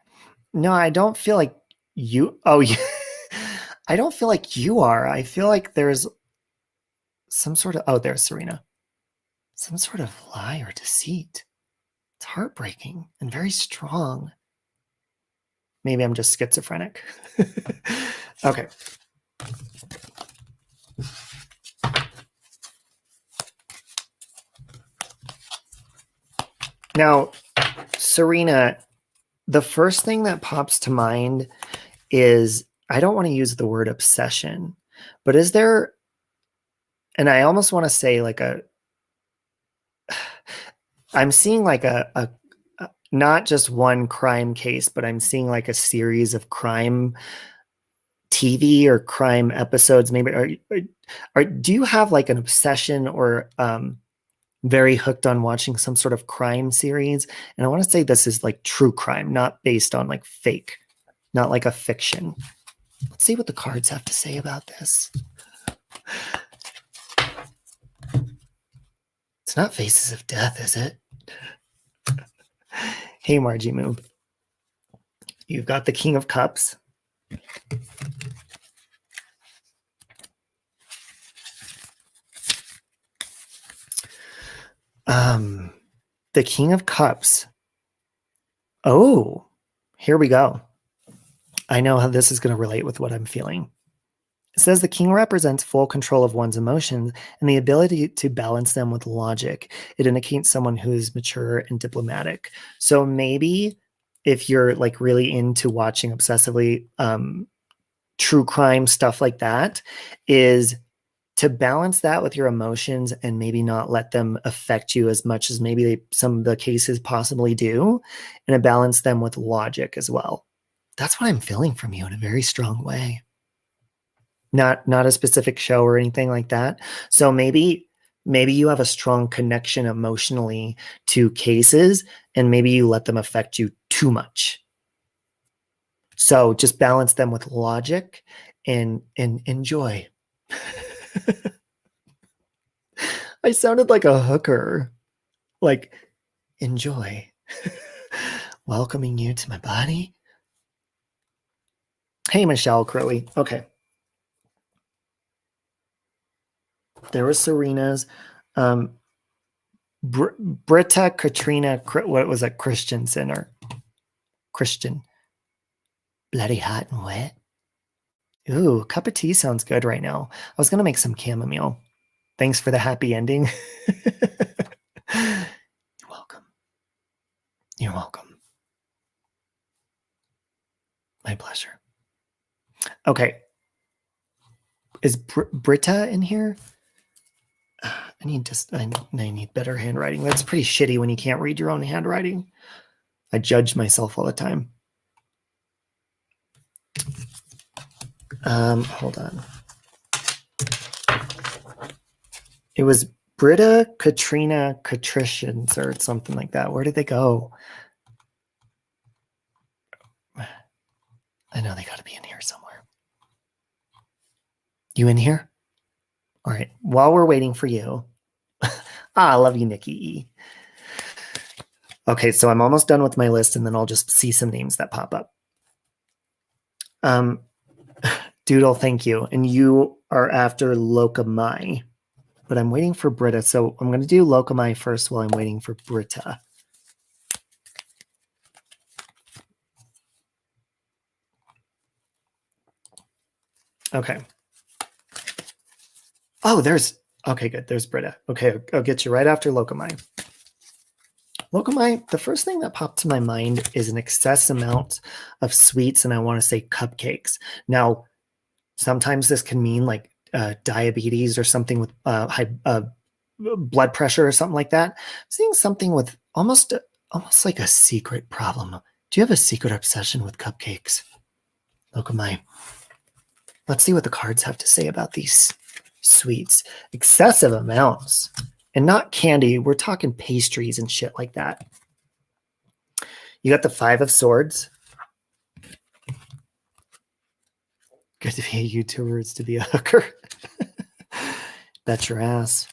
No, I don't feel like you. Oh, yeah. I don't feel like you are. I feel like there's some sort of. Oh, there's Serena. Some sort of lie or deceit. It's heartbreaking and very strong. Maybe I'm just schizophrenic. Okay. Now, Serena, the first thing that pops to mind is, I don't want to use the word obsession, but is there, and I almost want to say like I'm seeing like a not just one crime case, but I'm seeing like a series of crime TV or crime episodes. Maybe, do you have like an obsession or very hooked on watching some sort of crime series? And I want to say this is like true crime, not based on like fake, not like a fiction. Let's see what the cards have to say about this. It's not Faces of Death, is it? Hey, Margie Moo. You've got the King of Cups. The King of Cups. Oh, here we go. I know how this is going to relate with what I'm feeling. It says the king represents full control of one's emotions and the ability to balance them with logic. It indicates someone who is mature and diplomatic. So maybe if you're like really into watching obsessively true crime stuff like that, is to balance that with your emotions and maybe not let them affect you as much as maybe some of the cases possibly do, and to balance them with logic as well. That's what I'm feeling from you in a very strong way. Not a specific show or anything like that. So maybe you have a strong connection emotionally to cases, and maybe you let them affect you too much. So just balance them with logic and enjoy. I sounded like a hooker. Like, enjoy. Welcoming you to my body. Hey, Michelle Crowe. Okay. There was Serena's. Britta Katrina, what was that? Christensen or Christian? Bloody hot and wet. Ooh, a cup of tea sounds good right now. I was going to make some chamomile. Thanks for the happy ending. You're welcome. You're welcome. My pleasure. Okay. Is Britta in here? I need better handwriting. That's pretty shitty when you can't read your own handwriting. I judge myself all the time. Hold on. It was Britta, Katrina, Katricians, or something like that. Where did they go? I know they got to be in here somewhere. You in here? All right. While we're waiting for you. I love you, Nikki E. Okay, so I'm almost done with my list, and then I'll just see some names that pop up. Doodle, thank you. And you are after Lokamai, but I'm waiting for Britta. So I'm going to do Lokamai first while I'm waiting for Britta. Okay. Oh, okay, good. There's Britta. Okay, I'll get you right after Lokamai. Lokamai, the first thing that popped to my mind is an excess amount of sweets, and I want to say cupcakes. Now, sometimes this can mean like diabetes or something with high blood pressure or something like that. I'm seeing something with almost like a secret problem. Do you have a secret obsession with cupcakes? Lokamai. Let's see what the cards have to say about these sweets. Excessive amounts. And not candy. We're talking pastries and shit like that. You got the 5 of Swords. Good to be a YouTuber. It's to be a hooker. Bet your ass.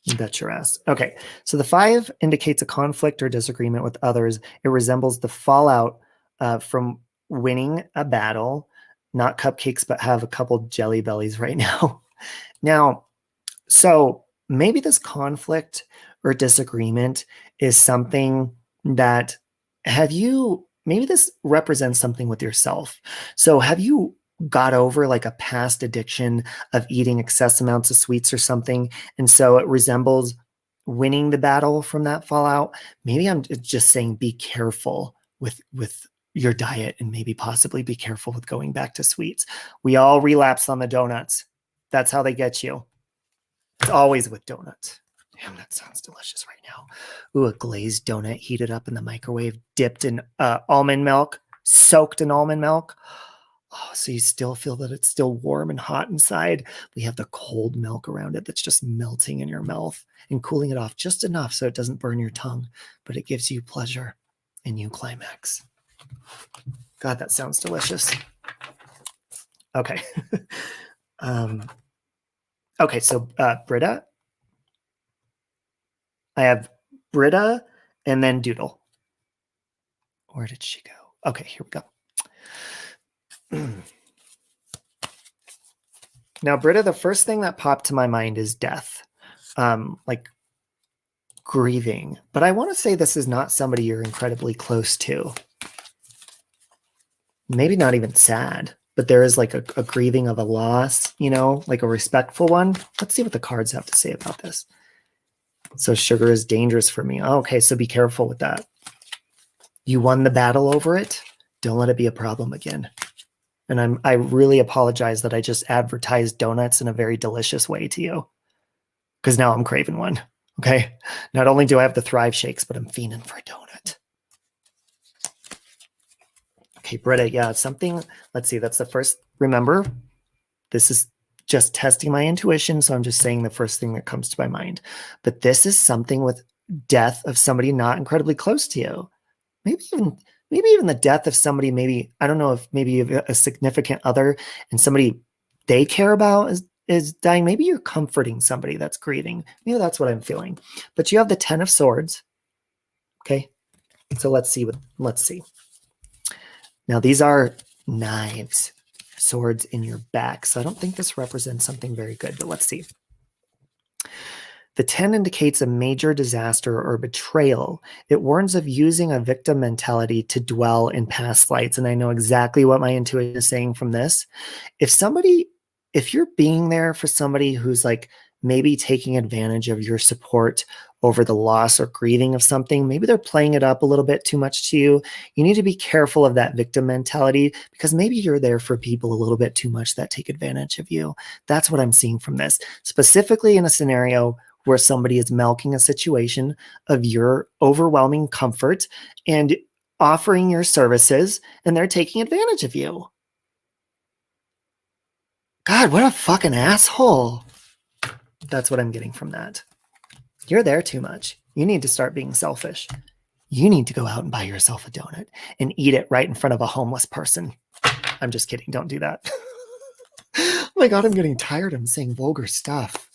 You bet your ass. Okay, so the 5 indicates a conflict or disagreement with others. It resembles the fallout from winning a battle. Not cupcakes, but have a couple jelly bellies right now. Now, so maybe this conflict or disagreement is something that maybe this represents something with yourself. So have you got over like a past addiction of eating excess amounts of sweets or something? And so it resembles winning the battle from that fallout. Maybe I'm just saying be careful with your diet and maybe possibly be careful with going back to sweets. We all relapse on the donuts. That's how they get you. It's always with donuts. Damn, that sounds delicious right now. Ooh, a glazed donut heated up in the microwave, dipped in almond milk, soaked in almond milk. Oh, so you still feel that it's still warm and hot inside. We have the cold milk around it that's just melting in your mouth and cooling it off just enough so it doesn't burn your tongue, but it gives you pleasure and you climax. God, that sounds delicious. Okay. Okay, so Britta. I have Britta and then Doodle. Where did she go? Okay, here we go. Now, Britta, the first thing that popped to my mind is death, like grieving. But I want to say this is not somebody you're incredibly close to. Maybe not even sad, but there is like a grieving of a loss, you know, like a respectful one. Let's see what the cards have to say about this. So sugar is dangerous for me. Oh, okay, so be careful with that. You won the battle over it. Don't let it be a problem again. And I really apologize that I just advertised donuts in a very delicious way to you, because now I'm craving one. Okay. Not only do I have the Thrive shakes, but I'm fiending for a donut. Okay, Britta. Yeah, something. Let's see. That's the first. Remember, this is just testing my intuition. So I'm just saying the first thing that comes to my mind. But this is something with death of somebody not incredibly close to you. Maybe even the death of somebody, maybe, I don't know if maybe you have a significant other and somebody they care about is dying. Maybe you're comforting somebody that's grieving. Maybe that's what I'm feeling. But you have the 10 of Swords. Okay. So let's see. Now these are knives, swords in your back. So I don't think this represents something very good, but let's see. The 10 indicates a major disaster or betrayal. It warns of using a victim mentality to dwell in past lives. And I know exactly what my intuition is saying from this. If you're being there for somebody who's like maybe taking advantage of your support over the loss or grieving of something, maybe they're playing it up a little bit too much to you. You need to be careful of that victim mentality, because maybe you're there for people a little bit too much that take advantage of you. That's what I'm seeing from this, specifically in a scenario where somebody is milking a situation of your overwhelming comfort and offering your services, and they're taking advantage of you. God, what a fucking asshole. That's what I'm getting from that. You're there too much. You need to start being selfish. You need to go out and buy yourself a donut and eat it right in front of a homeless person. I'm just kidding. Don't do that. Oh my God, I'm getting tired. I'm saying vulgar stuff.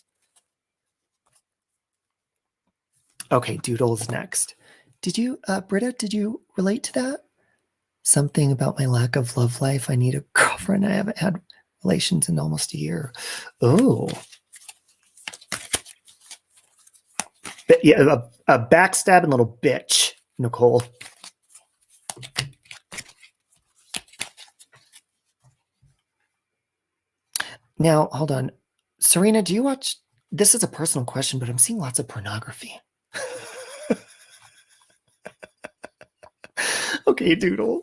Okay, Doodle's next. Britta, did you relate to that? Something about my lack of love life. I need a girlfriend. I haven't had relations in almost a year. Oh. Yeah, a backstabbing little bitch, Nicole. Now, hold on. Serena, do you watch? This is a personal question, but I'm seeing lots of pornography. Okay, Doodle.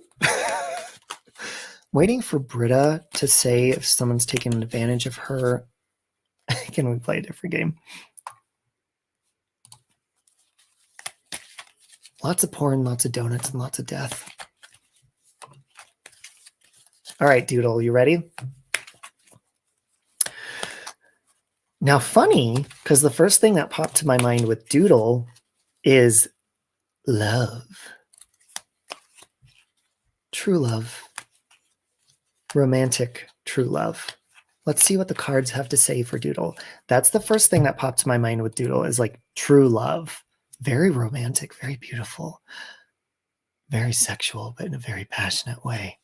Waiting for Britta to say if someone's taking advantage of her. Can we play a different game? Lots of porn, lots of donuts, and lots of death. All right, Doodle, you ready? Now, funny, because the first thing that popped to my mind with Doodle is love. True love. Romantic true love. Let's see what the cards have to say for Doodle. That's the first thing that popped to my mind with Doodle is like true love. Very romantic, very beautiful, very sexual, but in a very passionate way.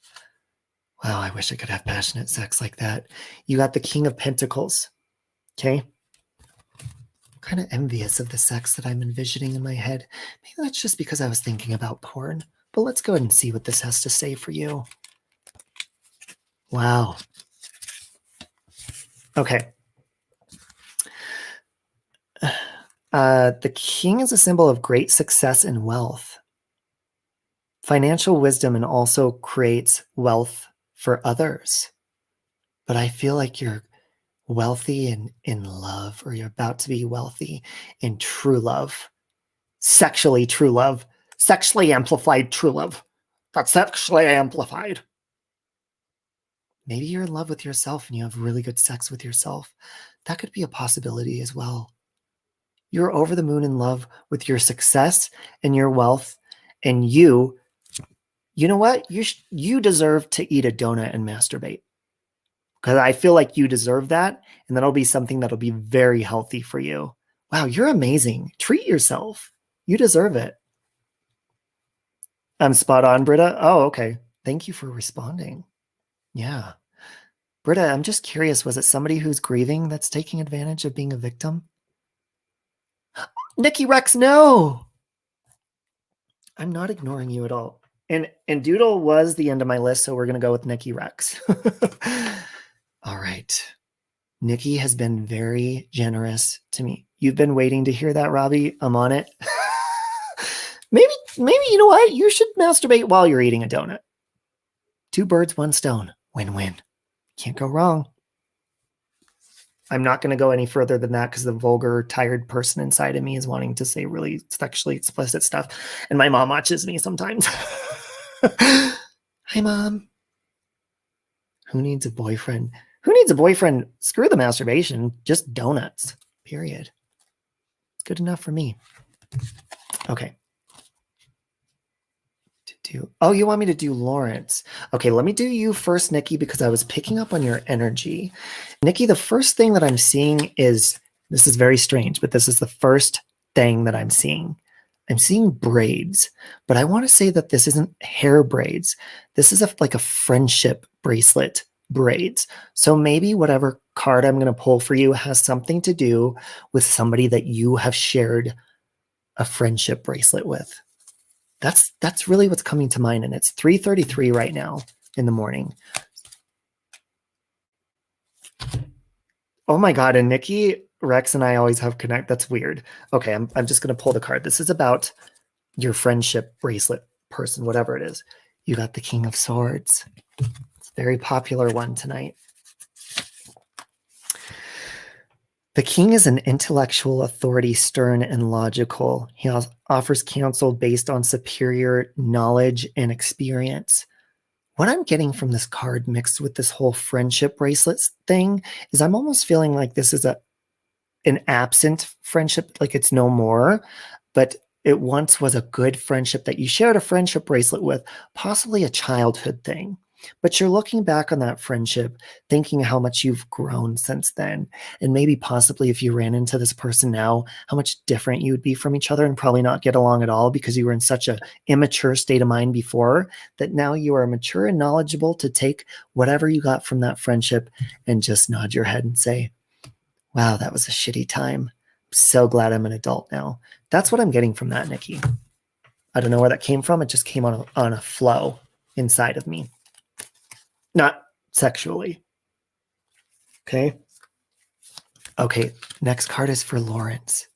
Wow, I wish I could have passionate sex like that. You got the King of Pentacles. Okay. I'm kind of envious of the sex that I'm envisioning in my head. Maybe that's just because I was thinking about porn. But let's go ahead and see what this has to say for you. Wow. Okay. The king is a symbol of great success and wealth. Financial wisdom and also creates wealth for others. But I feel like you're wealthy and in love, or you're about to be wealthy in true love. Sexually true love. Sexually amplified true love. That's sexually amplified. Maybe you're in love with yourself and you have really good sex with yourself. That could be a possibility as well. You're over the moon in love with your success and your wealth, and you know what? You deserve to eat a donut and masturbate, because I feel like you deserve that, and that'll be something that'll be very healthy for you. Wow, you're amazing. Treat yourself. You deserve it. I'm spot on, Britta. Oh, okay. Thank you for responding. Yeah. Britta, I'm just curious, was it somebody who's grieving that's taking advantage of being a victim? Nikki Rex, no! I'm not ignoring you at all. And Doodle was the end of my list, so we're going to go with Nikki Rex. All right. Nikki has been very generous to me. You've been waiting to hear that, Robbie. I'm on it. maybe you know what? You should masturbate while you're eating a donut. 2 birds, 1 stone. Win-win. Can't go wrong. I'm not going to go any further than that because the vulgar, tired person inside of me is wanting to say really sexually explicit stuff. And my mom watches me sometimes. Hi, Mom. Who needs a boyfriend? Who needs a boyfriend? Screw the masturbation. Just donuts. Period. It's good enough for me. Okay. Oh, you want me to do Lawrence? Okay, let me do you first, Nikki, because I was picking up on your energy. Nikki, the first thing that I'm seeing is, this is very strange, but this is the first thing that I'm seeing. I'm seeing braids, but I want to say that this isn't hair braids. This is like a friendship bracelet braids. So maybe whatever card I'm going to pull for you has something to do with somebody that you have shared a friendship bracelet with. That's really what's coming to mind, and it's 3:33 right now in the morning. Oh my God, and Nikki, Rex, and I always have connect. That's weird. Okay, I'm just going to pull the card. This is about your friendship bracelet person, whatever it is. You got the King of Swords. It's a very popular one tonight. The king is an intellectual authority, stern and logical. He offers counsel based on superior knowledge and experience. What I'm getting from this card mixed with this whole friendship bracelets thing is I'm almost feeling like this is an absent friendship, like it's no more, but it once was a good friendship that you shared a friendship bracelet with, possibly a childhood thing. But you're looking back on that friendship, thinking how much you've grown since then. And maybe possibly if you ran into this person now, how much different you would be from each other and probably not get along at all because you were in such an immature state of mind before, that now you are mature and knowledgeable to take whatever you got from that friendship and just nod your head and say, wow, that was a shitty time. I'm so glad I'm an adult now. That's what I'm getting from that, Nikki. I don't know where that came from. It just came on a flow inside of me. Not sexually. Okay. Okay. Next card is for Lawrence.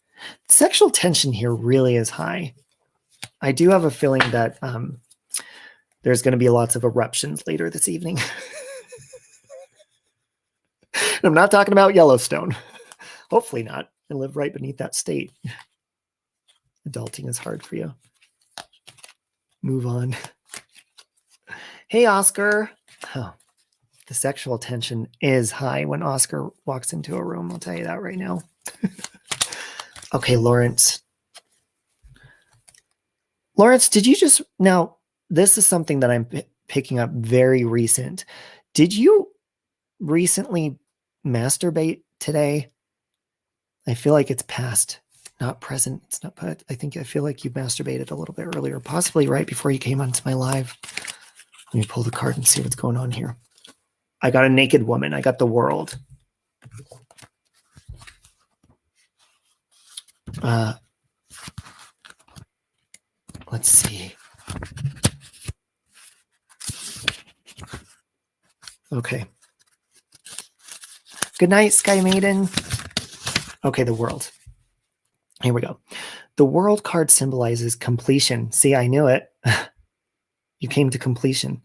Sexual tension here really is high. I do have a feeling that there's going to be lots of eruptions later this evening. I'm not talking about Yellowstone. Hopefully not. I live right beneath that state. Adulting is hard for you. Move on. Hey, Oscar. Oh, the sexual tension is high when Oscar walks into a room. I'll tell you that right now. Okay, Lawrence. Lawrence, did you just... Now, this is something that I'm picking up very recent. Did you recently masturbate today. I feel like it's past, not present. It's not, but I feel like you masturbated a little bit earlier, possibly right before you came onto my live. Let me pull the card and see what's going on here. I got a naked woman. I got the world. Let's see. Okay. Good night, Sky Maiden. Okay, the world. Here we go. The world card symbolizes completion. See, I knew it. You came to completion.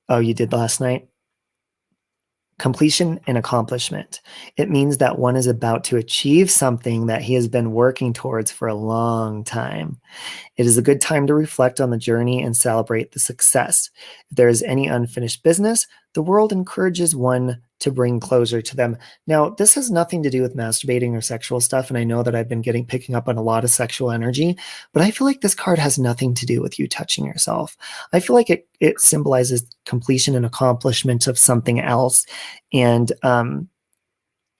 Oh, you did last night? Completion and accomplishment. It means that one is about to achieve something that he has been working towards for a long time. It is a good time to reflect on the journey and celebrate the success. If there is any unfinished business, the world encourages one to bring closure to them. Now, this has nothing to do with masturbating or sexual stuff, and I know that I've been picking up on a lot of sexual energy, but I feel like this card has nothing to do with you touching yourself. I feel like it symbolizes completion and accomplishment of something else, and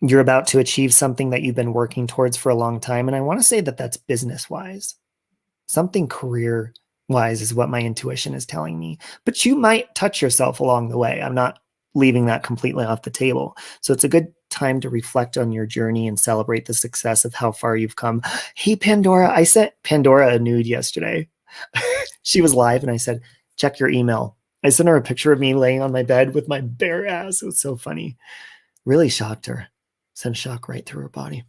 you're about to achieve something that you've been working towards for a long time, and I want to say that that's business-wise. Something career-wise is what my intuition is telling me. But you might touch yourself along the way. I'm not leaving that completely off the table. So it's a good time to reflect on your journey and celebrate the success of how far you've come. Hey, Pandora, I sent Pandora a nude yesterday. She was live and I said, check your email. I sent her a picture of me laying on my bed with my bare ass. It was so funny. Really shocked her. Sent shock right through her body.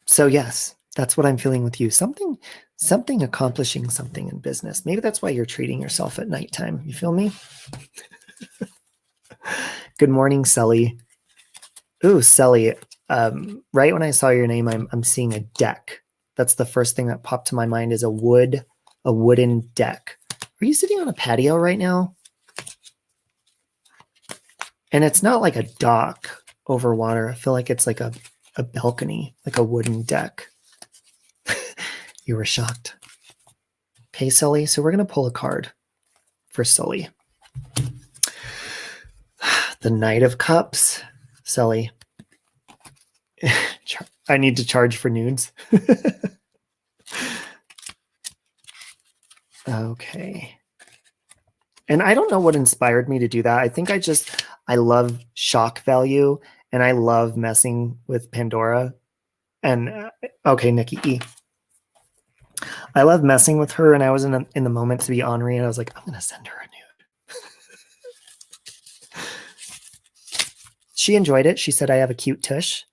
So yes, that's what I'm feeling with you. Something accomplishing something in business. Maybe that's why you're treating yourself at nighttime. You feel me? Good morning, Sully. Ooh, Sully. Right when I saw your name, I'm seeing a deck. That's the first thing that popped to my mind is a wooden deck. Are you sitting on a patio right now? And it's not like a dock over water. I feel like it's like a balcony, like a wooden deck. You were shocked. Okay, Sully. So we're going to pull a card for Sully. The Knight of Cups. Sully. I need to charge for nudes. Okay. And I don't know what inspired me to do that. I think I love shock value and I love messing with Pandora. And okay, Nikki E. I love messing with her, and I was in the moment to be ornery, and I was like, I'm going to send her a nude. She enjoyed it. She said, I have a cute tush,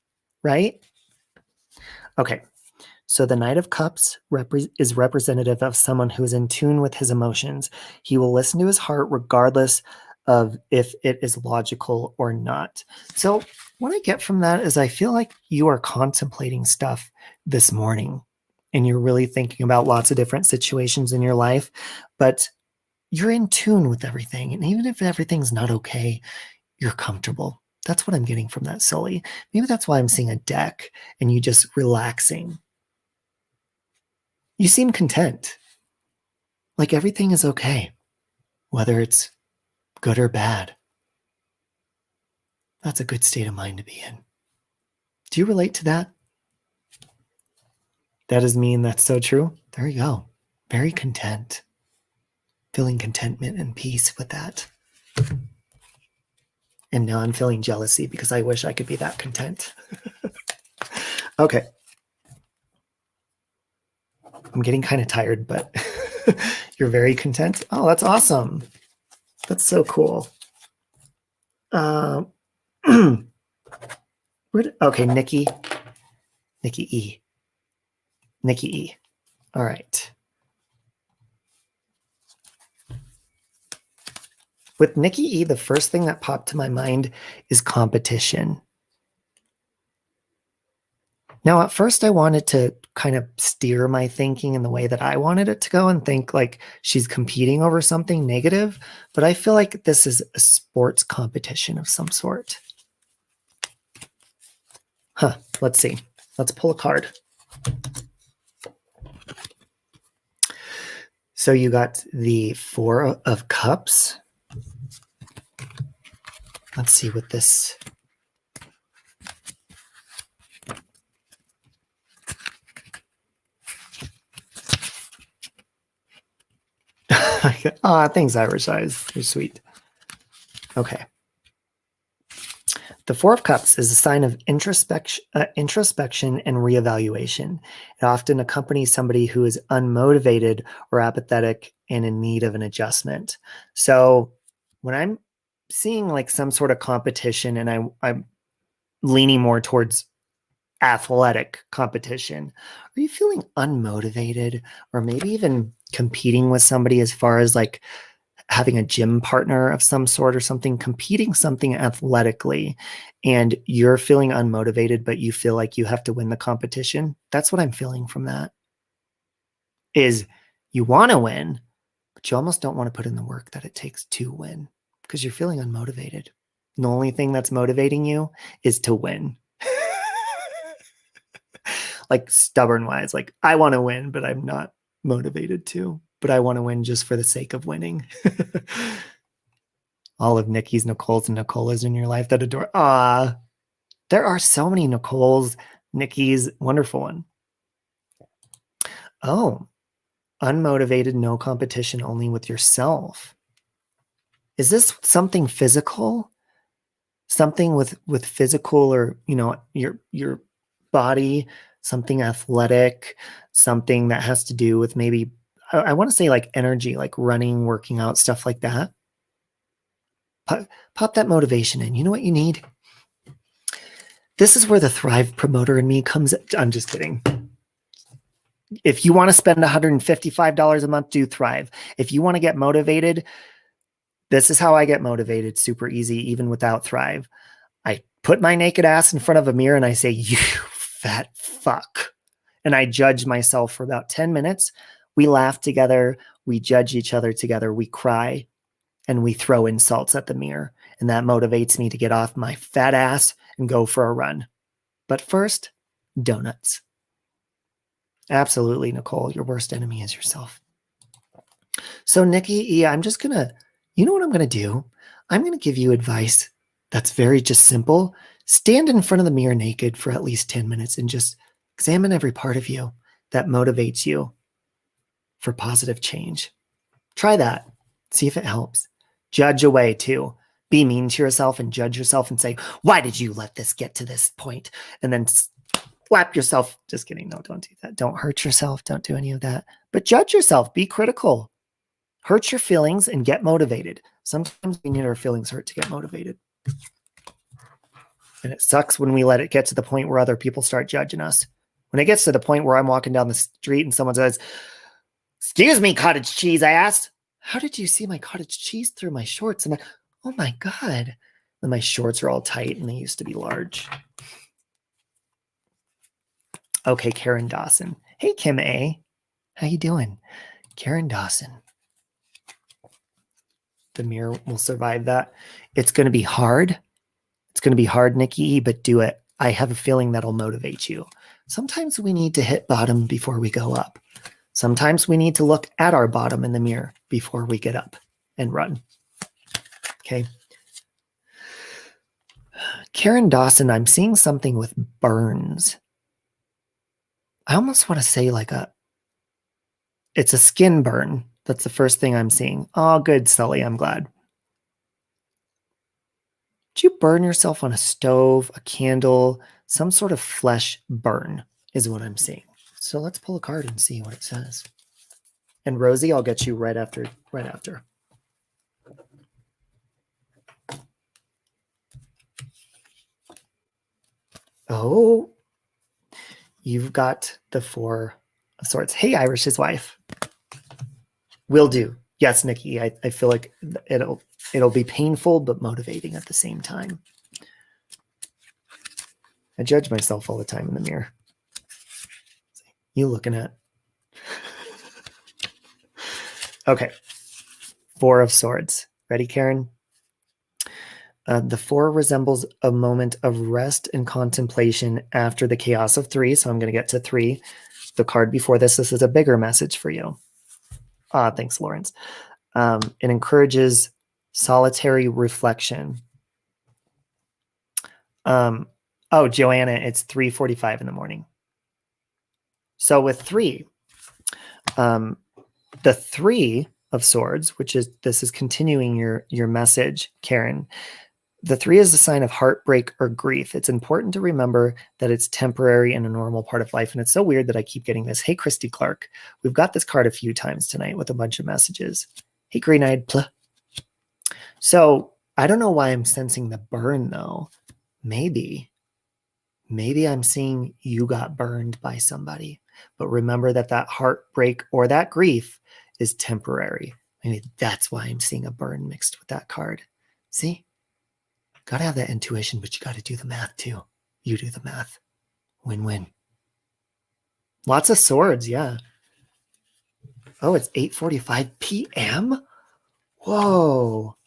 right? Okay. So the Knight of Cups is representative of someone who is in tune with his emotions. He will listen to his heart regardless of if it is logical or not. So what I get from that is I feel like you are contemplating stuff this morning. And you're really thinking about lots of different situations in your life, but you're in tune with everything. And even if everything's not okay, you're comfortable. That's what I'm getting from that, Sully. Maybe that's why I'm seeing a deck and you just relaxing. You seem content. Like everything is okay, whether it's good or bad. That's a good state of mind to be in. Do you relate to that? That does mean that's so true. There you go. Very content. Feeling contentment and peace with that. And now I'm feeling jealousy because I wish I could be that content. Okay. I'm getting kind of tired, but you're very content. Oh, that's awesome. That's so cool. Okay, Nikki E. Nikki E. All right. With Nikki E, the first thing that popped to my mind is competition. Now, at first, I wanted to kind of steer my thinking in the way that I wanted it to go and think like she's competing over something negative, but I feel like this is a sports competition of some sort. Let's see. Let's pull a card. So you got the Four of Cups. Let's see what this... Thanks, Irish Eyes. You're sweet. Okay. The Four of Cups is a sign of introspection and reevaluation. It often accompanies somebody who is unmotivated or apathetic and in need of an adjustment. So when I'm seeing like some sort of competition and I'm leaning more towards athletic competition, are you feeling unmotivated or maybe even competing with somebody as far as like having a gym partner of some sort or something, competing something athletically, and you're feeling unmotivated, but you feel like you have to win the competition? That's what I'm feeling from that. Is you want to win, but you almost don't want to put in the work that it takes to win because you're feeling unmotivated. And the only thing that's motivating you is to win. Like stubborn wise, like I want to win, but I'm not motivated to. But I want to win just for the sake of winning. All of Nikki's, Nicole's, and Nicola's in your life that adore. There are so many Nicole's, Nikki's, wonderful one. Oh, unmotivated, no competition, only with yourself. Is this something physical? Something with physical or, you know, your body, something athletic, something that has to do with maybe, I want to say like energy, like running, working out, stuff like that. Pop that motivation in. You know what you need? This is where the Thrive promoter in me comes. I'm just kidding. If you want to spend $155 a month, do Thrive. If you want to get motivated, this is how I get motivated. Super easy, even without Thrive. I put my naked ass in front of a mirror and I say, you fat fuck. And I judge myself for about 10 minutes. We laugh together. We judge each other together. We cry and we throw insults at the mirror. And that motivates me to get off my fat ass and go for a run. But first, donuts. Absolutely, Nicole. Your worst enemy is yourself. So, Nikki, I'm just going to, you know what I'm going to do? I'm going to give you advice that's very just simple. Stand in front of the mirror naked for at least 10 minutes and just examine every part of you that motivates you for positive change. Try that. See if it helps. Judge away too. Be mean to yourself and judge yourself and say, why did you let this get to this point? And then slap yourself. Just kidding. No, don't do that. Don't hurt yourself. Don't do any of that. But judge yourself. Be critical. Hurt your feelings and get motivated. Sometimes we need our feelings hurt to get motivated. And it sucks when we let it get to the point where other people start judging us. When it gets to the point where I'm walking down the street and someone says, excuse me, cottage cheese, I asked. How did you see my cottage cheese through my shorts? I'm like, oh my God. And my shorts are all tight and they used to be large. Okay, Karen Dawson. Hey, Kim A. How you doing? Karen Dawson. The mirror will survive that. It's going to be hard. It's going to be hard, Nikki E, but do it. I have a feeling that'll motivate you. Sometimes we need to hit bottom before we go up. Sometimes we need to look at our bottom in the mirror before we get up and run. Okay. Karen Dawson, I'm seeing something with burns. I almost want to say like it's a skin burn. That's the first thing I'm seeing. Oh, good, Sully. I'm glad. Did you burn yourself on a stove, a candle, some sort of flesh burn is what I'm seeing. So let's pull a card and see what it says. And Rosie, I'll get you right after. Oh, you've got the Four of Swords. Hey, Irish's wife. Will do. Yes, Nikki, I feel like it'll be painful but motivating at the same time. I judge myself all the time in the mirror. You looking at? Okay. Four of Swords. Ready, Karen? The Four resembles a moment of rest and contemplation after the chaos of three. So I'm going to get to three. The card before this is a bigger message for you. Thanks, Lawrence. It encourages solitary reflection. Oh, Joanna, it's 3:45 in the morning. So with 3, the 3 of swords, which is, this is continuing your message, Karen. The 3 is a sign of heartbreak or grief. It's important to remember that it's temporary and a normal part of life. And it's so weird that I keep getting this. Hey, Christy Clark, we've got this card a few times tonight with a bunch of messages. Hey, green-eyed pl. So I don't know why I'm sensing the burn, though. Maybe I'm seeing you got burned by somebody. But remember that heartbreak or that grief is temporary. Maybe that's why I'm seeing a burn mixed with that card. See? Got to have that intuition, but you got to do the math too. You do the math. Win-win. Lots of swords, yeah. Oh, it's 8:45 p.m.? Whoa.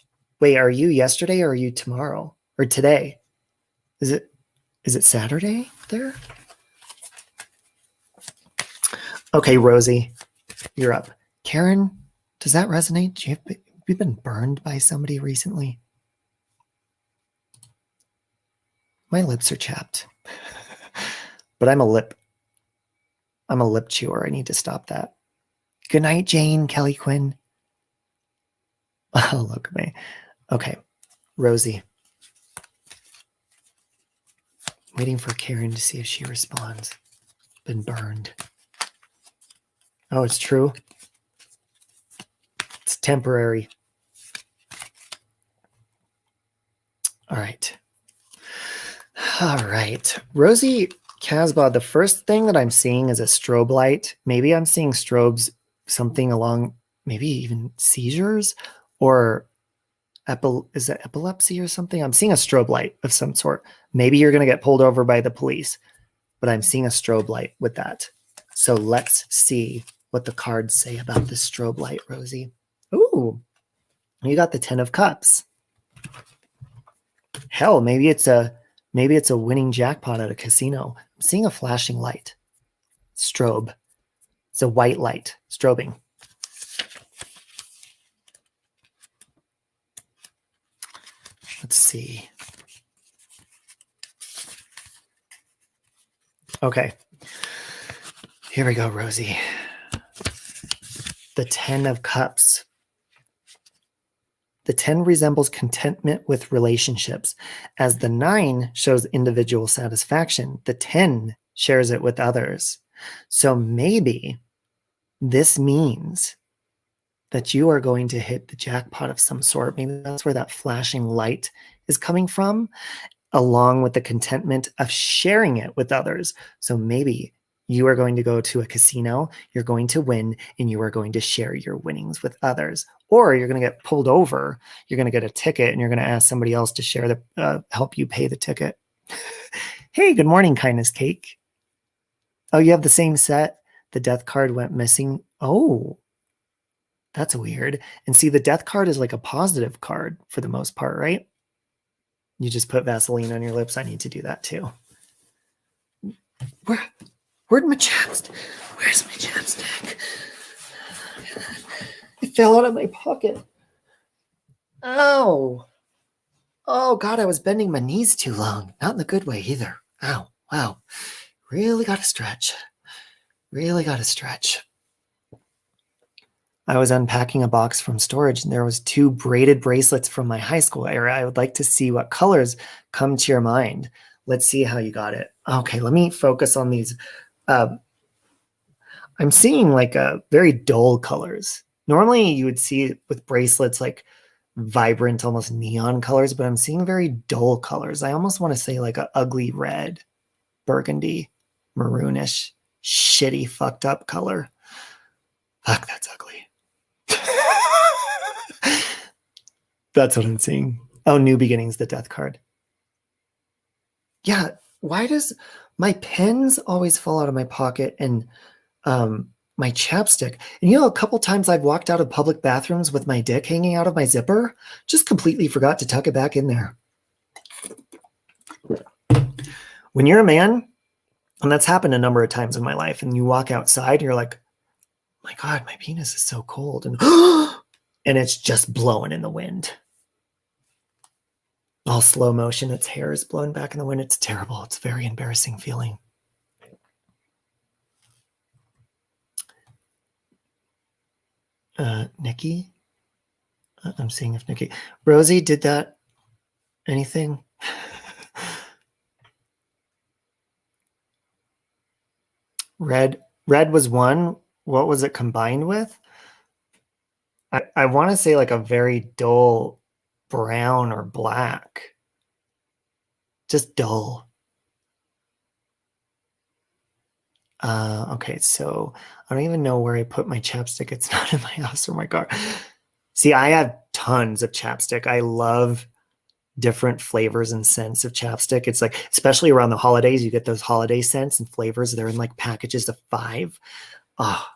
Wait, are you yesterday or are you tomorrow? Or today? Is it Saturday there? Okay, Rosie, you're up. Karen, does that resonate? Have you been burned by somebody recently? My lips are chapped. But I'm a lip chewer. I need to stop that. Good night, Jane, Kelly Quinn. Oh, look at me. Okay, Rosie. Waiting for Karen to see if she responds. Been burned. Oh, it's true. It's temporary. All right. Rosie Casbah, the first thing that I'm seeing is a strobe light. Maybe I'm seeing strobes, something along maybe even seizures or is that epilepsy or something? I'm seeing a strobe light of some sort. Maybe you're going to get pulled over by the police, but I'm seeing a strobe light with that. So let's see what the cards say about this strobe light, Rosie. Ooh, you got the 10 of Cups. Hell, maybe it's a winning jackpot at a casino. I'm seeing a flashing light. Strobe. It's a white light. Strobing. Let's see. Okay. Here we go, Rosie. The 10 of Cups. The 10 resembles contentment with relationships. As the 9 shows individual satisfaction, the 10 shares it with others. So maybe this means that you are going to hit the jackpot of some sort. Maybe that's where that flashing light is coming from, along with the contentment of sharing it with others. So maybe you are going to go to a casino, you're going to win, and you are going to share your winnings with others. Or you're going to get pulled over, you're going to get a ticket, and you're going to ask somebody else to share help you pay the ticket. Hey, good morning, Kindness Cake. Oh, you have the same set? The death card went missing. Oh, that's weird. And see, the death card is like a positive card for the most part, right? You just put Vaseline on your lips. I need to do that too. Where'd my chapstick? Where's my chapstick? It fell out of my pocket. Oh. Oh, God, I was bending my knees too long. Not in the good way either. Ow. Wow. Really got to stretch. Really got to stretch. I was unpacking a box from storage and there was 2 braided bracelets from my high school era. I would like to see what colors come to your mind. Let's see how you got it. Okay, let me focus on these. I'm seeing like very dull colors. Normally you would see with bracelets like vibrant, almost neon colors, but I'm seeing very dull colors. I almost want to say like an ugly red, burgundy, maroonish, shitty, fucked up color. Fuck, that's ugly. That's what I'm seeing. Oh, New Beginnings, the death card. Yeah, why does my pens always fall out of my pocket and my chapstick? And you know, a couple times I've walked out of public bathrooms with my dick hanging out of my zipper, just completely forgot to tuck it back in there. When you're a man, and that's happened a number of times in my life, and you walk outside, you're like, my God, my penis is so cold. And, and it's just blowing in the wind. all slow motion. Its hair is blown back in the wind. It's terrible. It's a very embarrassing feeling. Nikki? I'm seeing if Nikki... Rosie, did that anything? Red was one. What was it combined with? I want to say like a very dull brown or black. Just dull. Okay, so I don't even know where I put my chapstick. It's not in my house or my car. See, I have tons of chapstick. I love different flavors and scents of chapstick. It's like, especially around the holidays, you get those holiday scents and flavors. They're in like packages of 5. Oh,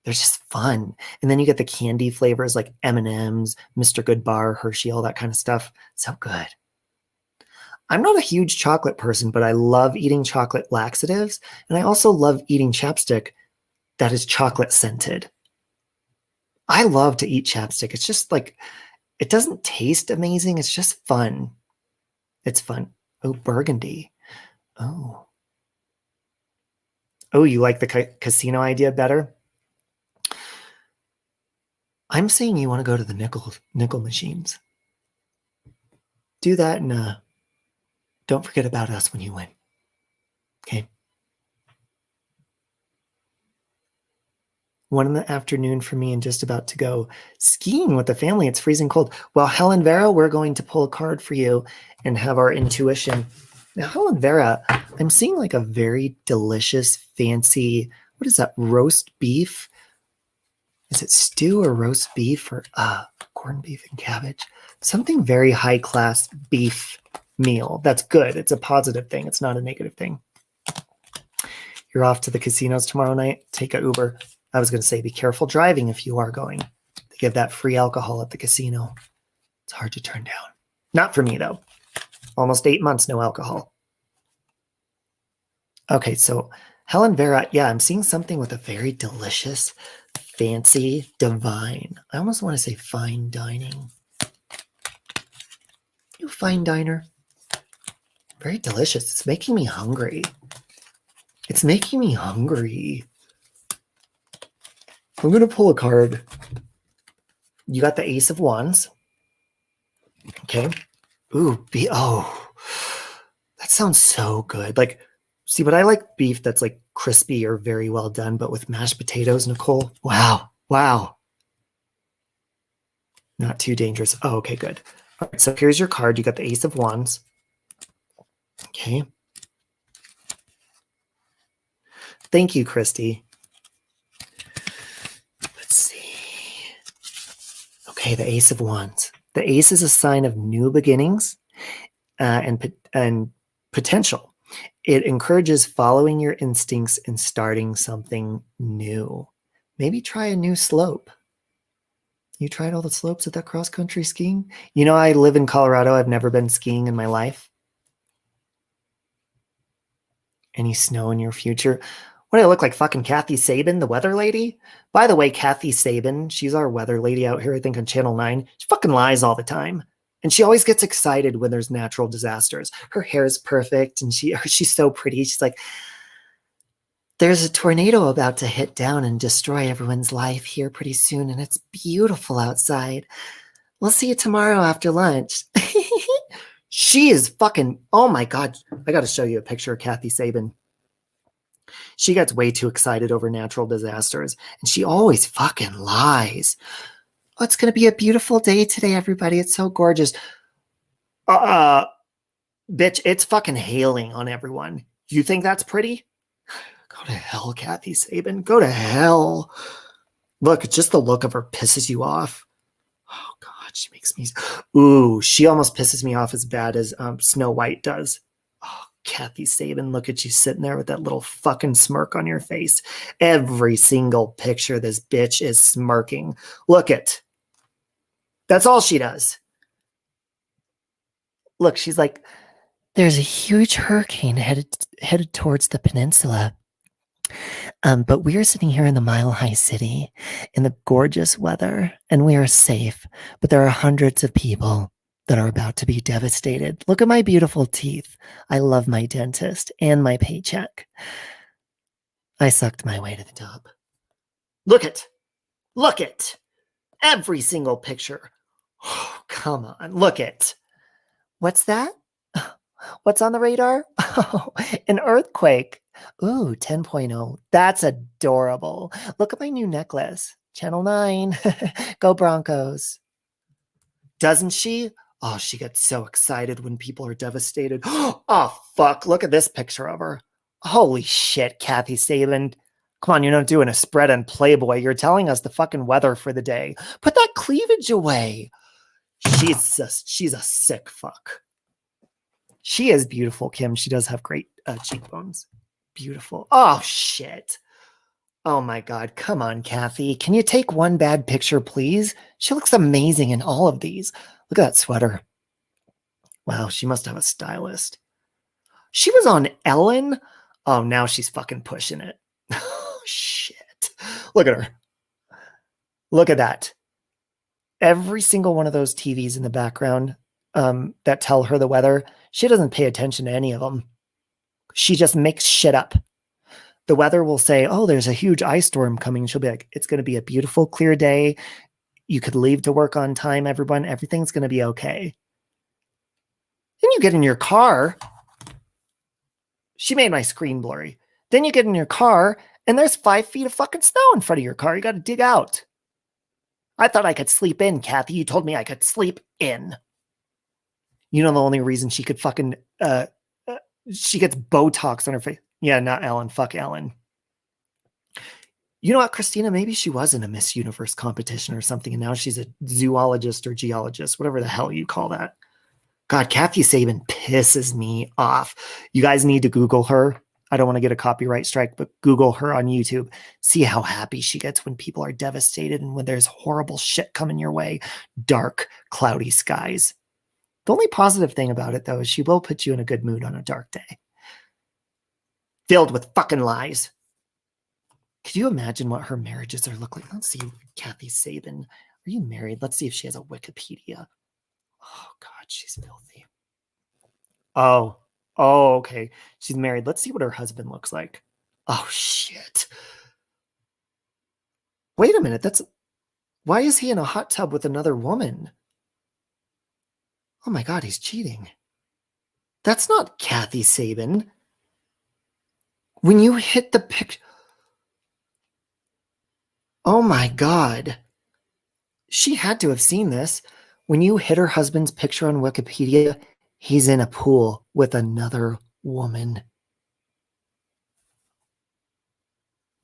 they're just fun. And then you get the candy flavors like M&M's, Mr. Goodbar, Hershey, all that kind of stuff. So good. I'm not a huge chocolate person, but I love eating chocolate laxatives. And I also love eating chapstick that is chocolate scented. I love to eat chapstick. It's just like, it doesn't taste amazing. It's just fun. It's fun. Oh, burgundy. Oh. Oh, you like the casino idea better? I'm saying you want to go to the nickel machines. Do that and don't forget about us when you win. Okay. 1 in the afternoon for me and just about to go skiing with the family. It's freezing cold. Well, Helen Vera, we're going to pull a card for you and have our intuition. Now, Helen Vera, I'm seeing like a very delicious, fancy, what is that, roast beef? Is it stew or roast beef or corned beef and cabbage? Something very high class beef meal. That's good. It's a positive thing. It's not a negative thing. You're off to the casinos tomorrow night. Take a Uber. I was going to say, be careful driving if you are going. They give that free alcohol at the casino. It's hard to turn down. Not for me, though. Almost 8 months, no alcohol. Okay, so Helen Vera, yeah, I'm seeing something with a very delicious, fancy, divine. I almost want to say fine dining. You fine diner. Very delicious. It's making me hungry. It's making me hungry. I'm going to pull a card. You got the Ace of Wands. Okay. Ooh, oh, that sounds so good. Like, see, but I like beef that's like crispy or very well done, but with mashed potatoes, Nicole. Wow. Wow. Not too dangerous. Oh, okay, good. All right, so here's your card. You got the Ace of Wands. Okay. Thank you, Christy. Let's see. Okay, the Ace of Wands. The Ace is a sign of new beginnings and potential. It encourages following your instincts and starting something new. Maybe try a new slope. You tried all the slopes at that cross-country skiing? You know, I live in Colorado. I've never been skiing in my life. Any snow in your future? What do I look like, fucking Kathy Sabin, the weather lady? By the way, Kathy Sabin, she's our weather lady out here, I think on Channel 9. She fucking lies all the time. And she always gets excited when there's natural disasters. Her hair is perfect, and she's so pretty. She's like, there's a tornado about to hit down and destroy everyone's life here pretty soon, and it's beautiful outside. We'll see you tomorrow after lunch. She is fucking, oh my God. I got to show you a picture of Kathy Sabin. She gets way too excited over natural disasters, and she always fucking lies. Oh, it's going to be a beautiful day today, everybody. It's so gorgeous. Bitch, it's fucking hailing on everyone. You think that's pretty? Go to hell, Kathy Sabin. Go to hell. Look, just the look of her pisses you off. Oh, God, she makes me... Ooh, she almost pisses me off as bad as Snow White does. Oh, Kathy Sabin, look at you sitting there with that little fucking smirk on your face. Every single picture, this bitch is smirking. Look it. That's all she does. Look, she's like, there's a huge hurricane headed towards the peninsula. But we are sitting here in the Mile High City in the gorgeous weather, and we are safe. But there are hundreds of people that are about to be devastated. Look at my beautiful teeth. I love my dentist and my paycheck. I sucked my way to the top. Look it. Look it. Every single picture. Oh, come on. Look it. What's that? What's on the radar? Oh, an earthquake. Ooh, 10.0. That's adorable. Look at my new necklace. Channel 9. Go Broncos. Doesn't she? Oh, she gets so excited when people are devastated. Oh, fuck. Look at this picture of her. Holy shit, Kathy Saban. Come on, you're not doing a spread on Playboy. You're telling us the fucking weather for the day. Put that cleavage away. She's a sick fuck. She is beautiful, Kim. She does have great cheekbones. Beautiful. Oh, shit. Oh, my God. Come on, Kathy. Can you take one bad picture, please? She looks amazing in all of these. Look at that sweater. Wow, she must have a stylist. She was on Ellen. Oh, now she's fucking pushing it. Oh, shit. Look at her. Look at that. Every single one of those TVs in the background that tell her the weather, she doesn't pay attention to any of them. She just makes shit up. The weather will say, oh, there's a huge ice storm coming. She'll be like, it's going to be a beautiful, clear day. You could leave to work on time, everyone. Everything's going to be okay. Then you get in your car. She made my screen blurry. Then you get in your car, and there's 5 feet of fucking snow in front of your car. You got to dig out. I thought I could sleep in, Kathy. You told me I could sleep in. You know the only reason she could fucking... she gets Botox on her face. Yeah, not Ellen. Fuck Ellen. You know what, Christina? Maybe she was in a Miss Universe competition or something, and now she's a zoologist or geologist, whatever the hell you call that. God, Kathy Saban pisses me off. You guys need to Google her. I don't want to get a copyright strike, but Google her on YouTube. See how happy she gets when people are devastated and when there's horrible shit coming your way. Dark, cloudy skies. The only positive thing about it, though, is she will put you in a good mood on a dark day. Filled with fucking lies. Could you imagine what her marriages are look like? Let's see, Kathy Saban. Are you married? Let's see if she has a Wikipedia. Oh, God, she's filthy. Oh, okay. She's married. Let's see what her husband looks like. Oh, shit. Wait a minute. Why is he in a hot tub with another woman? Oh, my God, he's cheating. That's not Kathy Saban. When you hit the picture... Oh, my God. She had to have seen this. When you hit her husband's picture on Wikipedia, he's in a pool with another woman.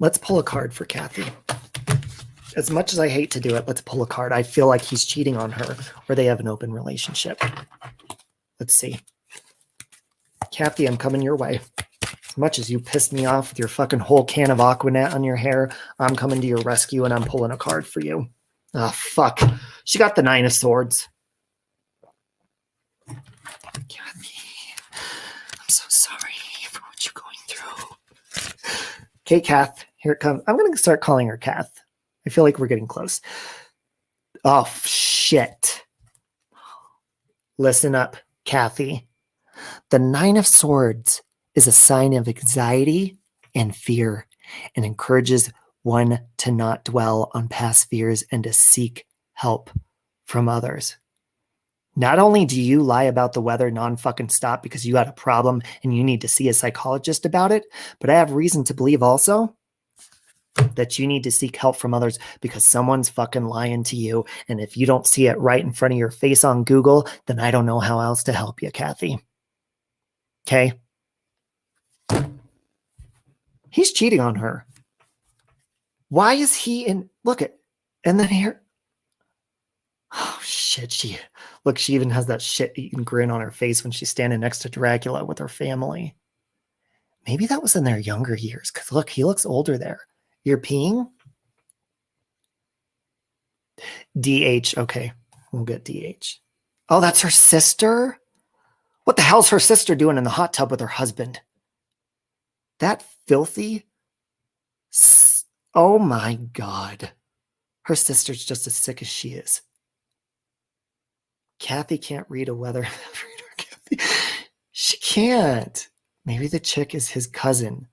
Let's pull a card for Kathy. As much as I hate to do it, let's pull a card. I feel like he's cheating on her or they have an open relationship. Let's see. Kathy, I'm coming your way. As much as you pissed me off with your fucking whole can of Aquanet on your hair, I'm coming to your rescue and I'm pulling a card for you. Oh, fuck. She got the 9 of Swords. Kathy, I'm so sorry for what you're going through. Okay, Kath, here it comes. I'm going to start calling her Kath. I feel like we're getting close. Oh, shit. Listen up, Kathy. The 9 of Swords is a sign of anxiety and fear and encourages one to not dwell on past fears and to seek help from others. Not only do you lie about the weather non-fucking stop because you got a problem and you need to see a psychologist about it, but I have reason to believe also that you need to seek help from others because someone's fucking lying to you. And if you don't see it right in front of your face on Google, then I don't know how else to help you, Kathy. Okay? He's cheating on her. Why is he in... Look at... And then here... Oh, shit. She even has that shit-eating grin on her face when she's standing next to Dracula with her family. Maybe that was in their younger years. Because look, he looks older there. You're peeing? DH. Okay. We'll get DH. Oh, that's her sister? What the hell's her sister doing in the hot tub with her husband? That filthy... Oh, my God. Her sister's just as sick as she is. Kathy can't read a weather. She can't. Maybe the chick is his cousin.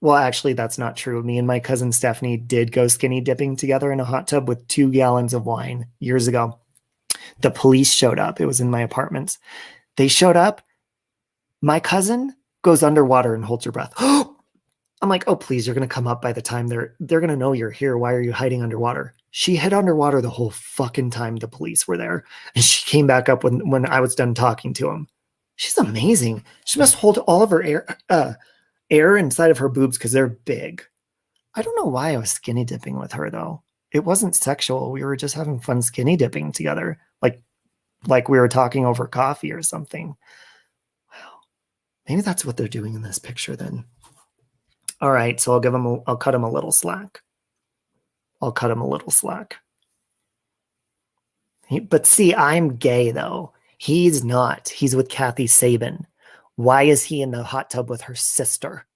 Well, actually, that's not true. Me and my cousin Stephanie did go skinny dipping together in a hot tub with 2 gallons of wine years ago. The police showed up. It was in my apartment. They showed up. My cousin goes underwater and holds her breath. I'm like, oh, please, you're going to come up by the time they're going to know you're here. Why are you hiding underwater? She hid underwater the whole fucking time the police were there. And she came back up when I was done talking to him. She's amazing. She must hold all of her air inside of her boobs because they're big. I don't know why I was skinny dipping with her, though. It wasn't sexual. We were just having fun skinny dipping together. Like we were talking over coffee or something. Wow. Maybe that's what they're doing in this picture then. All right, so I'll cut him a little slack. But see, I'm gay, though. He's not. He's with Kathy Sabin. Why is he in the hot tub with her sister?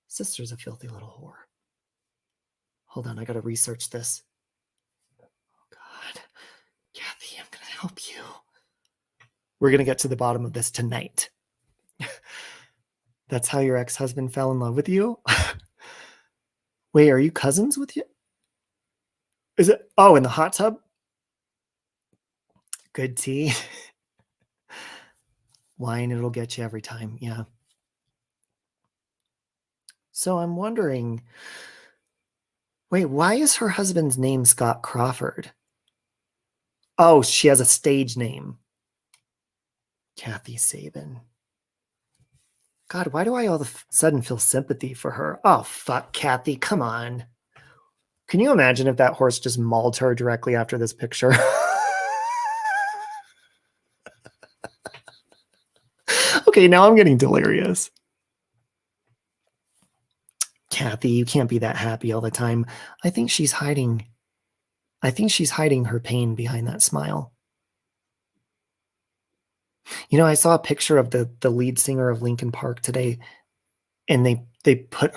Sister's a filthy little whore. Hold on, I gotta research this. Oh, God. Kathy, I'm gonna help you. We're gonna get to the bottom of this tonight. That's how your ex-husband fell in love with you? Wait, are you cousins with you? Is it? Oh, in the hot tub? Good tea. Wine, it'll get you every time. Yeah. So I'm wondering, wait, why is her husband's name Scott Crawford? Oh, she has a stage name. Kathy Sabin. God, why do I all of a sudden feel sympathy for her? Oh, fuck, Kathy, come on. Can you imagine if that horse just mauled her directly after this picture? Okay, now I'm getting delirious. Kathy, you can't be that happy all the time. I think she's hiding her pain behind that smile. You know, I saw a picture of the lead singer of Linkin Park today, and they put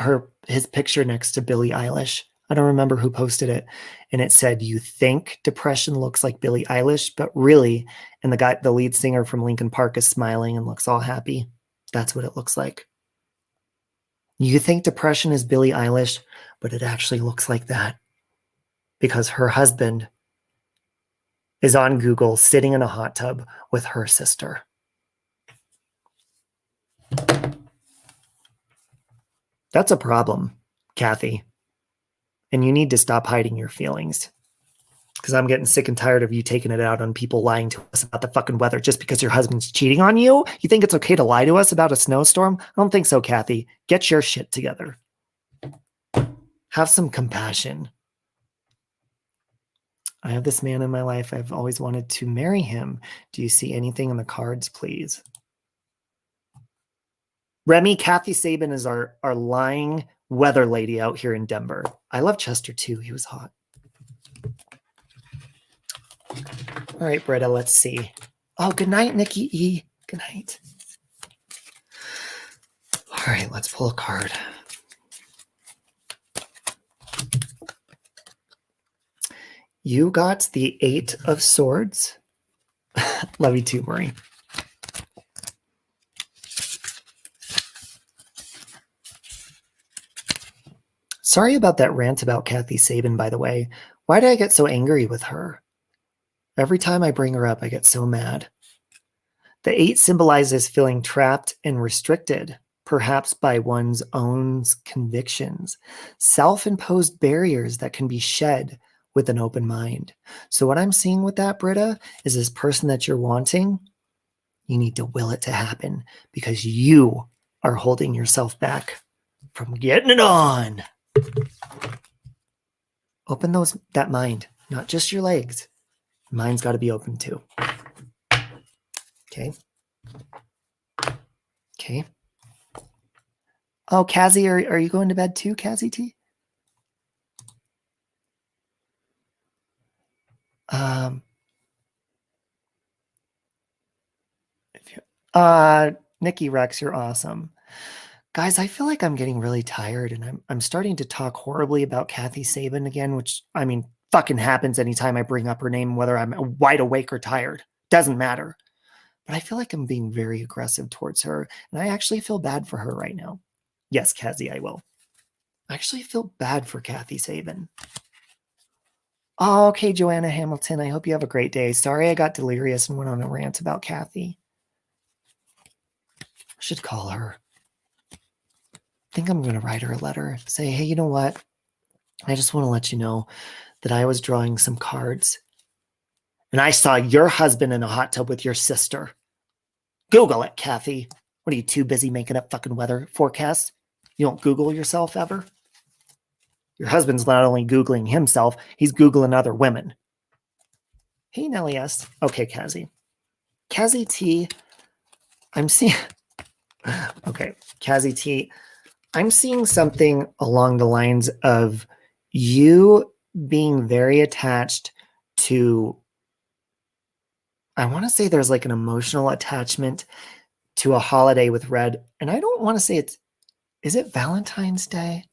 his picture next to Billie Eilish. I don't remember who posted it, and it said, "You think depression looks like Billie Eilish, but really," and the lead singer from Linkin Park is smiling and looks all happy. That's what it looks like. You think depression is Billie Eilish, but it actually looks like that because her husband is on Google sitting in a hot tub with her sister. That's a problem, Kathy. And you need to stop hiding your feelings. Because I'm getting sick and tired of you taking it out on people lying to us about the fucking weather just because your husband's cheating on you. You think it's okay to lie to us about a snowstorm? I don't think so, Kathy. Get your shit together. Have some compassion. I have this man in my life. I've always wanted to marry him. Do you see anything in the cards, please? Remy, Kathy Sabin is our lying weather lady out here in Denver. I love Chester too. He was hot. All right, Britta, let's see. Oh, good night, Nikki E. Good night. All right, let's pull a card. You got the 8 of Swords. Love you too, Marie. Sorry about that rant about Kathy Sabin, by the way. Why did I get so angry with her? Every time I bring her up, I get so mad. The 8 symbolizes feeling trapped and restricted, perhaps by one's own convictions, self-imposed barriers that can be shed with an open mind. So what I'm seeing with that, Britta, is this person that you're wanting, you need to will it to happen because you are holding yourself back from getting it on. Open that mind, not just your legs. Mind's got to be open too. Okay. Okay. Oh, Cassie, are you going to bed too, Cassie T? Nikki Rex, you're awesome. Guys, I feel like I'm getting really tired and I'm starting to talk horribly about Kathy Sabin again, which, I mean, fucking happens anytime I bring up her name, whether I'm wide awake or tired. Doesn't matter. But I feel like I'm being very aggressive towards her, and I actually feel bad for her right now. Yes, Cassie, I will. I actually feel bad for Kathy Saban. Oh, okay, Joanna Hamilton, I hope you have a great day. Sorry I got delirious and went on a rant about Kathy. I should call her. I think I'm going to write her a letter. Say, hey, you know what? I just want to let you know that I was drawing some cards, and I saw your husband in a hot tub with your sister. Google it, Kathy. What are you, too busy making up fucking weather forecasts? You don't Google yourself ever? Your husband's not only Googling himself, he's Googling other women. Hey, Nelly S. Okay, Cassie. Cassie T, I'm seeing... Okay, Cassie T, I'm seeing something along the lines of you being very attached to... I want to say there's like an emotional attachment to a holiday with red. And I don't want to say it's... Is it Valentine's Day?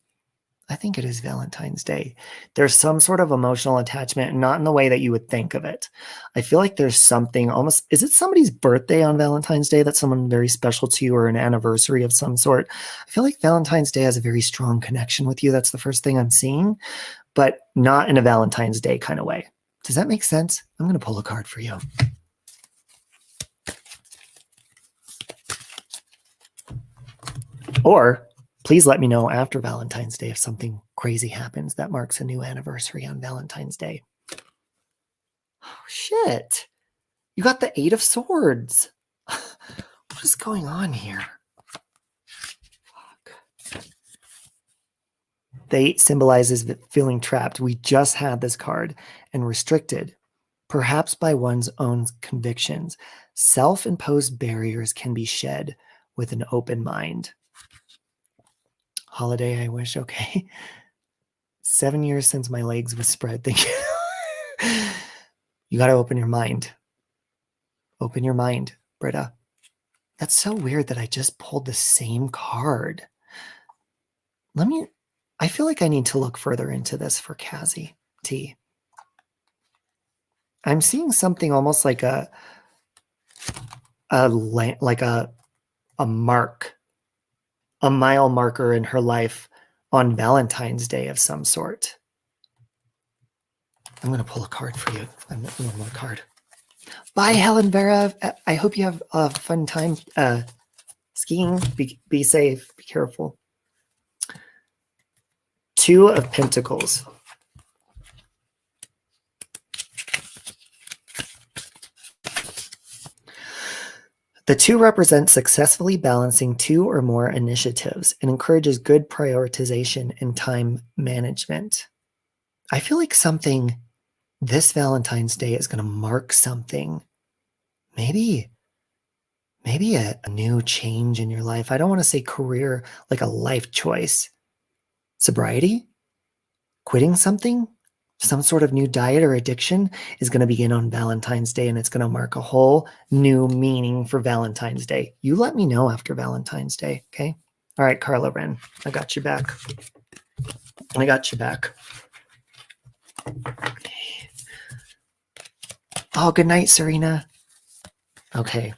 I think it is Valentine's Day. There's some sort of emotional attachment, not in the way that you would think of it. I feel like there's something almost, is it somebody's birthday on Valentine's Day that's someone very special to you, or an anniversary of some sort? I feel like Valentine's Day has a very strong connection with you. That's the first thing I'm seeing, but not in a Valentine's Day kind of way. Does that make sense? I'm going to pull a card for you. Or please let me know after Valentine's Day if something crazy happens that marks a new anniversary on Valentine's Day. Oh, shit. You got the 8 of Swords. What is going on here? Fuck. The 8 symbolizes feeling trapped. We just had this card, and restricted, perhaps by one's own convictions. Self-imposed barriers can be shed with an open mind. Holiday, I wish. Okay. 7 years since my legs was spread. Thank you. You got to open your mind. Open your mind, Britta. That's so weird that I just pulled the same card. I feel like I need to look further into this for Cassie T. I'm seeing something almost like a mark. A mile marker in her life on Valentine's Day of some sort. I'm going to pull a card for you. One more card. Bye, Helen Vera. I hope you have a fun time skiing. Be safe. Be careful. 2 of Pentacles. The 2 represents successfully balancing 2 or more initiatives and encourages good prioritization and time management. I feel like something this Valentine's Day is going to mark something. Maybe a new change in your life. I don't want to say career, like a life choice. Sobriety? Quitting something? Some sort of new diet or addiction is going to begin on Valentine's Day, and it's going to mark a whole new meaning for Valentine's Day. You let me know after Valentine's Day, okay? All right, Carla Wren, I got you back. I got you back. Okay. Oh, good night, Serena. Okay.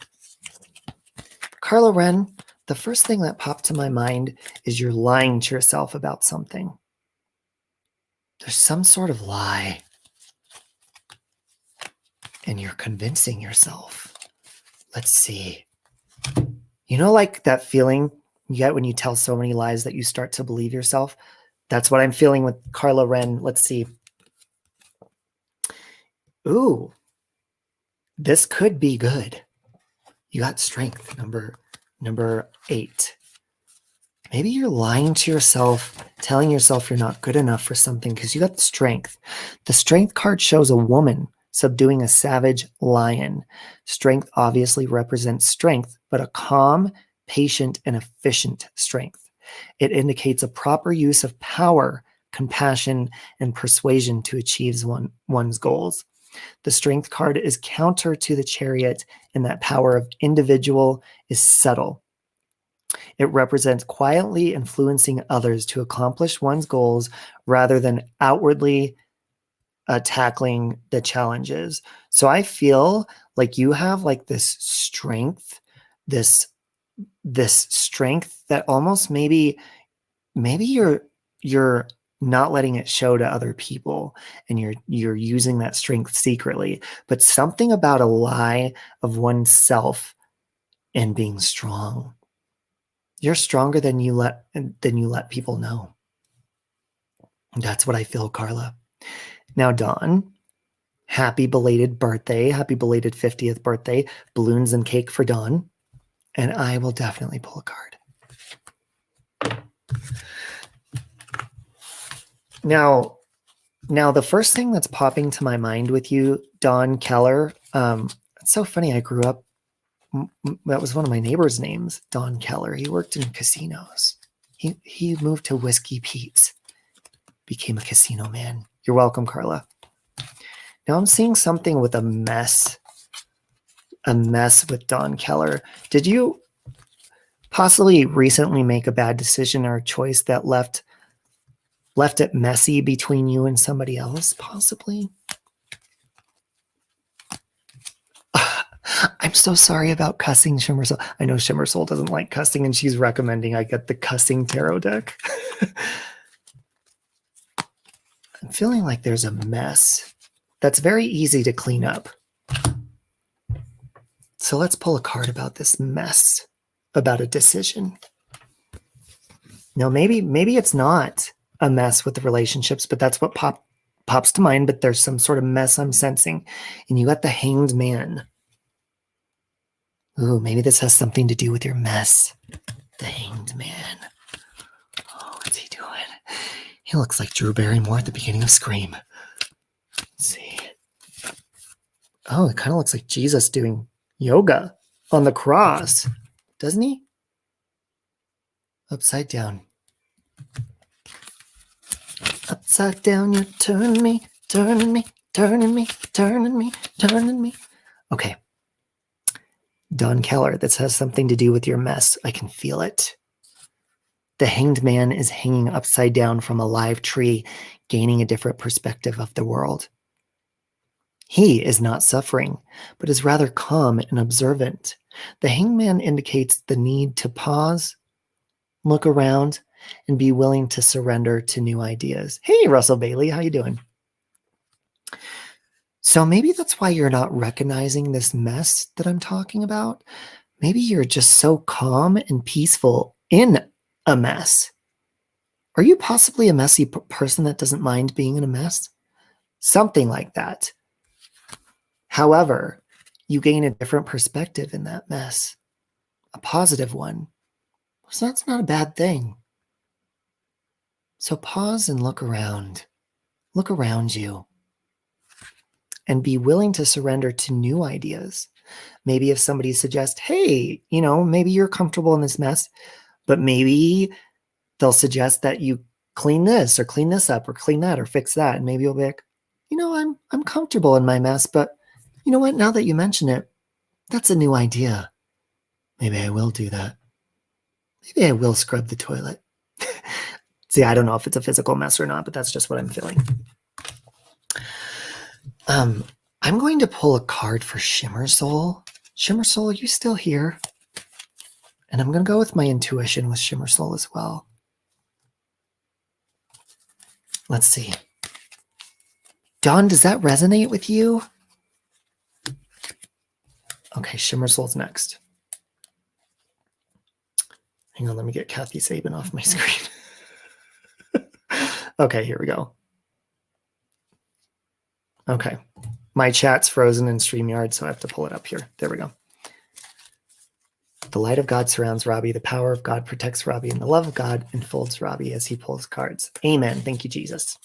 Carla Wren, the first thing that popped to my mind is you're lying to yourself about something. There's some sort of lie, and you're convincing yourself. Let's see. You know, like that feeling you get when you tell so many lies that you start to believe yourself? That's what I'm feeling with Carla Wren. Let's see. Ooh, this could be good. You got strength, number 8. Maybe you're lying to yourself, telling yourself you're not good enough for something because you got strength. The strength card shows a woman subduing a savage lion. Strength obviously represents strength, but a calm, patient, and efficient strength. It indicates a proper use of power, compassion, and persuasion to achieve one's goals. The strength card is counter to the chariot in that power of individual is subtle. It represents quietly influencing others to accomplish one's goals rather than outwardly tackling the challenges. So I feel like you have like this strength, this strength that almost maybe you're not letting it show to other people, and you're using that strength secretly. But something about a lie of oneself and being strong. You're stronger than you let people know. That's what I feel, Carla. Now, Dawn, happy belated birthday. Happy belated 50th birthday. Balloons and cake for Dawn. And I will definitely pull a card. Now, the first thing that's popping to my mind with you, Don Keller, it's so funny. I grew up, that was one of my neighbor's names, Don Keller. He worked in casinos. He moved to Whiskey Pete's, became a casino man. You're welcome, Carla. Now I'm seeing something with a mess with Don Keller. Did you possibly recently make a bad decision or a choice that left it messy between you and somebody else, possibly? I'm so sorry about cussing, Shimmer Soul. I know Shimmer Soul doesn't like cussing, and she's recommending I get the cussing tarot deck. I'm feeling like there's a mess that's very easy to clean up. So let's pull a card about this mess, about a decision. Now, maybe it's not a mess with the relationships, but that's what pops to mind. But there's some sort of mess I'm sensing. And you got the Hanged Man. Ooh, maybe this has something to do with your mess. The Hanged Man. Oh, what's he doing? He looks like Drew Barrymore at the beginning of Scream. Let's see. Oh, it kind of looks like Jesus doing yoga on the cross. Doesn't he? Upside down. Upside down, you're turning me, turning me, turning me, turning me, turning me. Okay. Don Keller, this has something to do with your mess. I can feel it. The Hanged Man is hanging upside down from a live tree, gaining a different perspective of the world. He is not suffering, but is rather calm and observant. The Hanged Man indicates the need to pause, look around, and be willing to surrender to new ideas. Hey, Russell Bailey, how you doing? So maybe that's why you're not recognizing this mess that I'm talking about. Maybe you're just so calm and peaceful in a mess. Are you possibly a messy person that doesn't mind being in a mess? Something like that. However, you gain a different perspective in that mess, a positive one. So that's not a bad thing. So pause and look around. Look around you. And be willing to surrender to new ideas. Maybe if somebody suggests, hey, maybe you're comfortable in this mess, but maybe they'll suggest that you clean this or clean this up or clean that or fix that. And maybe you'll be like, I'm comfortable in my mess, but you know what? Now that you mention it, that's a new idea. Maybe I will do that. Maybe I will scrub the toilet. See, I don't know if it's a physical mess or not, but that's just what I'm feeling. I'm going to pull a card for Shimmer Soul. Shimmer Soul, are you still here? And I'm going to go with my intuition with Shimmer Soul as well. Let's see. Dawn, does that resonate with you? Okay, Shimmer Soul's next. Hang on, let me get Kathy Sabin off my screen. Okay, here we go. Okay. My chat's frozen in StreamYard, so I have to pull it up here. There we go. The light of God surrounds Robbie. The power of God protects Robbie, and the love of God enfolds Robbie as he pulls cards. Amen. Thank you, Jesus.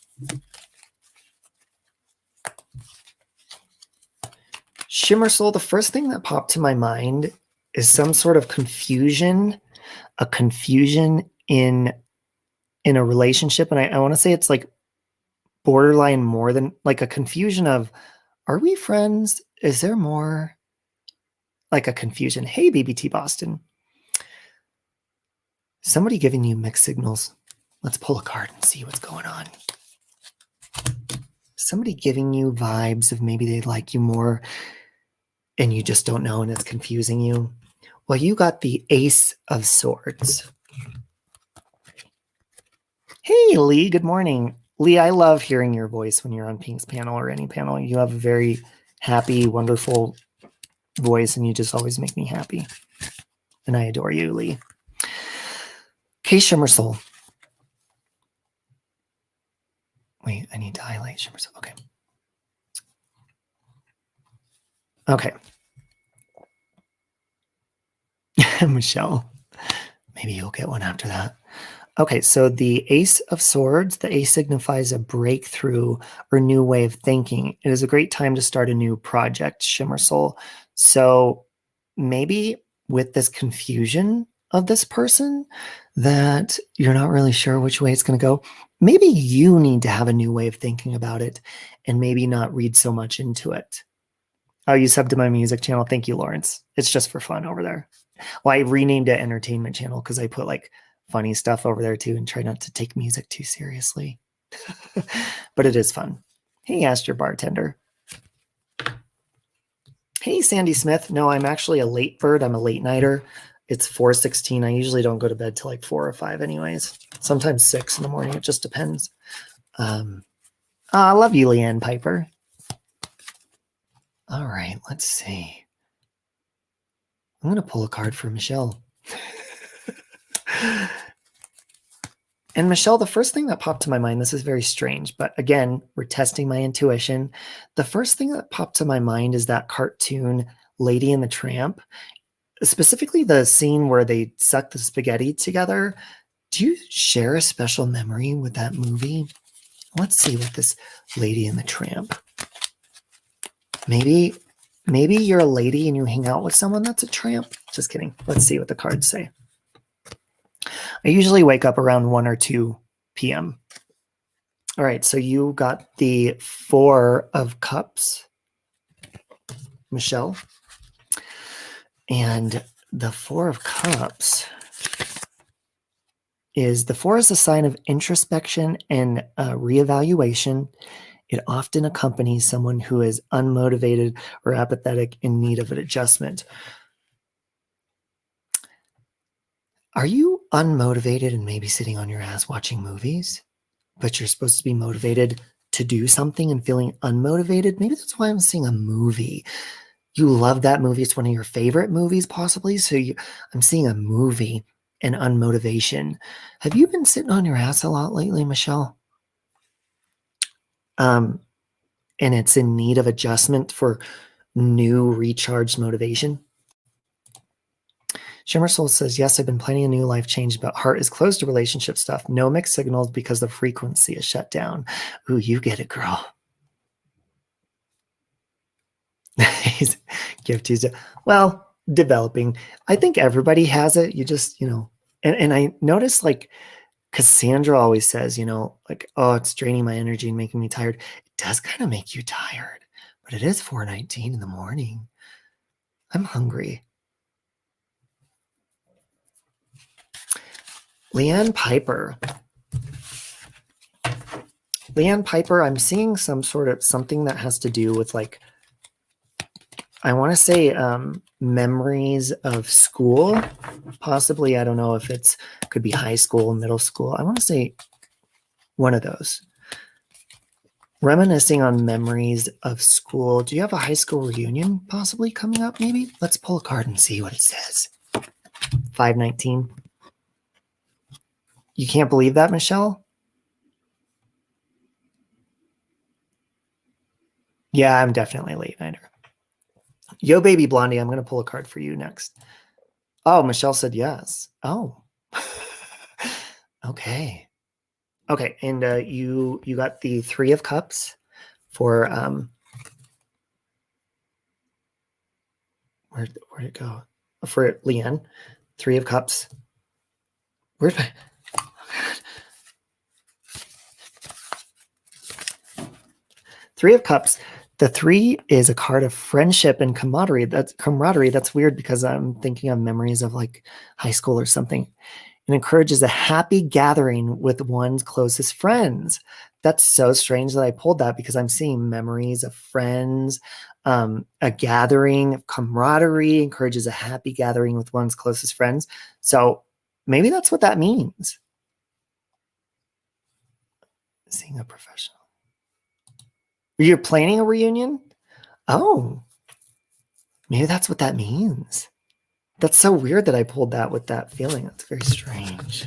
Shimmer Soul, the first thing that popped to my mind is some sort of confusion, a confusion in a relationship. And I want to say it's like borderline more than like a confusion of, are we friends? Is there more? Like a confusion. Hey, BBT Boston. Somebody giving you mixed signals. Let's pull a card and see what's going on. somebody giving you vibes of maybe they like you more and you just don't know and it's confusing you? Well, you got the Ace of Swords. Hey, Lee, good morning. Lee, I love hearing your voice when you're on Pink's panel or any panel. You have a very happy, wonderful voice, and you just always make me happy. And I adore you, Lee. Okay, Shimmer Soul. Wait, I need to highlight Shimmer Soul. Okay. Okay. Michelle, maybe you'll get one after that. Okay, so the Ace of Swords, the ace signifies a breakthrough or new way of thinking. It is a great time to start a new project, Shimmer Soul. So maybe with this confusion of this person that you're not really sure which way it's going to go, maybe you need to have a new way of thinking about it and maybe not read so much into it. Oh, you subbed to my music channel. Thank you, Lawrence. It's just for fun over there. Well, I renamed it Entertainment Channel because I put like funny stuff over there too and try not to take music too seriously. But it is fun. Hey, Astor Bartender. Hey, Sandy Smith. No, I'm actually a late bird. I'm a late nighter. It's 4:16. I usually don't go to bed till like 4 or 5 anyways. Sometimes 6 in the morning. It just depends. I love you, Leanne Piper. All right, let's see. I'm going to pull a card for Michelle. And Michelle, the first thing that popped to my mind, this is very strange, but again, we're testing my intuition. The first thing that popped to my mind is that cartoon Lady and the Tramp, specifically the scene where they suck the spaghetti together. Do you share a special memory with that movie? Let's see what this Lady and the Tramp. Maybe you're a lady and you hang out with someone that's a tramp. Just kidding. Let's see what the cards say. I usually wake up around 1 or 2 p.m. All right, so you got the 4 of Cups, Michelle. And the 4 of Cups is a sign of introspection and reevaluation. It often accompanies someone who is unmotivated or apathetic in need of an adjustment. Are you unmotivated and maybe sitting on your ass watching movies, but you're supposed to be motivated to do something and feeling unmotivated? Maybe that's why I'm seeing a movie. You love that movie. It's one of your favorite movies, possibly. So I'm seeing a movie and unmotivation. Have you been sitting on your ass a lot lately, Michelle? And it's in need of adjustment for new recharged motivation. Shimmer Soul says, yes, I've been planning a new life change, but heart is closed to relationship stuff. No mixed signals because the frequency is shut down. Ooh, you get it, girl. Gift Tuesday. Well, developing. I think everybody has it. You just, and I noticed like Cassandra always says, like, oh, it's draining my energy and making me tired. It does kind of make you tired, but it is 4:19 in the morning. I'm hungry. Leanne Piper. Leanne Piper, I'm seeing some sort of something that has to do with like, I want to say memories of school, possibly. I don't know if could be high school, middle school. I want to say one of those. Reminiscing on memories of school. Do you have a high school reunion possibly coming up maybe? Let's pull a card and see what it says. 5:19. You can't believe that, Michelle? Yeah, I'm definitely a late nighter. Yo, baby Blondie, I'm going to pull a card for you next. Oh, Michelle said yes. Oh. Okay. Okay, and you got the 3 of Cups for where'd it go? For Leanne, 3 of Cups. Where'd I? Three of Cups. The 3 is a card of friendship and camaraderie. That's weird because I'm thinking of memories of like high school or something. It encourages a happy gathering with one's closest friends. That's so strange that I pulled that because I'm seeing memories of friends, a gathering of camaraderie encourages a happy gathering with one's closest friends. So maybe that's what that means. Seeing a professional. You're planning a reunion? Oh, maybe that's what that means. That's so weird that I pulled that with that feeling. That's very strange.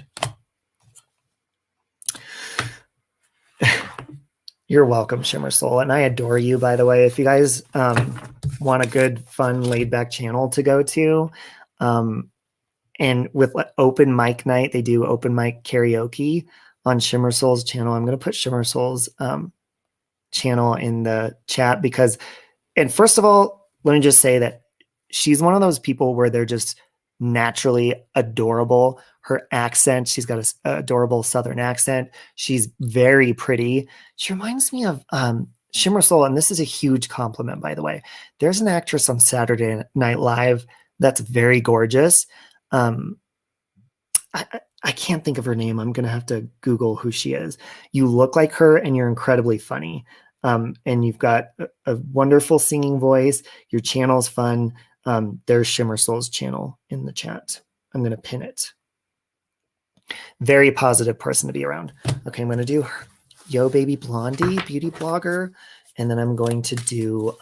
You're welcome, Shimmer Soul. And I adore you, by the way. If you guys want a good, fun, laid-back channel to go to, and with open mic night, they do open mic karaoke on Shimmer Soul's channel. I'm going to put Shimmer Soul's channel in the chat because, and first of all, let me just say that she's one of those people where they're just naturally adorable. Her accent, she's got an adorable Southern accent. She's very pretty. She reminds me of Shimmer Soul, and this is a huge compliment, by the way. There's an actress on Saturday Night Live that's very gorgeous. I can't think of her name. I'm going to have to Google who she is. You look like her, and you're incredibly funny. And you've got a wonderful singing voice. Your channel's fun. There's Shimmer Soul's channel in the chat. I'm going to pin it. Very positive person to be around. Okay, I'm going to do Yo Baby Blondie, beauty blogger. And then I'm going to do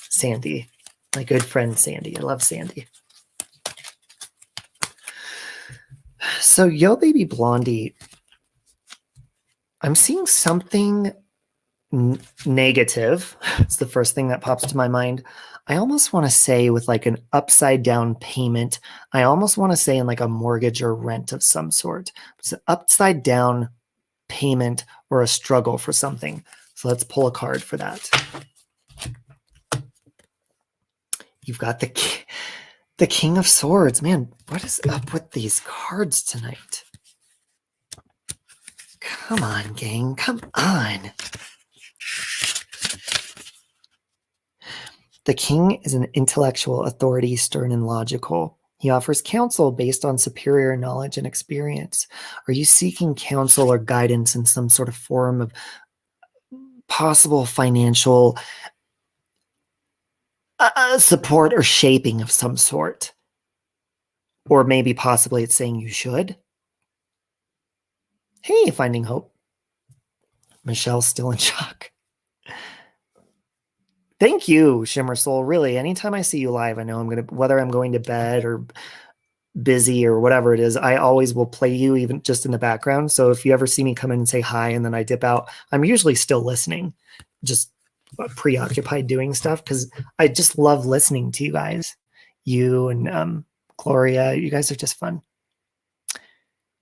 Sandy, my good friend Sandy. I love Sandy. So Yo Baby Blondie, I'm seeing something negative. It's the first thing that pops to my mind. I almost want to say with like an upside down payment. I almost want to say in like a mortgage or rent of some sort. It's an upside down payment or a struggle for something. So let's pull a card for that. You've got the King of Swords. Man, what is up with these cards tonight? Come on, gang. Come on. The king is an intellectual authority, stern and logical. He offers counsel based on superior knowledge and experience. Are you seeking counsel or guidance in some sort of form of possible financial support or shaping of some sort? Or maybe possibly it's saying you should? Hey, Finding Hope. Michelle's still in shock. Thank you, Shimmer Soul. Really, anytime I see you live, I know I'm going to, whether I'm going to bed or busy or whatever it is, I always will play you even just in the background. So if you ever see me come in and say hi and then I dip out, I'm usually still listening, just preoccupied doing stuff because I just love listening to you guys. You and Gloria, you guys are just fun.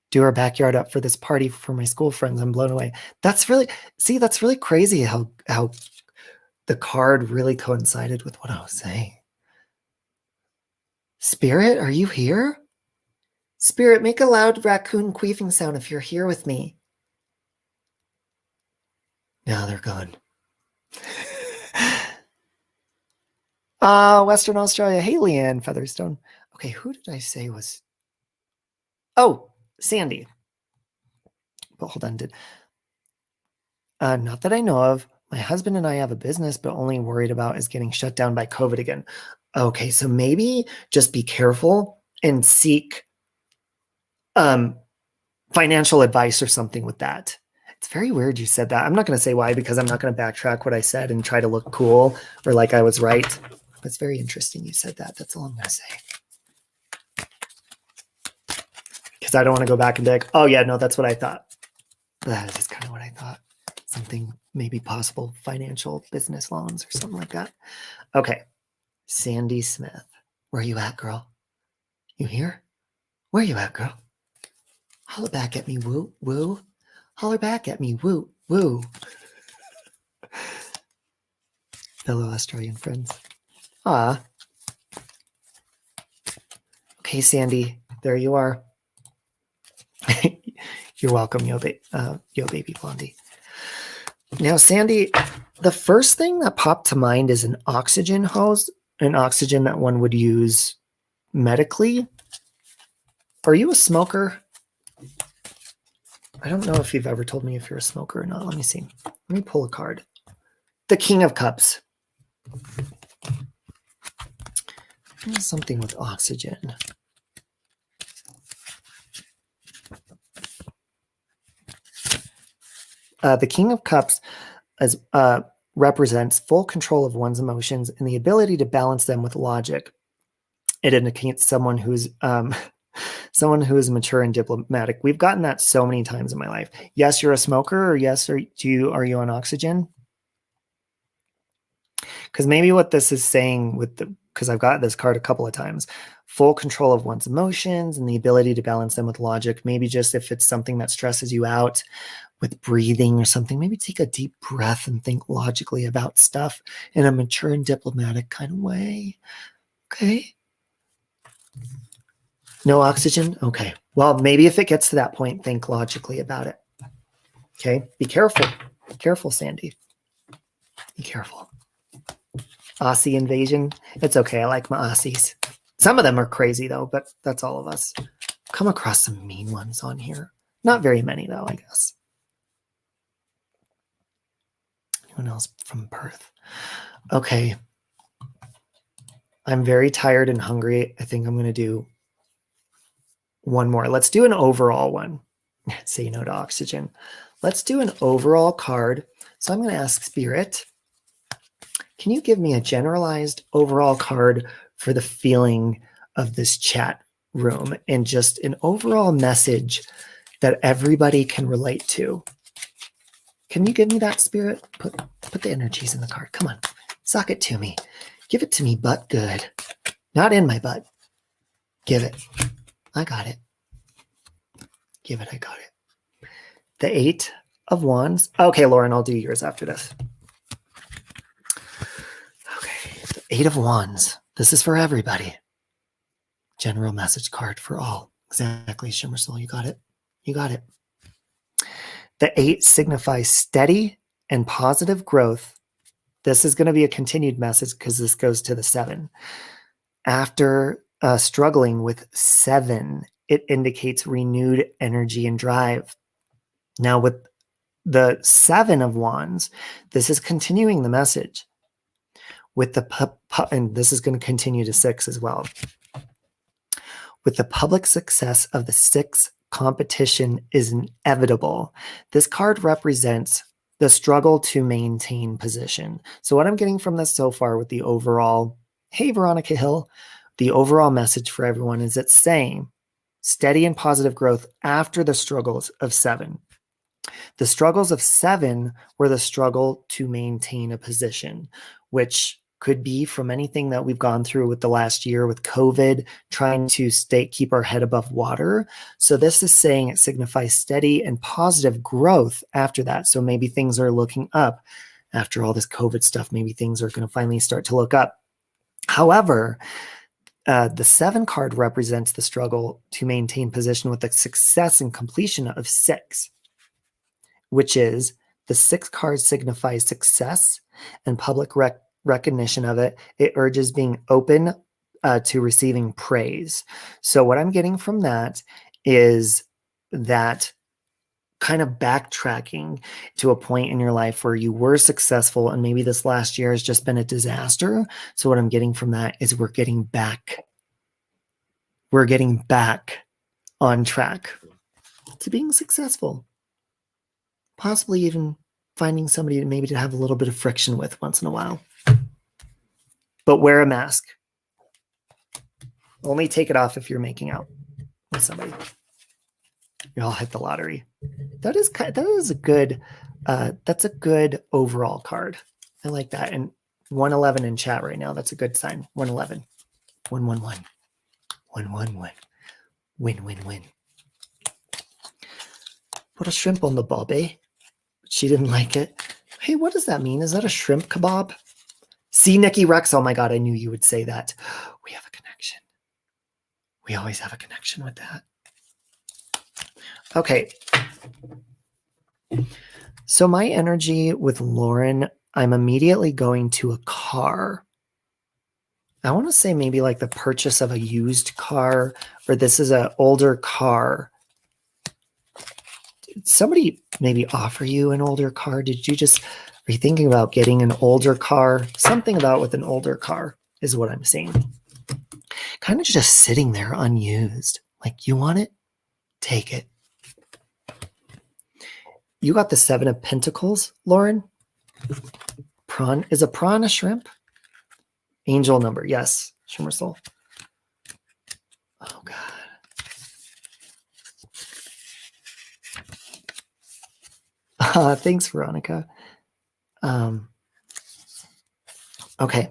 Do our backyard up for this party for my school friends. I'm blown away. That's really, see, that's really crazy how the card really coincided with what I was saying. Spirit, are you here? Spirit, make a loud raccoon queefing sound if you're here with me. Now they're gone. Western Australia. Hey, Leanne Featherstone. Okay, who did I say was... Oh, Sandy. But hold on. Not that I know of. My husband and I have a business, but only worried about is getting shut down by COVID again. Okay, so maybe just be careful and seek financial advice or something with that. It's very weird you said that. I'm not going to say why because I'm not going to backtrack what I said and try to look cool or like I was right. But it's very interesting you said that. That's all I'm going to say. Because I don't want to go back and be like, oh yeah, no, that's what I thought. But that is kind of what I thought. Something maybe possible financial business loans or something like that. Okay. Sandy Smith. Where you at, girl? You here? Where you at, girl? Holler back at me, woo, woo. Holler back at me, woo, woo. Fellow Australian friends. Ah. Okay, Sandy. There you are. You're welcome, Yo Baby Blondie. Now, Sandy, the first thing that popped to mind is an oxygen hose, an oxygen that one would use medically. Are you a smoker? I don't know if you've ever told me if you're a smoker or not. Let me see. Let me pull a card. The King of Cups. Something with oxygen. The King of Cups represents full control of one's emotions and the ability to balance them with logic. It indicates someone who's mature and diplomatic. We've gotten that so many times in my life. Yes, you're a smoker, or yes, are you on oxygen? Because maybe what this is saying because I've got this card a couple of times, full control of one's emotions and the ability to balance them with logic. Maybe just if it's something that stresses you out with breathing or something, maybe take a deep breath and think logically about stuff in a mature and diplomatic kind of way. Okay. No oxygen? Okay. Well, maybe if it gets to that point, think logically about it. Okay. Be careful. Be careful, Sandy. Be careful. Aussie invasion. It's okay. I like my Aussies. Some of them are crazy though, but that's all of us. Come across some mean ones on here. Not very many though, I guess. Anyone else from Perth? Okay. I'm very tired and hungry. I think I'm going to do one more. Let's do an overall one. Say no to oxygen. Let's do an overall card. So I'm going to ask Spirit, can you give me a generalized overall card for the feeling of this chat room and just an overall message that everybody can relate to? Can you give me that, Spirit? Put the energies in the card. Come on. Suck it to me. Give it to me, butt good. Not in my butt. Give it. I got it. Give it. I got it. The 8 of Wands. Okay, Lauren, I'll do yours after this. Okay, the 8 of Wands. This is for everybody. General message card for all. Exactly, Shimmer Soul. You got it. You got it. The 8 signifies steady and positive growth. This is going to be a continued message because this goes to the 7. After struggling with 7, it indicates renewed energy and drive. Now with the 7 of Wands, this is continuing the message. With the and this is going to continue to 6 as well. With the public success of the 6, competition is inevitable. This card represents the struggle to maintain position. So what I'm getting from this so far with the overall, hey, Veronica Hill, the overall message for everyone is it's saying steady and positive growth after the struggles of 7. The struggles of 7 were the struggle to maintain a position, which could be from anything that we've gone through with the last year with COVID, trying to keep our head above water. So this is saying it signifies steady and positive growth after that. So maybe things are looking up after all this COVID stuff. Maybe things are going to finally start to look up. However, the 7 card represents the struggle to maintain position with the success and completion of 6, which is the 6 card signifies success and public recognition of it. It urges being open to receiving praise. So what I'm getting from that is that kind of backtracking to a point in your life where you were successful and maybe this last year has just been a disaster. So what I'm getting from that is we're getting back on track to being successful. Possibly even finding somebody maybe to have a little bit of friction with once in a while. But wear a mask. Only take it off if you're making out with somebody. You all hit the lottery. That is a good. That's a good overall card. I like that. And 111 in chat right now. That's a good sign. 111, 111, 111. Win, win, win. Put a shrimp on the bobby. She didn't like it. Hey, what does that mean? Is that a shrimp kebab? See, Nikki Rex. Oh my God, I knew you would say that. We have a connection. We always have a connection with that. Okay. So my energy with Lauren, I'm immediately going to a car. I want to say maybe like the purchase of a used car, or this is an older car. somebody maybe offer you an older car? Are you thinking about getting an older car? Something about with an older car is what I'm seeing. Kind of just sitting there unused. Like, you want it? Take it. You got the 7 of Pentacles, Lauren? Prawn. Is a prawn a shrimp? Angel number. Yes. Shimmer soul. Oh, God. Thanks, Veronica. Okay.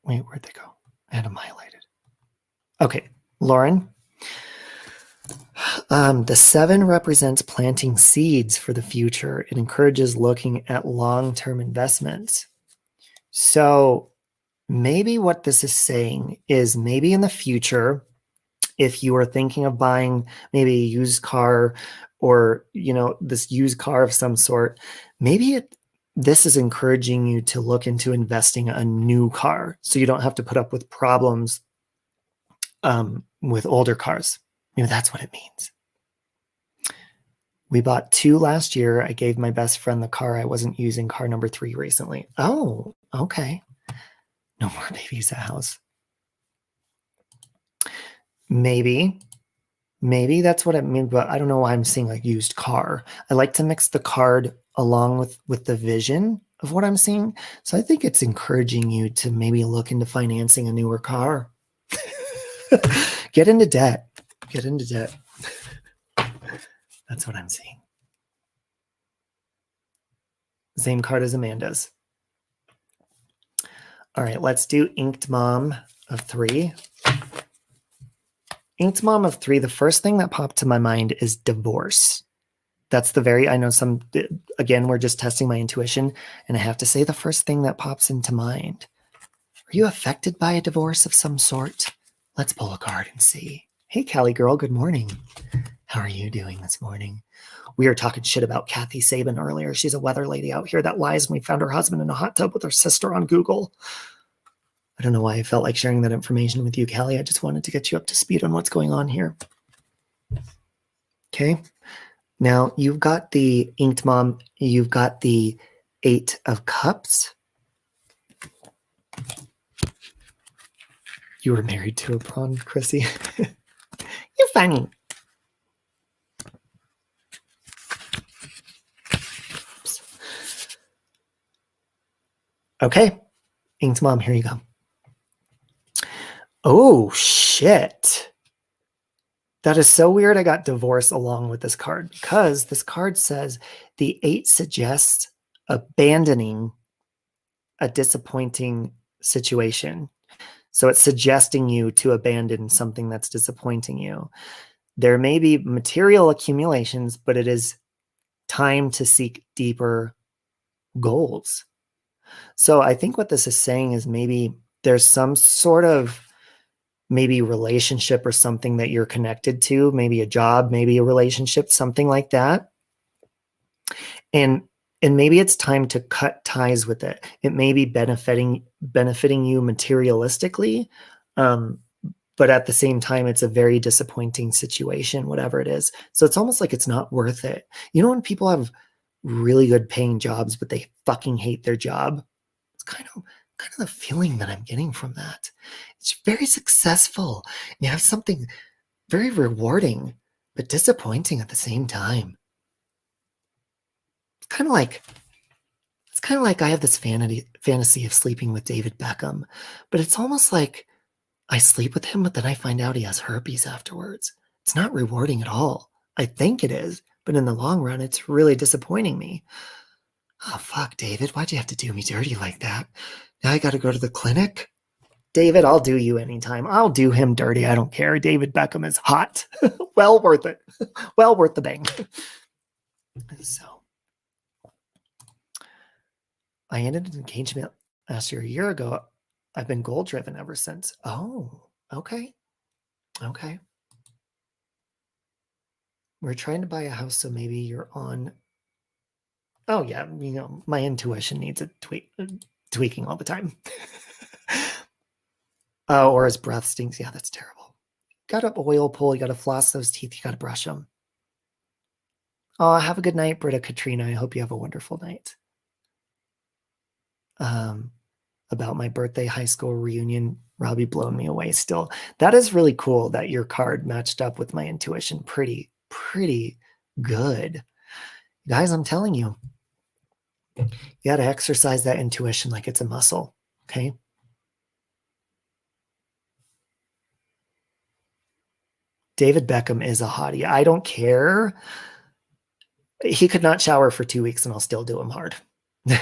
Where'd they go? I had them highlighted. Okay, Lauren. The 7 represents planting seeds for the future. It encourages looking at long-term investments. So maybe what this is saying is maybe in the future, if you are thinking of buying maybe a used car or, this used car of some sort, maybe this is encouraging you to look into investing a new car so you don't have to put up with problems with older cars. Maybe that's what it means. We bought 2 last year. I gave my best friend the car I wasn't using, car number 3 recently. Oh, okay. No more babies at house. Maybe that's what it means, but I don't know why I'm seeing like used car. I like to mix the card along with the vision of what I'm seeing. So I think it's encouraging you to maybe look into financing a newer car. Get into debt. Get into debt. That's what I'm seeing. Same card as Amanda's. All right, let's do Inked Mom of 3. Inked Mom of 3, the first thing that popped to my mind is divorce. That's again, we're just testing my intuition, and I have to say the first thing that pops into mind. Are you affected by a divorce of some sort? Let's pull a card and see. Hey, Callie girl, good morning. How are you doing this morning? We were talking shit about Kathy Sabin earlier. She's a weather lady out here that lies when we found her husband in a hot tub with her sister on Google. I don't know why I felt like sharing that information with you, Callie. I just wanted to get you up to speed on what's going on here. Okay. Now, you've got the Inked Mom. You've got the 8 of Cups. You were married to a prawn, Chrissy. You're funny. Okay. Inked Mom, here you go. Oh, shit. That is so weird. I got divorce along with this card because this card says the 8 suggests abandoning a disappointing situation. So it's suggesting you to abandon something that's disappointing you. There may be material accumulations, but it is time to seek deeper goals. So I think what this is saying is maybe there's some sort of maybe relationship or something that you're connected to, maybe a job, maybe a relationship, something like that. And maybe it's time to cut ties with it. It may be benefiting you materialistically, but at the same time, it's a very disappointing situation, whatever it is. So it's almost like it's not worth it. You know, when people have really good paying jobs, but they fucking hate their job, it's kind of the feeling that I'm getting from that. It's very successful. You have something very rewarding, but disappointing at the same time. It's kind of like I have this fantasy of sleeping with David Beckham, but it's almost like I sleep with him, but then I find out he has herpes afterwards. It's not rewarding at all. I think it is, but in the long run, it's really disappointing me. Oh, fuck, David. Why'd you have to do me dirty like that? Now I got to go to the clinic? David, I'll do you anytime. I'll do him dirty. I don't care. David Beckham is hot. Well worth it. Well worth the bang. So I ended an engagement last year, a year ago. I've been goal driven ever since. Oh, okay. Okay. We're trying to buy a house, so maybe you're on. Oh, yeah. My intuition needs a tweaking all the time. Oh, or his breath stinks. Yeah, that's terrible. to oil pull. You got to floss those teeth. You got to brush them. Oh, have a good night, Britta Katrina. I hope you have a wonderful night. About my birthday high school reunion, Robbie blown me away still. That is really cool that your card matched up with my intuition. Pretty good. Guys, I'm telling you, you got to exercise that intuition like it's a muscle, okay? David Beckham is a hottie. I don't care. He could not shower for 2 weeks and I'll still do him hard.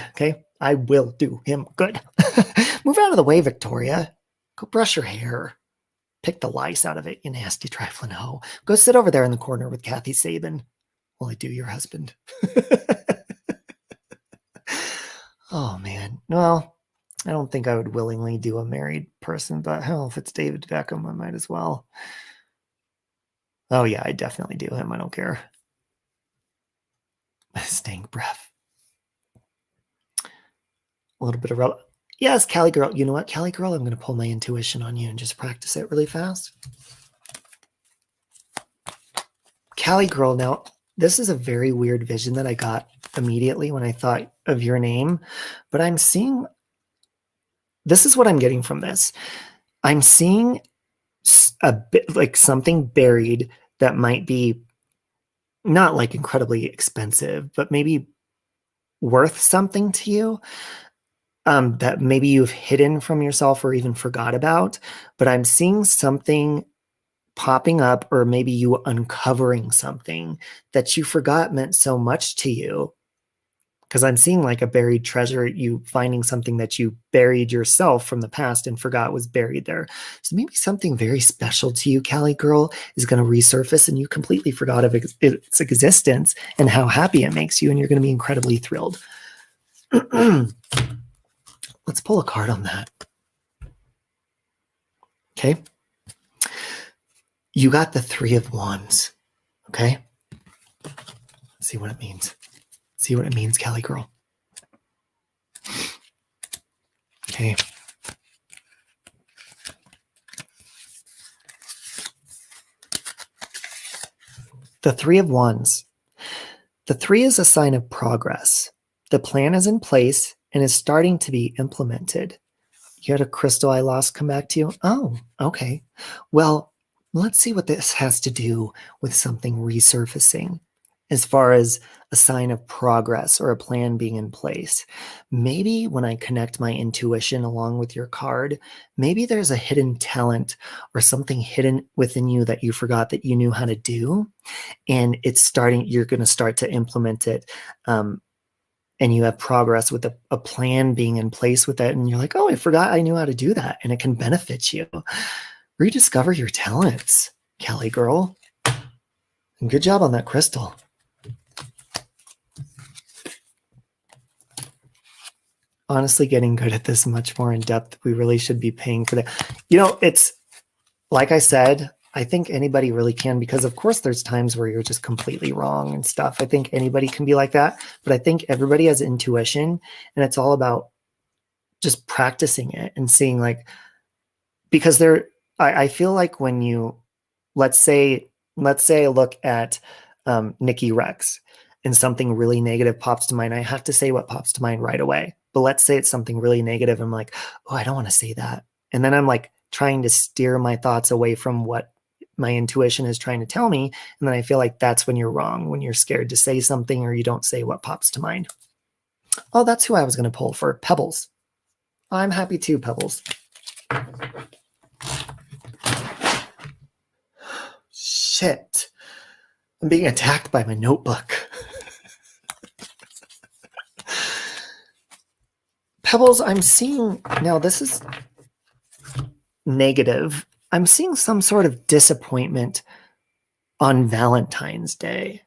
Okay? I will do him good. Move out of the way, Victoria. Go brush your hair. Pick the lice out of it, you nasty trifling hoe. Go sit over there in the corner with Kathy Sabin while I do your husband. Oh, man. Well, I don't think I would willingly do a married person, but hell, if it's David Beckham, I might as well. Oh, yeah, I definitely do him. I don't care. Stank breath. A little bit of yes, Cali girl. You know what, Cali girl? I'm going to pull my intuition on you and just practice it really fast. Cali girl. Now, this is a very weird vision that I got immediately when I thought of your name, but I'm seeing, this is what I'm getting from this. I'm seeing a bit like something buried that might be not like incredibly expensive, but maybe worth something to you. That maybe you've hidden from yourself or even forgot about, but I'm seeing something popping up, or maybe you uncovering something that you forgot meant so much to you. Because I'm seeing like a buried treasure, you finding something that you buried yourself from the past and forgot was buried there. So maybe something very special to you, Cali girl, is going to resurface and you completely forgot of its existence and how happy it makes you, and you're going to be incredibly thrilled. Let's pull a card on that. Okay. You got the 3 of Wands. Okay. Let's see what it means. See what it means, Cali girl. Okay. The 3 of Wands. The 3 is a sign of progress. The plan is in place and is starting to be implemented. You had a crystal I lost come back to you? Oh, okay. Well, let's see what this has to do with something resurfacing as far as a sign of progress or a plan being in place. Maybe when I connect my intuition along with your card, maybe there's a hidden talent or something hidden within you that you forgot that you knew how to do. And it's starting, you're going to start to implement it. And you have progress with a plan being in place with that. And you're like, oh, I forgot I knew how to do that. And it can benefit you. Rediscover your talents, Cali girl. And good job on that crystal. Honestly, getting good at this much more in depth. We really should be paying for that. You know, it's like I said, I think anybody really can, because of course there's times where you're just completely wrong and stuff. I think anybody can be like that, but I think everybody has intuition, and it's all about just practicing it and seeing, like, because I feel like when you, let's say I look at Nikki Rex and something really negative pops to mind. I have to say what pops to mind right away. But let's say it's something really negative. I'm like, oh, I don't want to say that. And then I'm like trying to steer my thoughts away from what my intuition is trying to tell me. And then I feel like that's when you're wrong, when you're scared to say something or you don't say what pops to mind. Oh, that's who I was going to pull for. Pebbles. I'm happy too, Pebbles. Shit. I'm being attacked by my notebook. Pebbles, I'm seeing, now this is negative. I'm seeing some sort of disappointment on Valentine's Day.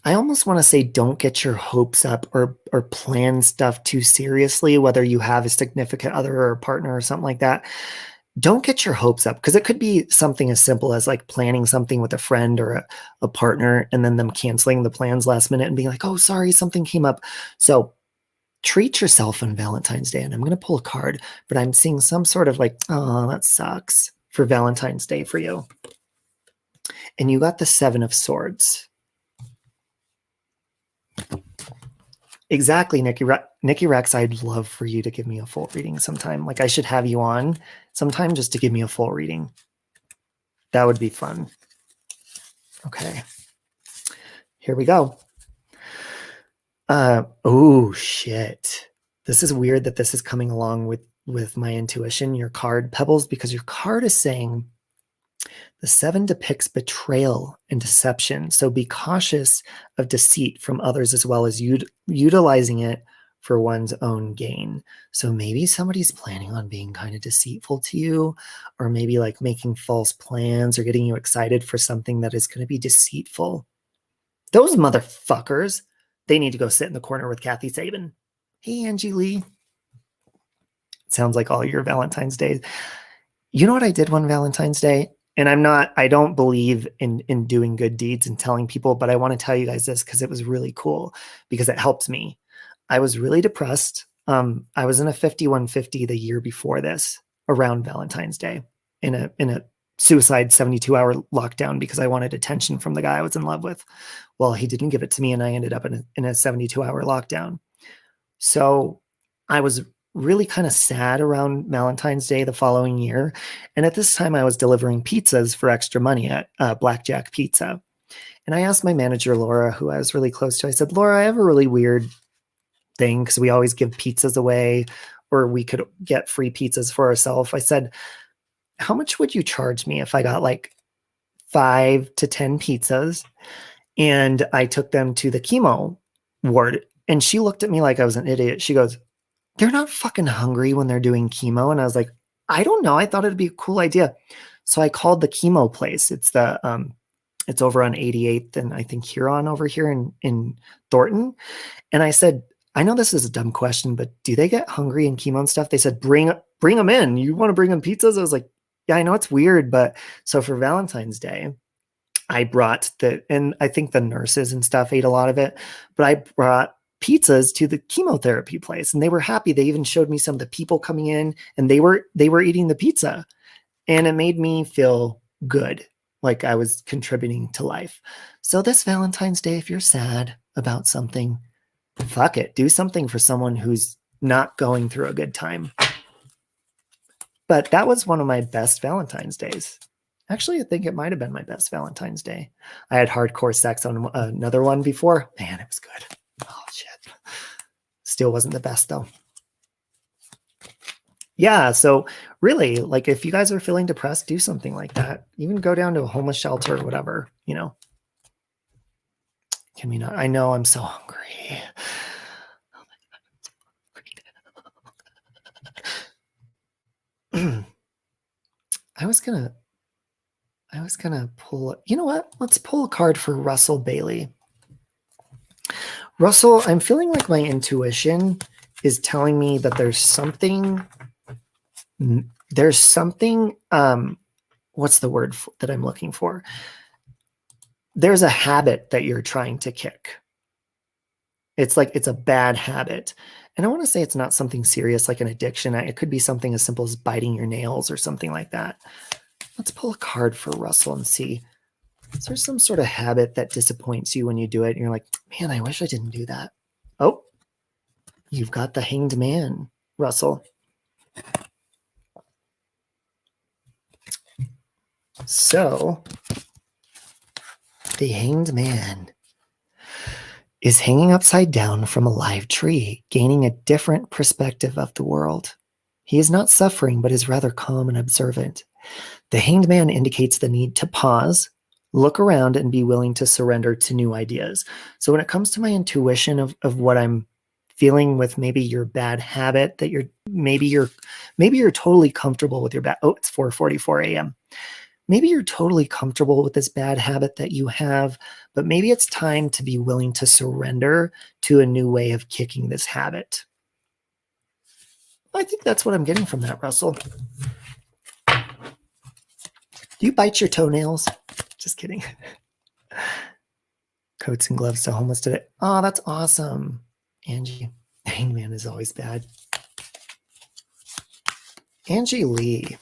I almost want to say don't get your hopes up or plan stuff too seriously, whether you have a significant other or a partner or something like that. Don't get your hopes up, because it could be something as simple as like planning something with a friend or a partner and then them canceling the plans last minute and being like, oh, sorry, something came up. So treat yourself on Valentine's Day. And I'm going to pull a card, but I'm seeing some sort of like, oh, that sucks for Valentine's Day for you. And you got the 7 of Swords. Exactly, Nikki Rex, I'd love for you to give me a full reading sometime. Like I should have you on sometime just to give me a full reading. That would be fun. Okay. Here we go. Oh shit. This is weird that this is coming along with my intuition, your card, Pebbles, because your card is saying the 7 depicts betrayal and deception. So be cautious of deceit from others as well as utilizing it for one's own gain. So maybe somebody's planning on being kind of deceitful to you, or maybe like making false plans or getting you excited for something that is going to be deceitful. Those motherfuckers, they need to go sit in the corner with Kathy Sabin. Hey, Angie Lee. Sounds like all your Valentine's days. You know what I did one Valentine's Day? And I don't believe in doing good deeds and telling people, but I want to tell you guys this because it was really cool because it helped me. I was really depressed. I was in a 5150 the year before this around Valentine's Day in a suicide 72-hour lockdown because I wanted attention from the guy I was in love with. Well, he didn't give it to me and I ended up in a 72-hour lockdown. So I was really kind of sad around Valentine's Day the following year. And at this time I was delivering pizzas for extra money at Blackjack Pizza. And I asked my manager, Laura, who I was really close to, I said, Laura, I have a really weird thing because we always give pizzas away or we could get free pizzas for ourselves. I said, how much would you charge me if I got like 5 to 10 pizzas and I took them to the chemo ward? And she looked at me like I was an idiot. She goes, they're not fucking hungry when they're doing chemo. And I was like, I don't know. I thought it'd be a cool idea. So I called the chemo place. It's it's over on 88th and I think Huron over here in Thornton. And I said, I know this is a dumb question, but do they get hungry in chemo and stuff? They said, bring them in. You want to bring them pizzas? I was like, yeah, I know it's weird. But so for Valentine's Day, I brought and I think the nurses and stuff ate a lot of it, but I brought pizzas to the chemotherapy place and they were happy. They even showed me some of the people coming in and they were eating the pizza and it made me feel good. Like I was contributing to life. So this Valentine's Day, if you're sad about something, fuck it. Do something for someone who's not going through a good time. But that was one of my best Valentine's days. Actually, I think it might have been my best Valentine's Day. I had hardcore sex on another one before. Man, it was good. Oh, shit. Still wasn't the best, though. Yeah, so really, like if you guys are feeling depressed, do something like that. Even go down to a homeless shelter or whatever, you know. Can we not? I know I'm so hungry. Oh my God. I was gonna pull, you know what? Let's pull a card for Russell Bailey. Russell, I'm feeling like my intuition is telling me that there's something, what's the word that I'm looking for? There's a habit that you're trying to kick. It's like, it's a bad habit. And I want to say it's not something serious like an addiction. It could be something as simple as biting your nails or something like that. Let's pull a card for Russell and see. Is there some sort of habit that disappoints you when you do it? And you're like, man, I wish I didn't do that. Oh, you've got the Hanged Man, Russell. So the Hanged Man is hanging upside down from a live tree, gaining a different perspective of the world. He is not suffering, but is rather calm and observant. The Hanged Man indicates the need to pause, look around, and be willing to surrender to new ideas. So when it comes to my intuition of what I'm feeling with maybe your bad habit that maybe you're totally comfortable with your bad, oh, it's 4:44 a.m. Maybe you're totally comfortable with this bad habit that you have, but maybe it's time to be willing to surrender to a new way of kicking this habit. I think that's what I'm getting from that, Russell. Do you bite your toenails? Just kidding. Coats and gloves to homeless today. Oh, that's awesome. Angie, Hangman is always bad. Angie Lee.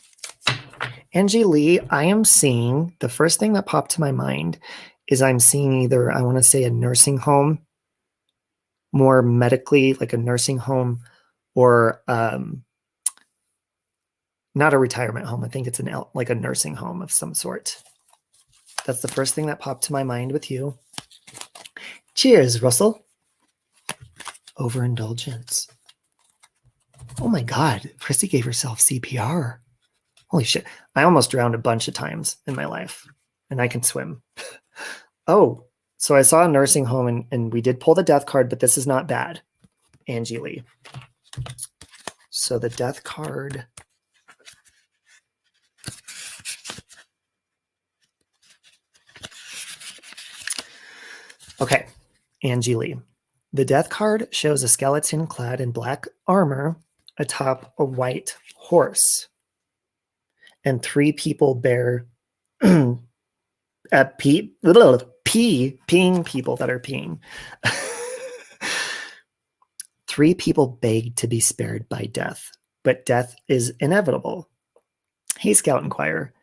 Angie Lee, I am seeing, the first thing that popped to my mind is I'm seeing either, I want to say a nursing home, more medically, like a nursing home, or not a retirement home. I think it's like a nursing home of some sort. That's the first thing that popped to my mind with you. Cheers, Russell. Overindulgence. Oh my God, Chrissy gave herself CPR. Holy shit. I almost drowned a bunch of times in my life, and I can swim. Oh, so I saw a nursing home, and we did pull the death card, but this is not bad, Angie Lee. So the death card. Okay, Angie Lee. The death card shows a skeleton clad in black armor atop a white horse. And 3 people bear peeing people that are peeing. 3 people beg to be spared by death, but death is inevitable. Hey, Scout Inquirer.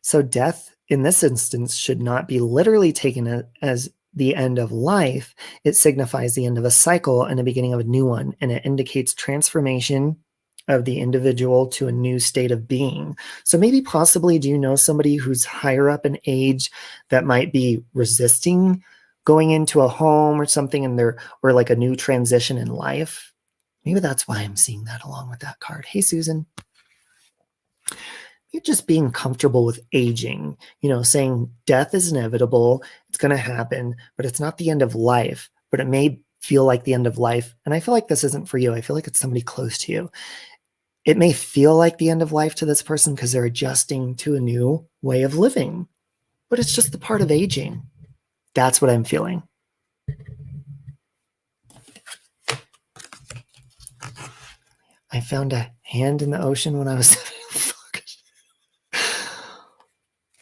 So death in this instance should not be literally taken as the end of life. It signifies the end of a cycle and the beginning of a new one, and it indicates transformation of the individual to a new state of being. So maybe possibly, do you know somebody who's higher up in age that might be resisting going into a home or something, and or like a new transition in life? Maybe that's why I'm seeing that along with that card. Hey, Susan. You're just being comfortable with aging, saying death is inevitable, it's going to happen, but it's not the end of life, but it may feel like the end of life. And I feel like this isn't for you. I feel like it's somebody close to you. It may feel like the end of life to this person because they're adjusting to a new way of living, but it's just the part of aging. That's what I'm feeling. I found a hand in the ocean when I was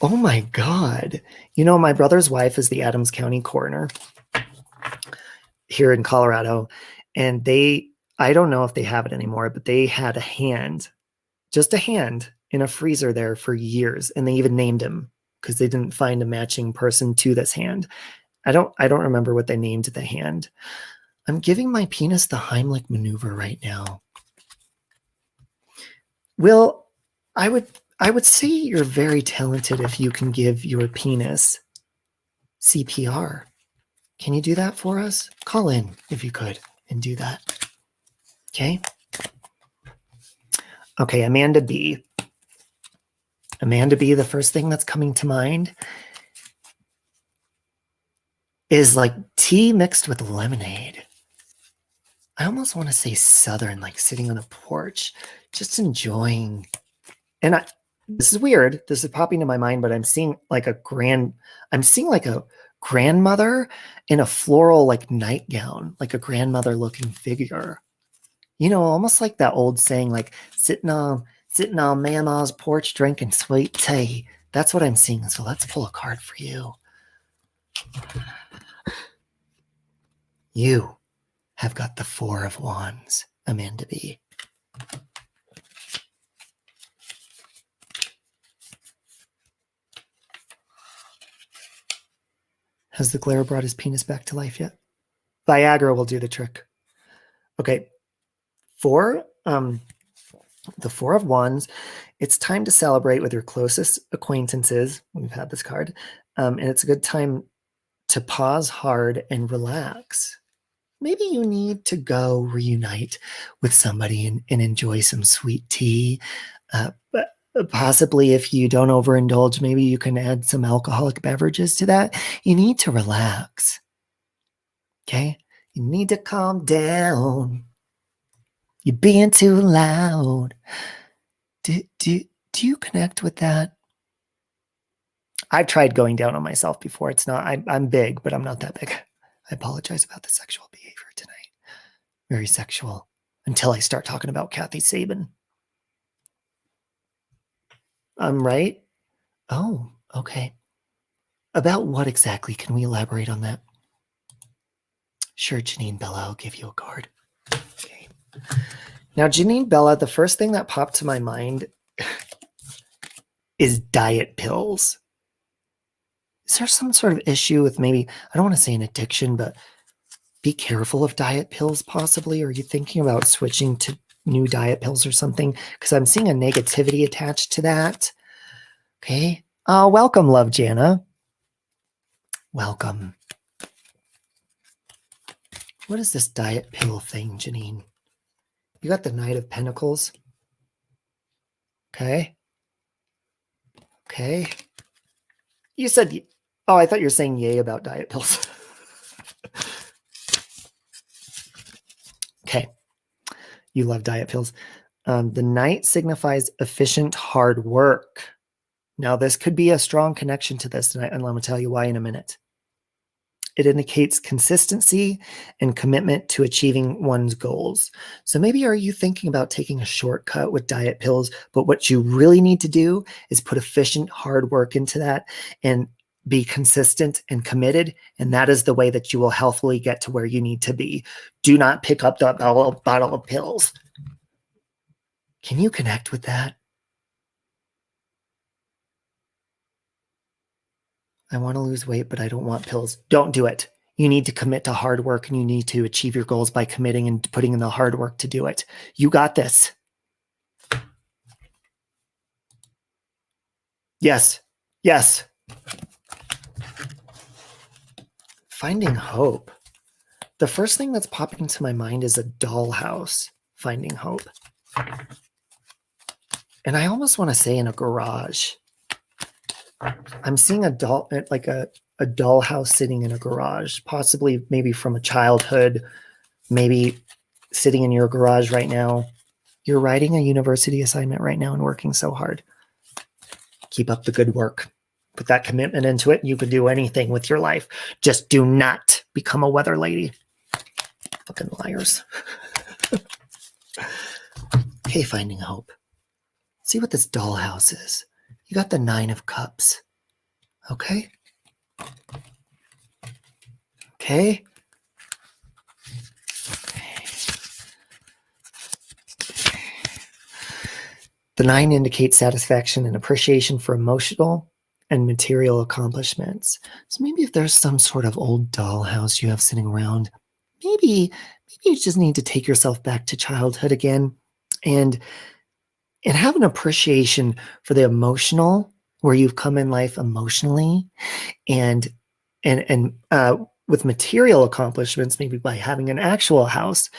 oh my God. My brother's wife is the Adams County coroner here in Colorado. And I don't know if they have it anymore, but they had just a hand in a freezer there for years. And they even named him because they didn't find a matching person to this hand. I don't remember what they named the hand. I'm giving my penis the Heimlich maneuver right now. Will, I would say you're very talented if you can give your penis CPR. Can you do that for us? Call in if you could and do that. Okay? Okay, Amanda B. Amanda B, the first thing that's coming to mind is like tea mixed with lemonade. I almost want to say Southern, like sitting on a porch, just enjoying. And this is weird. This is popping in my mind, but I'm seeing like a grandmother in a floral like nightgown, like a grandmother looking figure. Almost like that old saying, like sitting on Mama's porch drinking sweet tea. That's what I'm seeing. So let's pull a card for you. You have got the 4 of Wands, Amanda B. Has the glare brought his penis back to life yet? Viagra will do the trick. Okay. The 4 of Wands. It's time to celebrate with your closest acquaintances. We've had this card. And it's a good time to pause hard and relax. Maybe you need to go reunite with somebody and enjoy some sweet tea. But possibly if you don't overindulge, maybe you can add some alcoholic beverages to that. You need to relax. Okay? You need to calm down. You're being too loud. Do you connect with that? I've tried going down on myself before. It's not, I'm big, but I'm not that big. I apologize about the sexual behavior tonight. Very sexual until I start talking about Kathy Sabin. I'm right? Oh, okay. About what exactly? Can we elaborate on that? Sure, Janine Bella, I'll give you a card. Okay. Now, Janine Bella, the first thing that popped to my mind is diet pills. Is there some sort of issue with maybe, I don't want to say an addiction, but be careful of diet pills possibly? Are you thinking about switching to new diet pills or something? Because I'm seeing a negativity attached to that. Okay. Welcome, love Jana. Welcome. What is this diet pill thing, Janine? You got the Knight of Pentacles. Okay. Okay. You said, oh, I thought you were saying yay about diet pills. Okay. You love diet pills. The Knight signifies efficient hard work. Now, this could be a strong connection to this, and I'm going to tell you why in a minute. It indicates consistency and commitment to achieving one's goals. So maybe are you thinking about taking a shortcut with diet pills, but what you really need to do is put efficient hard work into that and be consistent and committed, and that is the way that you will healthily get to where you need to be. Do not pick up that bottle of pills. Can you connect with that? I want to lose weight, but I don't want pills. Don't do it. You need to commit to hard work, and you need to achieve your goals by committing and putting in the hard work to do it. You got this. Yes. Yes. Finding hope. The first thing that's popping into my mind is a dollhouse. Finding hope. And I almost want to say in a garage. I'm seeing a doll, like a dollhouse sitting in a garage, possibly maybe from a childhood, maybe sitting in your garage right now. You're writing a university assignment right now and working so hard. Keep up the good work. Put that commitment into it. You can do anything with your life. Just do not become a weather lady. Fucking liars. Okay, finding hope. See what this dollhouse is. You got the 9 of Cups. Okay? Okay? The 9 indicates satisfaction and appreciation for emotional and material accomplishments. So maybe if there's some sort of old dollhouse you have sitting around, maybe you just need to take yourself back to childhood again and have an appreciation for the emotional, where you've come in life emotionally, and with material accomplishments, maybe by having an actual house.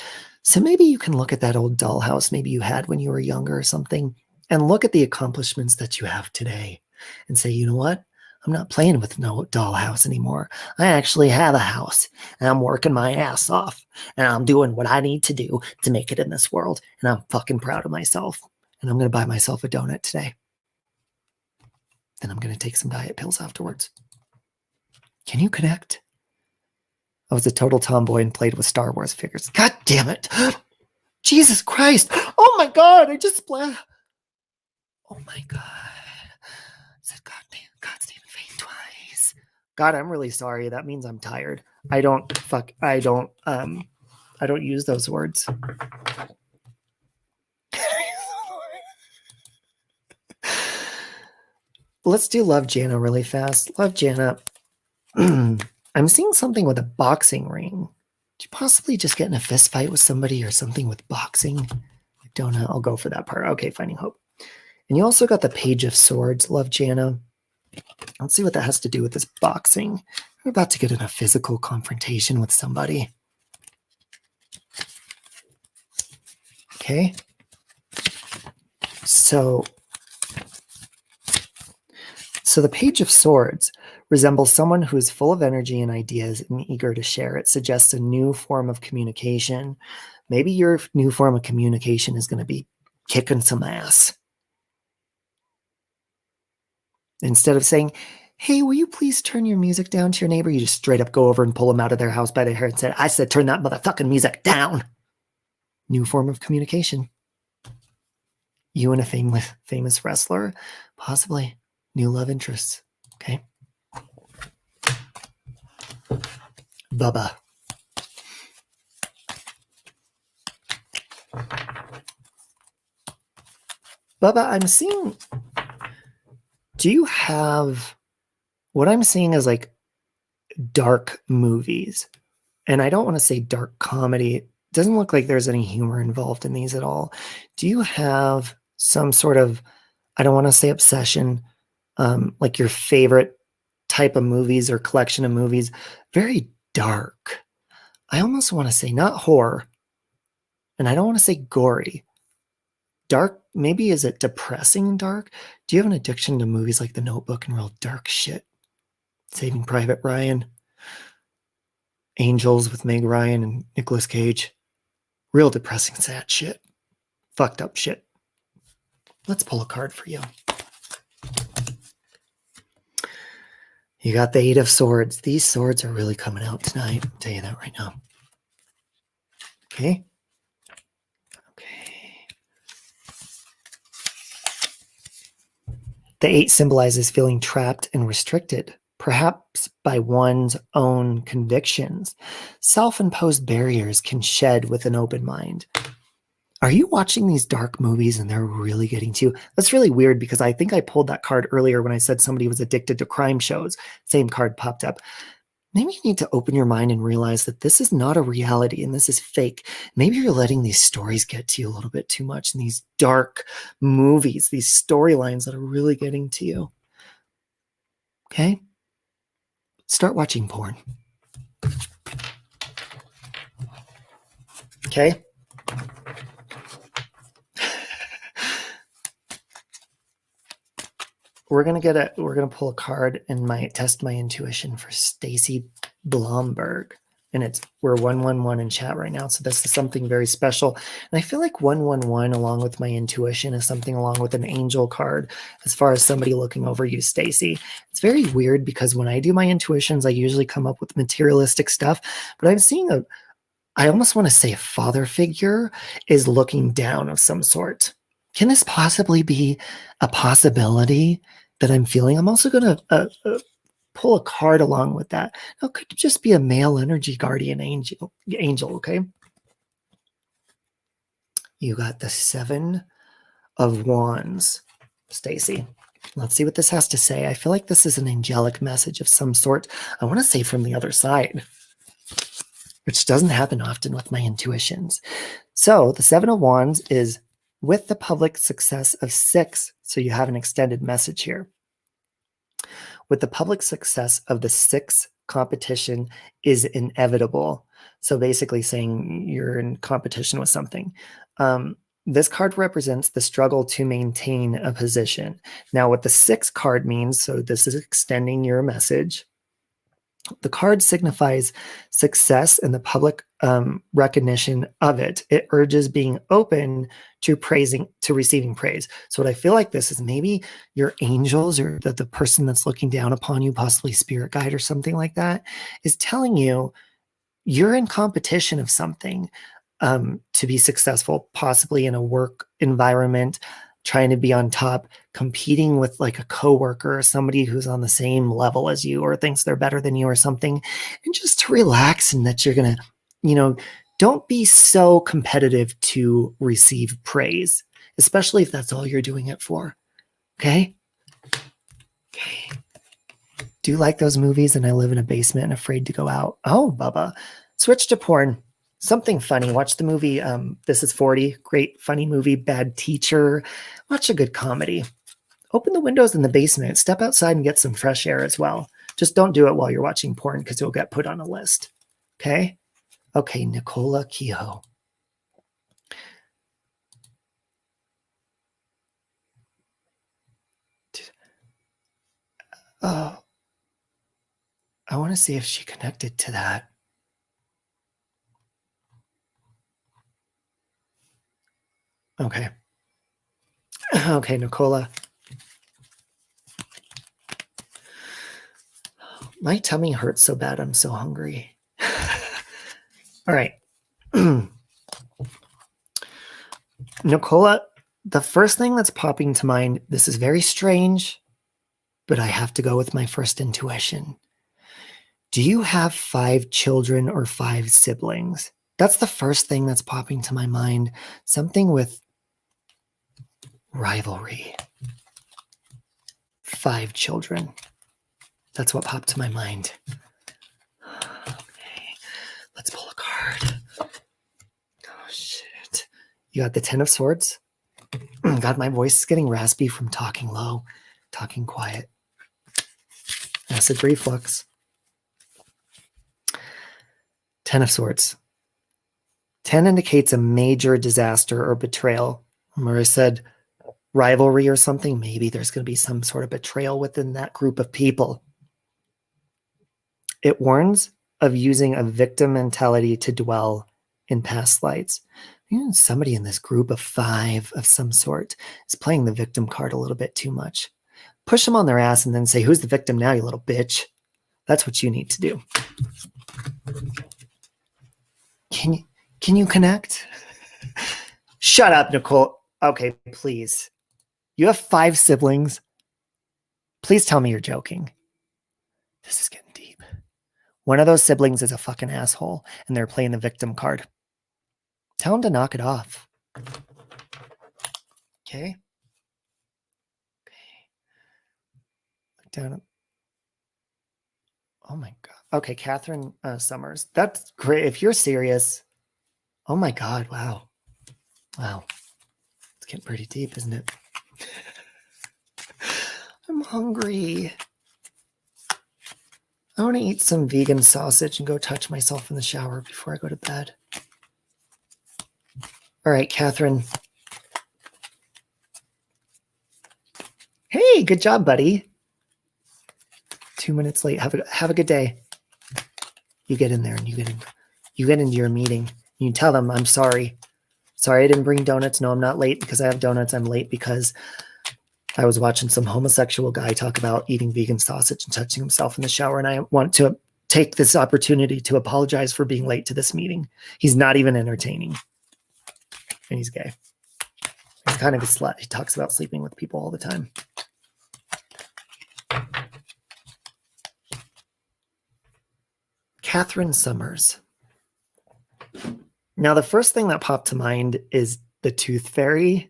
So maybe you can look at that old dollhouse maybe you had when you were younger or something, and look at the accomplishments that you have today and say, you know what? I'm not playing with no dollhouse anymore. I actually have a house, and I'm working my ass off, and I'm doing what I need to do to make it in this world, and I'm fucking proud of myself. And I'm going to buy myself a donut today. Then I'm going to take some diet pills afterwards. Can you connect? I was a total tomboy and played with Star Wars figures. God damn it. Jesus Christ. Oh my God. I just splashed. Oh my God. I said God's name in vain twice. God, I'm really sorry. That means I'm tired. I don't use those words. Let's do Love Jana really fast. Love Jana. I'm seeing something with a boxing ring. Did you possibly just get in a fist fight with somebody or something with boxing? I don't know. I'll go for that part. Okay, finding hope. And you also got the Page of Swords, Love Jana. Let's see what that has to do with this boxing. We're about to get in a physical confrontation with somebody. Okay. So the Page of Swords resembles someone who is full of energy and ideas and eager to share. It suggests a new form of communication. Maybe your new form of communication is going to be kicking some ass. Instead of saying, hey, will you please turn your music down to your neighbor? You just straight up go over and pull them out of their house by their hair and say, I said, turn that motherfucking music down. New form of communication. You and a famous wrestler, possibly. New love interests. Okay. Bubba. Bubba, I'm seeing Do you have, what I'm seeing is like dark movies. And I don't want to say dark comedy. It doesn't look like there's any humor involved in these at all. Do you have some sort of, I don't want to say obsession, like your favorite type of movies or collection of movies? Very dark. I almost want to say not horror, and I don't want to say gory. Dark, maybe is it depressing dark? Do you have an addiction to movies like The Notebook and real dark shit? Saving Private Ryan, Angels with Meg Ryan and Nicolas Cage. Real depressing, sad shit. Fucked up shit. Let's pull a card for you. You got the 8 of Swords. These swords are really coming out tonight. I'll tell you that right now. Okay. Okay. The 8 symbolizes feeling trapped and restricted, perhaps by one's own convictions. Self-imposed barriers can shed with an open mind. Are you watching these dark movies and they're really getting to you? That's really weird because I think I pulled that card earlier when I said somebody was addicted to crime shows. Same card popped up. Maybe you need to open your mind and realize that this is not a reality and this is fake. Maybe you're letting these stories get to you a little bit too much, and these dark movies, these storylines that are really getting to you. Okay? Start watching porn. Okay? We're gonna pull a card and test my intuition for Stacy Blomberg. And we're 111 in chat right now. So this is something very special. And I feel like 111 along with my intuition is something along with an angel card as far as somebody looking over you, Stacy. It's very weird because when I do my intuitions, I usually come up with materialistic stuff, but I'm seeing I almost want to say a father figure is looking down of some sort. Can this possibly be a possibility that I'm feeling? I'm also going to pull a card along with that. Now, it could just be a male energy guardian angel, okay? You got the 7 of Wands, Stacy. Let's see what this has to say. I feel like this is an angelic message of some sort. I want to say from the other side, which doesn't happen often with my intuitions. So the 7 of Wands is with the public success of 6. So you have an extended message here. With the public success of the 6, competition is inevitable. So basically saying you're in competition with something. This card represents the struggle to maintain a position. Now what the 6 card means, so this is extending your message. The card signifies success and the public recognition of it. It urges being open to receiving praise. So what I feel like this is maybe your angels or the person that's looking down upon you, possibly spirit guide or something like that, is telling you you're in competition of something to be successful, possibly in a work environment, trying to be on top, competing with like a coworker or somebody who's on the same level as you or thinks they're better than you or something, and just to relax and that you're going to, don't be so competitive to receive praise, especially if that's all you're doing it for. Okay? Okay. Do you like those movies? And I live in a basement and afraid to go out. Oh, Bubba. Switch to porn. Something funny. Watch the movie This Is 40. Great, funny movie. Bad Teacher. Watch a good comedy. Open the windows in the basement. Step outside and get some fresh air as well. Just don't do it while you're watching porn because you'll get put on a list. Okay? Okay, Nicola Kehoe. Oh, I want to see if she connected to that. Okay. Okay, Nicola. My tummy hurts so bad. I'm so hungry. All right. Nicola, the first thing that's popping to mind, this is very strange, but I have to go with my first intuition. Do you have 5 children or 5 siblings? That's the first thing that's popping to my mind. Something with rivalry. 5 children. That's what popped to my mind. Okay, let's pull a card. Oh, shit. You got the 10 of Swords. God, my voice is getting raspy from talking low, talking quiet. Acid reflux. 10 of Swords. 10 indicates a major disaster or betrayal. Remember I said rivalry or something? Maybe there's going to be some sort of betrayal within that group of people. It warns of using a victim mentality to dwell in past lives. Somebody in this group of 5 of some sort is playing the victim card a little bit too much. Push them on their ass and then say, who's the victim now, you little bitch? That's what you need to do. Can you connect? Shut up, Nicole. Okay, please. You have 5 siblings. Please tell me you're joking. This is getting deep. One of those siblings is a fucking asshole, and they're playing the victim card. Tell them to knock it off. Okay? Look down. Oh my God. Okay, Catherine Summers. That's great. If you're serious. Oh my God. Wow. Wow. It's getting pretty deep, isn't it? I'm hungry. I want to eat some vegan sausage and go touch myself in the shower before I go to bed. All right, Catherine. Hey, good job, buddy. 2 minutes late. Have a good day. You get in there and you get into your meeting. You tell them, I'm sorry. Sorry I didn't bring donuts. No, I'm not late because I have donuts. I'm late because I was watching some homosexual guy talk about eating vegan sausage and touching himself in the shower. And I want to take this opportunity to apologize for being late to this meeting. He's not even entertaining. And he's gay. He's kind of a slut. He talks about sleeping with people all the time. Catherine Summers. Now, the first thing that popped to mind is the Tooth Fairy.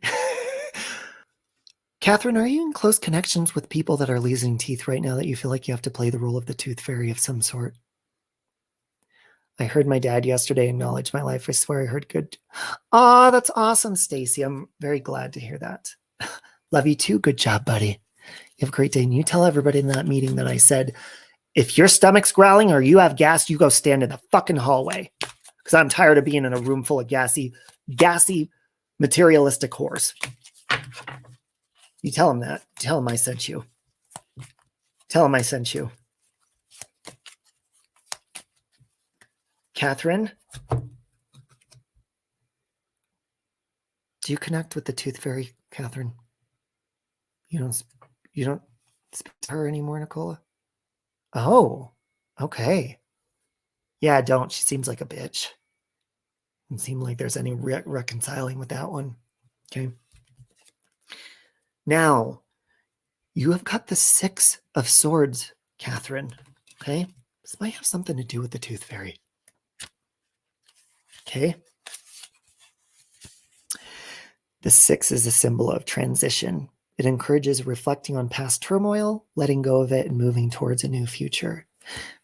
Catherine, are you in close connections with people that are losing teeth right now that you feel like you have to play the role of the Tooth Fairy of some sort? I heard my dad yesterday acknowledge my life. I swear I heard good. Oh, that's awesome, Stacy. I'm very glad to hear that. Love you too. Good job, buddy. You have a great day. And you tell everybody in that meeting that I said, if your stomach's growling or you have gas, you go stand in the fucking hallway. Because I'm tired of being in a room full of gassy, materialistic whores. You tell him that. Tell him I sent you. Tell him I sent you. Catherine? Do you connect with the Tooth Fairy, Catherine? You don't speak to her anymore, Nicola? Oh, okay. Yeah, don't. She seems like a bitch. Doesn't seem like there's any reconciling with that one. Okay. Now, you have got the 6 of Swords, Catherine. Okay? This might have something to do with the Tooth Fairy. Okay? The 6 is a symbol of transition. It encourages reflecting on past turmoil, letting go of it, and moving towards a new future.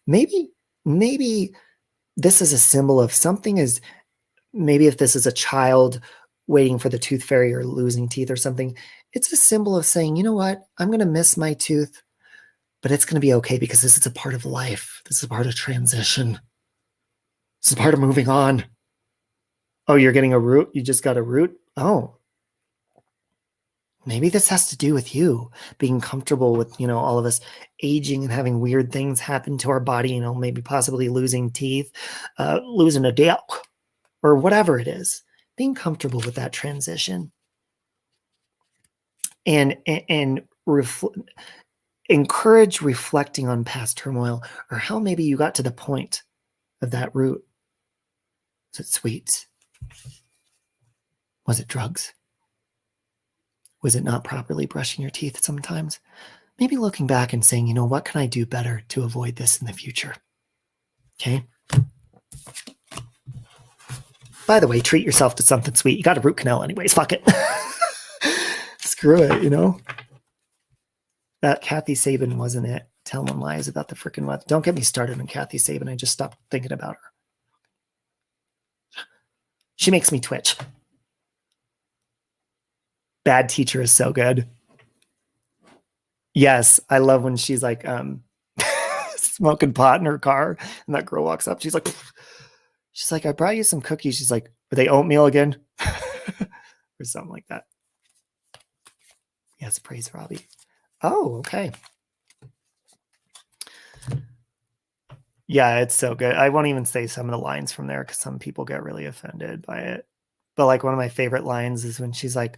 Maybe this is a symbol of something is, maybe if this is a child waiting for the Tooth Fairy or losing teeth or something, it's a symbol of saying, you know what, I'm going to miss my tooth, but it's going to be okay because this is a part of life. This is a part of transition. This is part of moving on. Oh, you're getting a root? You just got a root? Oh. Maybe this has to do with you being comfortable with, all of us aging and having weird things happen to our body, maybe possibly losing teeth, losing a dick, or whatever it is. Being comfortable with that transition. And encourage reflecting on past turmoil or how maybe you got to the point of that root. Was it sweets? Was it drugs? Was it not properly brushing your teeth sometimes? Maybe looking back and saying, what can I do better to avoid this in the future? Okay? By the way, treat yourself to something sweet. You got a root canal anyways. Fuck it. Screw it, That Kathy Sabin wasn't it. Telling lies about the freaking weather. Don't get me started on Kathy Sabin. I just stopped thinking about her. She makes me twitch. Bad Teacher is so good. Yes, I love when she's like smoking pot in her car and that girl walks up. She's like, I brought you some cookies. She's like, are they oatmeal again? Or something like that. Yes, praise Robbie. Oh, okay. Yeah, it's so good. I won't even say some of the lines from there because some people get really offended by it. But like one of my favorite lines is when she's like,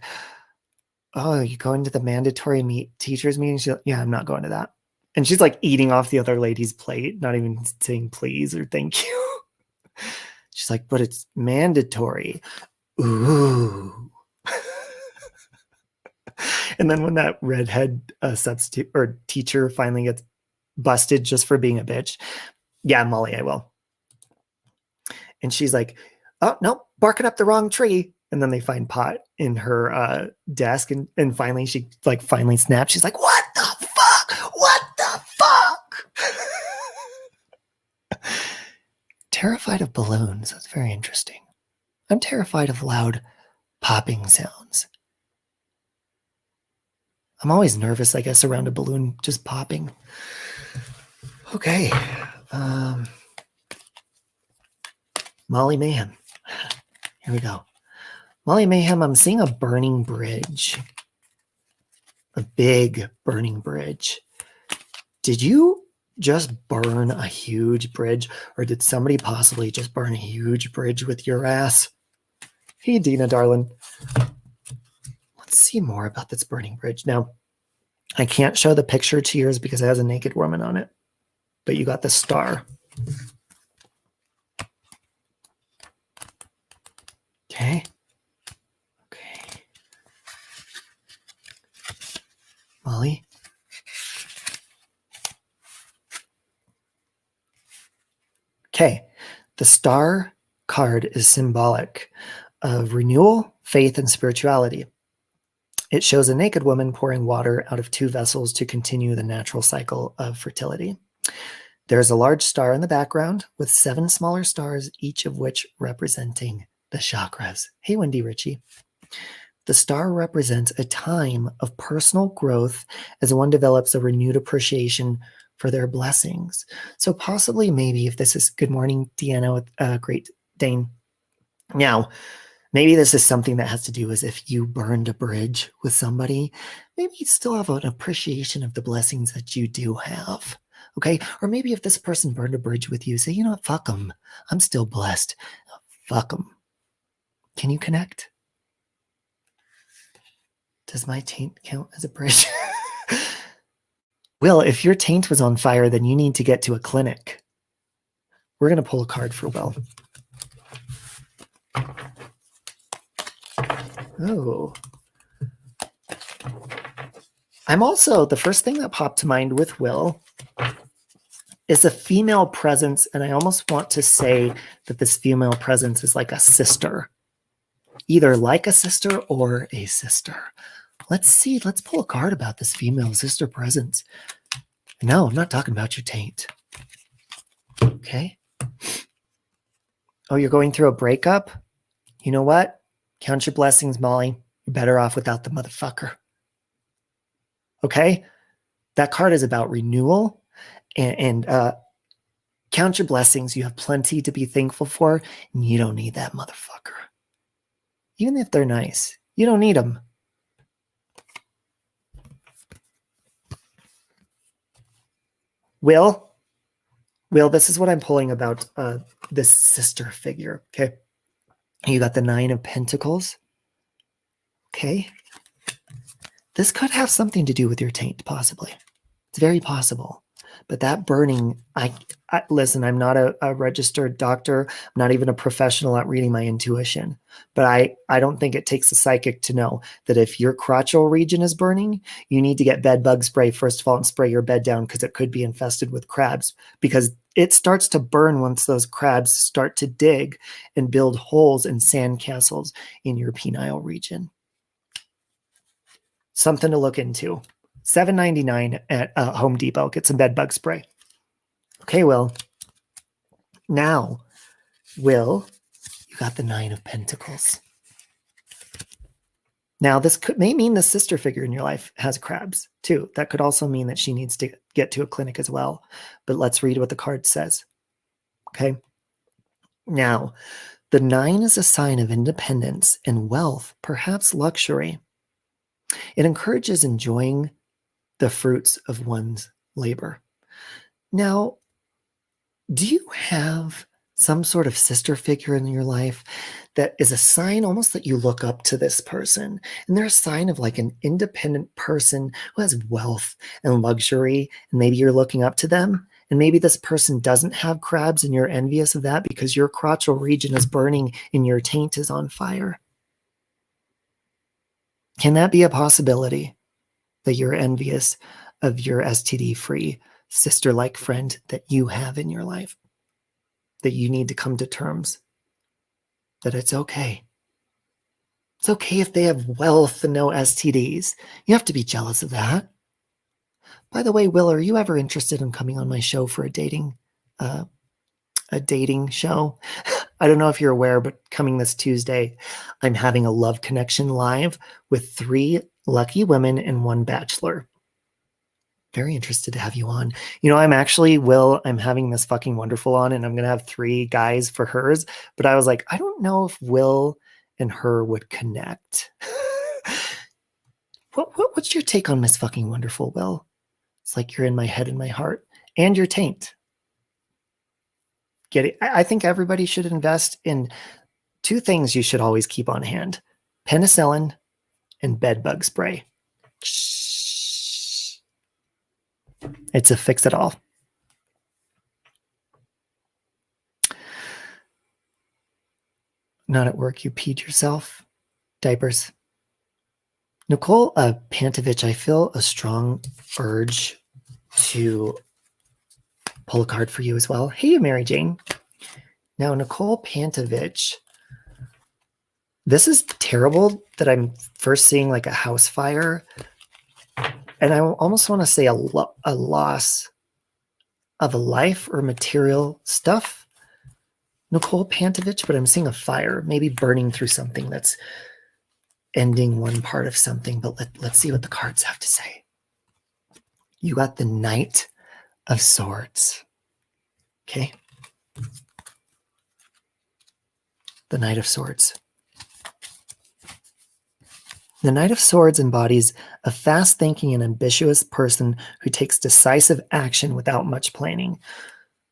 oh, you going to the mandatory teachers meeting? She's like, yeah, I'm not going to that. And she's like eating off the other lady's plate, not even saying please or thank you. She's like, but it's mandatory. Ooh. And then when that redhead substitute or teacher finally gets busted just for being a bitch, yeah, Molly, I will. And she's like, oh, no, barking up the wrong tree. And then they find pot in her desk. And finally, she like finally snaps. She's like, what the fuck? What the fuck? Terrified of balloons. That's very interesting. I'm terrified of loud popping sounds. I'm always nervous, I guess, around a balloon just popping. Okay. Molly Mayhem. Here we go. Molly Mayhem, I'm seeing a burning bridge. A big burning bridge. Did you just burn a huge bridge? Or did somebody possibly just burn a huge bridge with your ass? Hey, Dina, darling. Let's see more about this burning bridge. Now, I can't show the picture to yours because it has a naked woman on it. But you got the star. Okay. Okay. Molly. Okay. The star card is symbolic of renewal, faith, and spirituality. It shows a naked woman pouring water out of 2 vessels to continue the natural cycle of fertility. There's a large star in the background with 7 smaller stars, each of which representing the chakras. Hey, Wendy Ritchie. The star represents a time of personal growth as one develops a renewed appreciation for their blessings. So possibly maybe if this is good morning, Deanna with Great Dane. Now, maybe this is something that has to do as if you burned a bridge with somebody. Maybe you still have an appreciation of the blessings that you do have. Okay? Or maybe if this person burned a bridge with you, say, you know what, fuck them. I'm still blessed. Fuck them. Can you connect? Does my taint count as a bridge? Will, if your taint was on fire, then you need to get to a clinic. We're going to pull a card for Will. Oh. I'm also, the first thing that popped to mind with Will is a female presence, and I almost want to say that this female presence is like a sister. Either like a sister or a sister. Let's see. Let's pull a card about this female sister presence. No, I'm not talking about your taint. Okay. Oh, you're going through a breakup? You know what? Count your blessings, Molly. You're better off without the motherfucker. Okay? That card is about renewal and count your blessings. You have plenty to be thankful for, and you don't need that motherfucker. Even if they're nice, you don't need them. Will, this is what I'm pulling about this sister figure, okay? You got the 9 of Pentacles, okay? This could have something to do with your taint, possibly. It's very possible. But that burning, listen, I'm not a registered doctor. I'm not even a professional at reading my intuition. But I don't think it takes a psychic to know that if your crotchal region is burning, you need to get bed bug spray, first of all, and spray your bed down because it could be infested with crabs. Because it starts to burn once those crabs start to dig and build holes and sand castles in your penile region. Something to look into. $7.99 at Home Depot. Get some bed bug spray. Okay, Will. Now, Will, you got the 9 of Pentacles. Now, this may mean the sister figure in your life has crabs, too. That could also mean that she needs to get to a clinic as well. But let's read what the card says. Okay? Now, the 9 is a sign of independence and wealth, perhaps luxury. It encourages enjoying the fruits of one's labor. Now, do you have some sort of sister figure in your life that is a sign almost that you look up to this person? And they're a sign of like an independent person who has wealth and luxury, and maybe you're looking up to them. And maybe this person doesn't have crabs and you're envious of that because your crotchal region is burning and your taint is on fire. Can that be a possibility that you're envious of your STD-free sister-like friend that you have in your life? That you need to come to terms that it's okay. It's okay if they have wealth and no STDs. You have to be jealous of that. By the way, Will, are you ever interested in coming on my show for a dating show? I don't know if you're aware, but coming this Tuesday, I'm having a Love Connection live with 3 lucky women and 1 bachelor. Very interested to have you on. You know, I'm having Miss Fucking Wonderful on, and I'm going to have 3 guys for hers. But I was like, I don't know if Will and her would connect. What's your take on Miss Fucking Wonderful, Will? It's like you're in my head and my heart and your taint. Get it? I think everybody should invest in 2 things you should always keep on hand: penicillin and bed bug spray. It's a fix-it-all. Not at work, you peed yourself. Diapers. Nicole Pantovich, I feel a strong urge to pull a card for you as well. Hey, Mary Jane. Now, Nicole Pantovich, this is terrible that I'm first seeing like a house fire. And I almost want to say a loss of a life or material stuff, Nicole Pantovich, but I'm seeing a fire, maybe burning through something that's ending one part of something. But let's see what the cards have to say. You got the Knight of Swords. Okay. The Knight of Swords. The Knight of Swords embodies a fast-thinking and ambitious person who takes decisive action without much planning.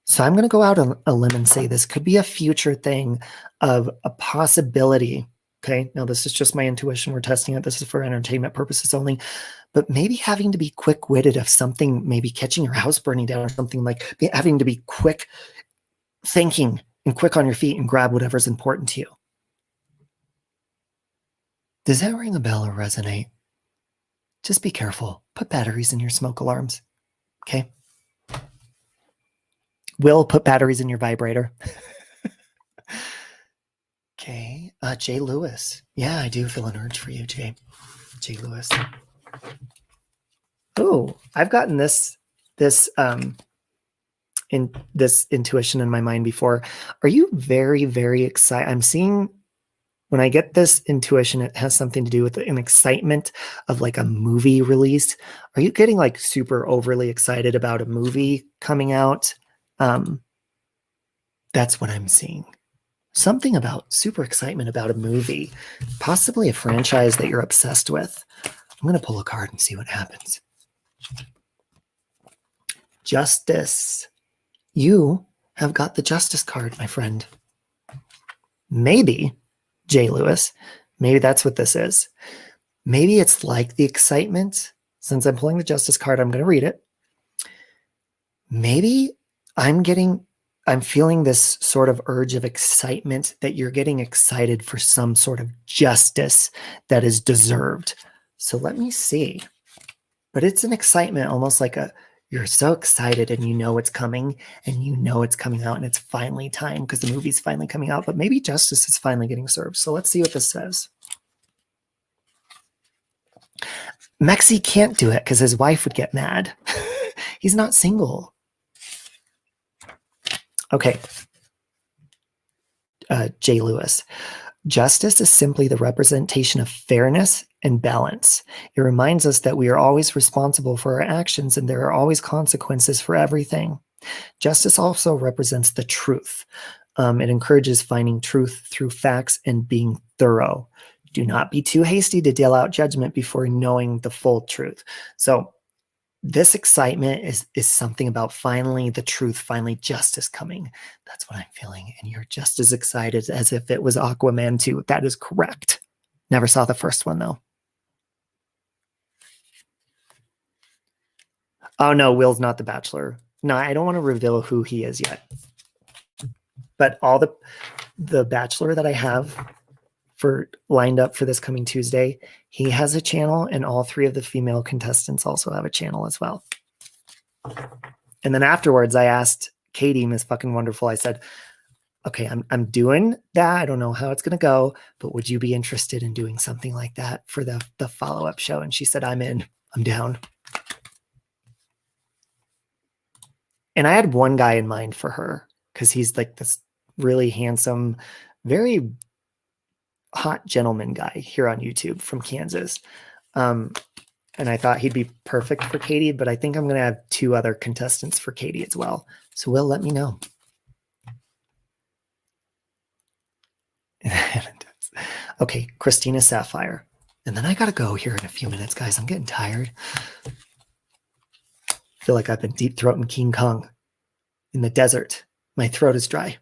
So I'm going to go out on a limb and say this could be a future thing of a possibility. Okay, now this is just my intuition. We're testing it. This is for entertainment purposes only. But maybe having to be quick-witted of something, maybe catching your house burning down or something, like having to be quick thinking and quick on your feet and grab whatever's important to you. Does that ring a bell or resonate? Just be careful. Put batteries in your smoke alarms. Okay? Will, put batteries in your vibrator. Okay. Jay Lewis. Yeah, I do feel an urge for you, Jay. Jay Lewis. Oh, I've gotten this intuition in my mind before. Are you very, very excited? I'm seeing when I get this intuition, it has something to do with an excitement of like a movie release. Are you getting like super overly excited about a movie coming out? That's what I'm seeing. Something about super excitement about a movie, possibly a franchise that you're obsessed with. I'm going to pull a card and see what happens. Justice. You have got the Justice card, my friend. Maybe, Jay Lewis, maybe that's what this is. Maybe it's like the excitement. Since I'm pulling the Justice card, I'm going to read it. Maybe I'm feeling this sort of urge of excitement that you're getting excited for some sort of justice that is deserved. So let me see. But it's an excitement, almost like you're so excited and you know it's coming and you know it's coming out and it's finally time because the movie's finally coming out, but maybe justice is finally getting served. So let's see what this says. Mexi can't do it because his wife would get mad. He's not single. Okay. Jay Lewis. Justice is simply the representation of fairness and balance. It reminds us that we are always responsible for our actions and there are always consequences for everything. Justice also represents the truth. It encourages finding truth through facts and being thorough. Do not be too hasty to deal out judgment before knowing the full truth. So this excitement is something about finally the truth, finally justice coming. That's what I'm feeling. And you're just as excited as if it was Aquaman 2. That is correct. Never saw the first one, though. Oh, no, Will's not the Bachelor. No, I don't want to reveal who he is yet. But all the Bachelor that I have for lined up for this coming Tuesday, he has a channel, and all 3 of the female contestants also have a channel as well. And then afterwards, I asked Katie, Miss Fucking Wonderful, I said, okay, I'm doing that. I don't know how it's going to go, but would you be interested in doing something like that for the follow-up show? And she said, I'm in. I'm down. And I had one guy in mind for her because he's like this really handsome, very hot gentleman guy here on YouTube from Kansas. And I thought he'd be perfect for Katie, but I think I'm going to have 2 other contestants for Katie as well. So Will, let me know. Okay, Christina Sapphire. And then I got to go here in a few minutes, guys. I'm getting tired. I feel like I've been deep throating King Kong in the desert. My throat is dry.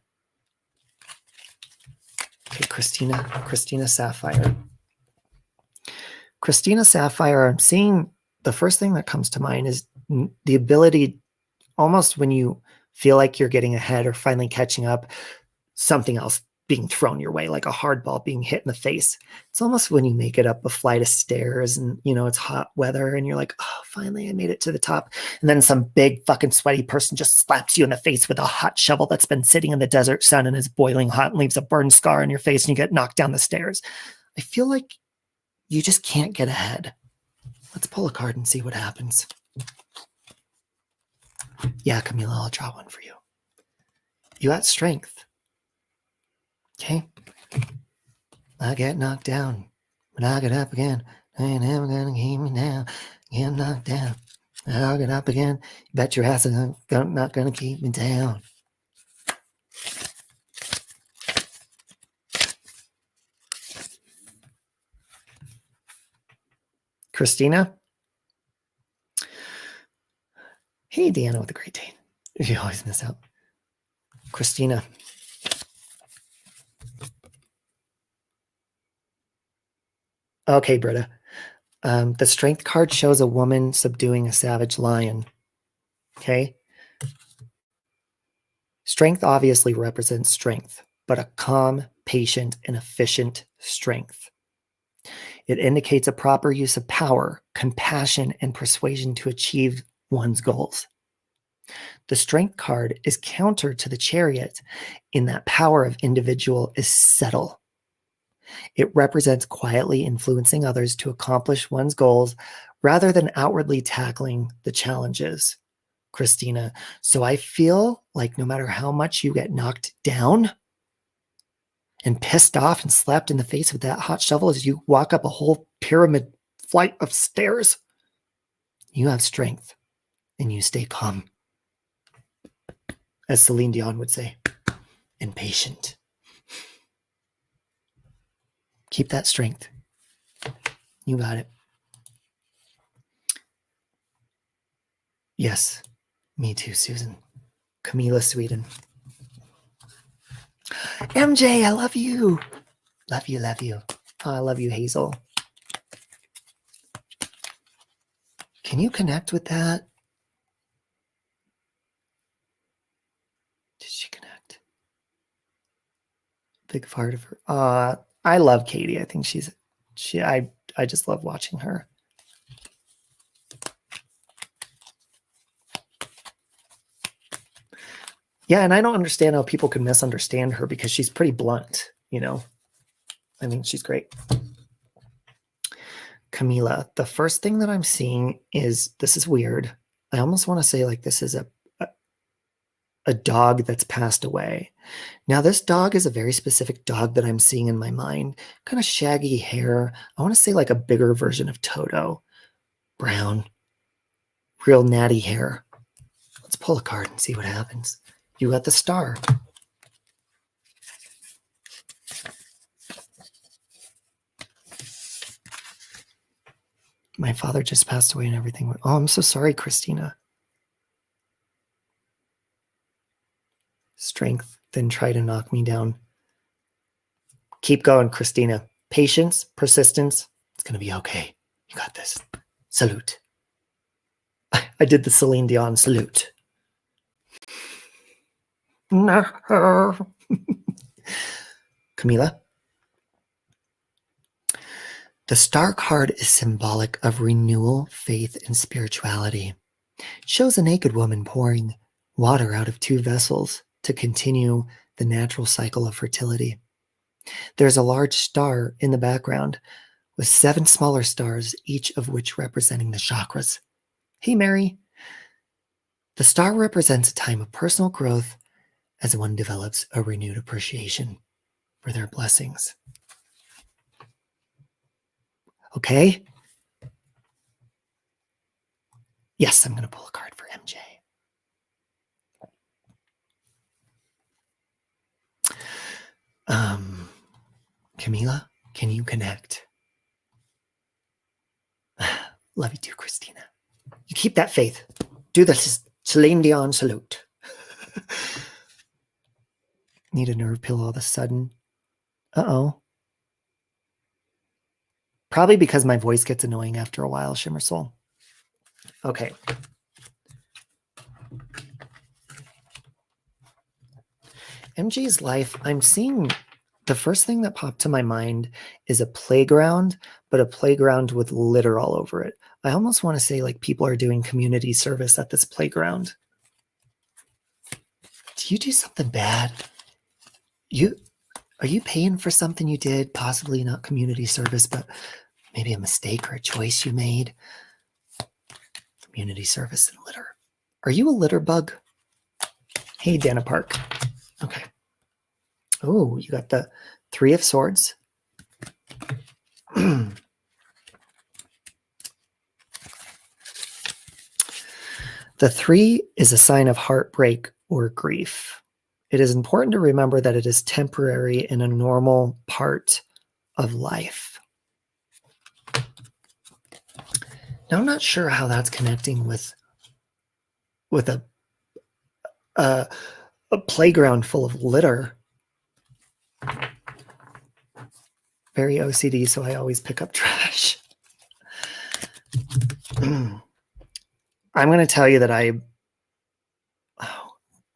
Okay, Christina Sapphire. Christina Sapphire, I'm seeing the first thing that comes to mind is the ability, almost when you feel like you're getting ahead or finally catching up, something else being thrown your way, like a hard ball being hit in the face. It's almost when you make it up a flight of stairs and, you know, it's hot weather and you're like, oh, finally I made it to the top. And then some big fucking sweaty person just slaps you in the face with a hot shovel that's been sitting in the desert sun and is boiling hot and leaves a burn scar on your face and you get knocked down the stairs. I feel like you just can't get ahead. Let's pull a card and see what happens. Yeah, Camila, I'll draw one for you. You got strength. Okay. I get knocked down, but I get up again. I ain't never gonna keep me down. Get knocked down. I'll get up again. You bet your ass I'm not gonna keep me down. Christina. Hey, Deanna with a great day. You always miss out. Christina. Okay, Britta. The strength card shows a woman subduing a savage lion. Okay. Strength obviously represents strength, but a calm, patient, and efficient strength. It indicates a proper use of power, compassion, and persuasion to achieve one's goals. The strength card is counter to the chariot in that power of individual is subtle. It represents quietly influencing others to accomplish one's goals rather than outwardly tackling the challenges, Christina. So I feel like no matter how much you get knocked down and pissed off and slapped in the face with that hot shovel as you walk up a whole pyramid flight of stairs, you have strength and you stay calm. As Celine Dion would say, and patient. Keep that strength. You got it. Yes, me too, Susan. Camila Sweden. MJ, I love you. Love you, love you. Oh, I love you, Hazel. Can you connect with that? Did she connect? Big part of her. I love Katie. I think I just love watching her. Yeah, and I don't understand how people can misunderstand her because she's pretty blunt, you know. I mean, she's great. Camila, the first thing that I'm seeing is, this is weird. I almost want to say like this is a dog that's passed away. Now, this dog is a very specific dog that I'm seeing in my mind. Kind of shaggy hair. I want to say like a bigger version of Toto. Brown. Real natty hair. Let's pull a card and see what happens. You got the star. My father just passed away and everything. Oh, I'm so sorry, Christina. Strength, then try to knock me down. Keep going, Christina. Patience, persistence. It's going to be okay. You got this. Salute. I did the Celine Dion salute. No. Camila? The star card is symbolic of renewal, faith, and spirituality. It shows a naked woman pouring water out of two vessels to continue the natural cycle of fertility. There's a large star in the background with 7 smaller stars, each of which representing the chakras. Hey, Mary. The star represents a time of personal growth as one develops a renewed appreciation for their blessings. Okay? Yes, I'm going to pull a card for MJ. Camila, can you connect? Love you too, Christina. You keep that faith. Do the Celine Dion salute. Need a nerve pill all of a sudden. Uh-oh. Probably because my voice gets annoying after a while, Shimmer Soul. Okay. MJ's life, I'm seeing the first thing that popped to my mind is a playground, but a playground with litter all over it. I almost want to say like people are doing community service at this playground. Do you do something bad? Are you paying for something you did? Possibly not community service, but maybe a mistake or a choice you made. Community service and litter. Are you a litter bug? Hey, Dana Park. Okay. Oh, you got the 3 of Swords. The 3 is a sign of heartbreak or grief. It is important to remember that it is temporary and a normal part of life. Now, I'm not sure how that's connecting with a playground full of litter. Very OCD, so I always pick up trash. I'm going to tell you that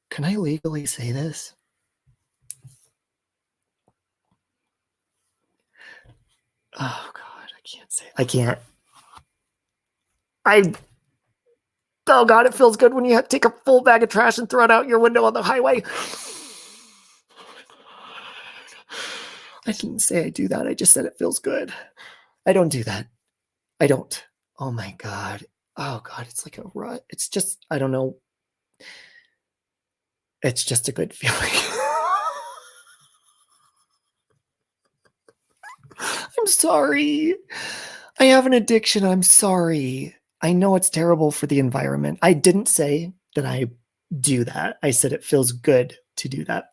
can I legally say this? Oh, God, I can't say it. I can't. Oh, God, it feels good when you take a full bag of trash and throw it out your window on the highway. I didn't say I do that. I just said it feels good. I don't do that. I don't. Oh, my God. Oh, God, it's like a rut. It's just, I don't know. It's just a good feeling. I'm sorry. I have an addiction. I'm sorry. I know it's terrible for the environment. I didn't say that I do that. I said it feels good to do that.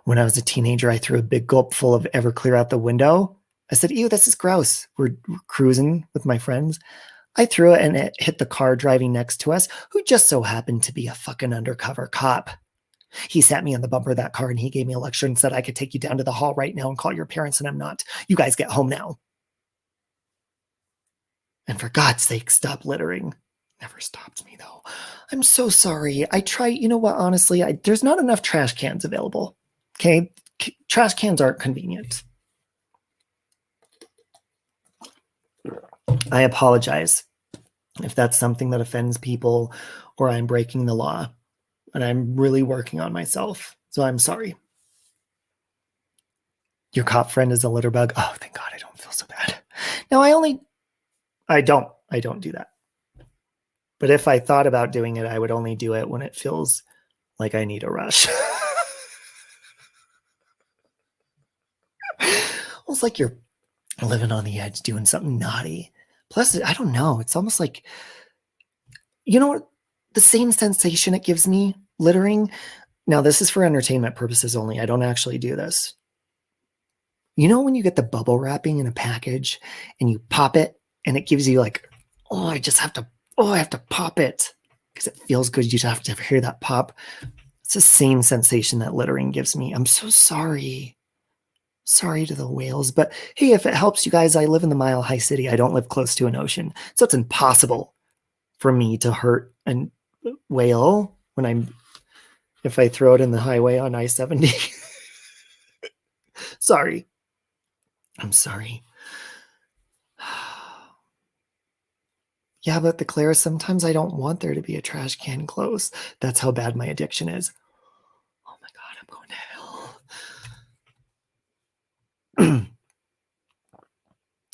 When I was a teenager, I threw a big gulp full of Everclear out the window. I said, ew, this is gross. We're cruising with my friends. I threw it and it hit the car driving next to us, who just so happened to be a fucking undercover cop. He sat me on the bumper of that car and he gave me a lecture and said, I could take you down to the hall right now and call your parents, and I'm not. You guys get home now. And for God's sake, stop littering. Never stopped me, though. I'm so sorry. I try, you know what, honestly, there's not enough trash cans available. Okay? Trash cans aren't convenient. I apologize if that's something that offends people or I'm breaking the law. And I'm really working on myself. So I'm sorry. Your cop friend is a litter bug. Oh, thank God I don't feel so bad. Now I don't do that. But if I thought about doing it, I would only do it when it feels like I need a rush. Almost like you're living on the edge doing something naughty. Plus, I don't know. It's almost like, you know what? The same sensation it gives me, littering. Now, this is for entertainment purposes only. I don't actually do this. You know when you get the bubble wrapping in a package and you pop it and it gives you like, oh, I have to pop it because it feels good. You just have to hear that pop. It's the same sensation that littering gives me. I'm so sorry. Sorry to the whales, but hey, if it helps you guys, I live in the Mile High City. I don't live close to an ocean, so it's impossible for me to hurt a whale if I throw it in the highway on I-70. Sorry. I'm sorry. Yeah, but the Clara, sometimes I don't want there to be a trash can close. That's how bad my addiction is. Oh my God, I'm going to hell.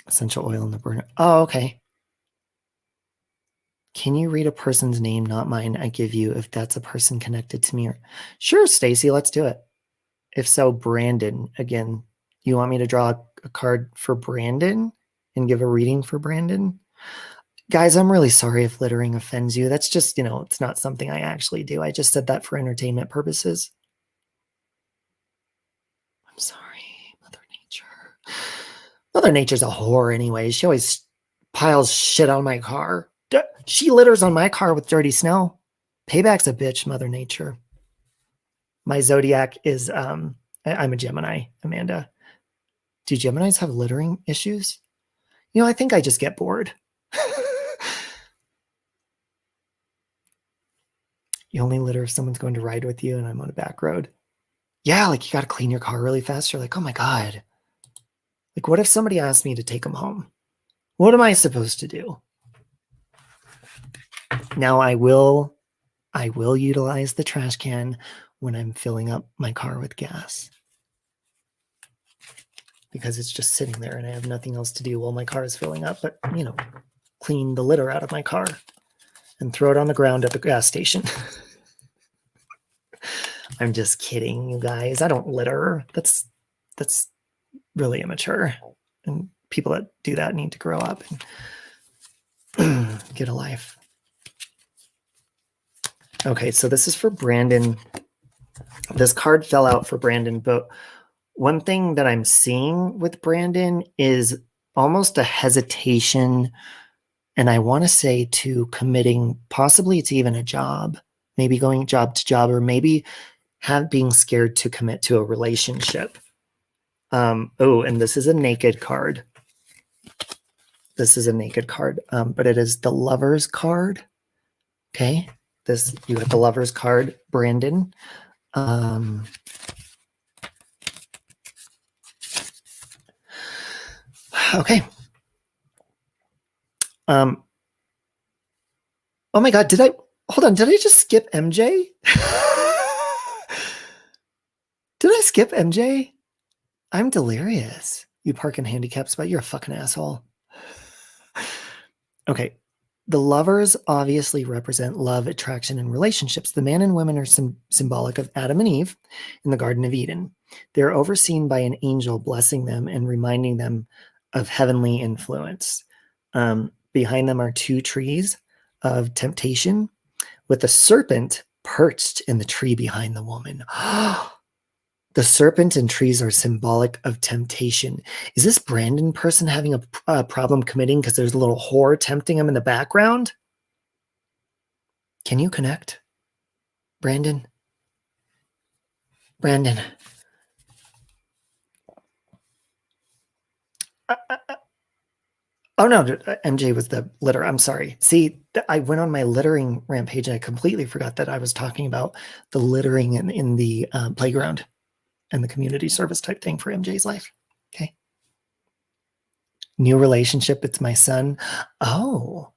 Essential oil in the burner. Oh, okay. Can you read a person's name, not mine? I give you if that's a person connected to me. Sure, Stacy, let's do it. If so, Brandon. Again, you want me to draw a card for Brandon and give a reading for Brandon? Guys, I'm really sorry if littering offends you. That's just, it's not something I actually do. I just said that for entertainment purposes. I'm sorry, Mother Nature. Mother Nature's a whore anyway. She always piles shit on my car. She litters on my car with dirty snow. Payback's a bitch, Mother Nature. My zodiac is, I'm a Gemini, Amanda. Do Geminis have littering issues? I think I just get bored. You only litter if someone's going to ride with you and I'm on a back road. Yeah, like you got to clean your car really fast. You're like, oh my God. Like, what if somebody asked me to take them home? What am I supposed to do? Now I will utilize the trash can when I'm filling up my car with gas. Because it's just sitting there and I have nothing else to do while my car is filling up, but clean the litter out of my car and throw it on the ground at the gas station. I'm just kidding, you guys. I don't litter. That's really immature. And people that do that need to grow up and get a life. Okay, so this is for Brandon. This card fell out for Brandon, but one thing that I'm seeing with Brandon is almost a hesitation, and I want to say to committing possibly to even a job, maybe going job to job, or maybe being scared to commit to a relationship. Oh, and this is a naked card. This is a naked card, but it is the Lover's card. Okay, you got the Lover's card, Brandon. Okay. Oh my God, hold on, did I just skip MJ? Did I skip MJ? I'm delirious. You park in handicap spot, you're a fucking asshole. Okay. The Lovers obviously represent love, attraction, and relationships. The man and women are symbolic of Adam and Eve in the Garden of Eden. They're overseen by an angel blessing them and reminding them of heavenly influence. Behind them are two trees of temptation with a serpent perched in the tree behind the woman. The serpent and trees are symbolic of temptation. Is this Brandon person having a problem committing because there's a little whore tempting him in the background? Can you connect? Brandon? Brandon? Oh no, MJ was the litter. I'm sorry. See, I went on my littering rampage and I completely forgot that I was talking about the littering in the playground and the community service type thing for MJ's life. Okay. New relationship. It's my son. Oh,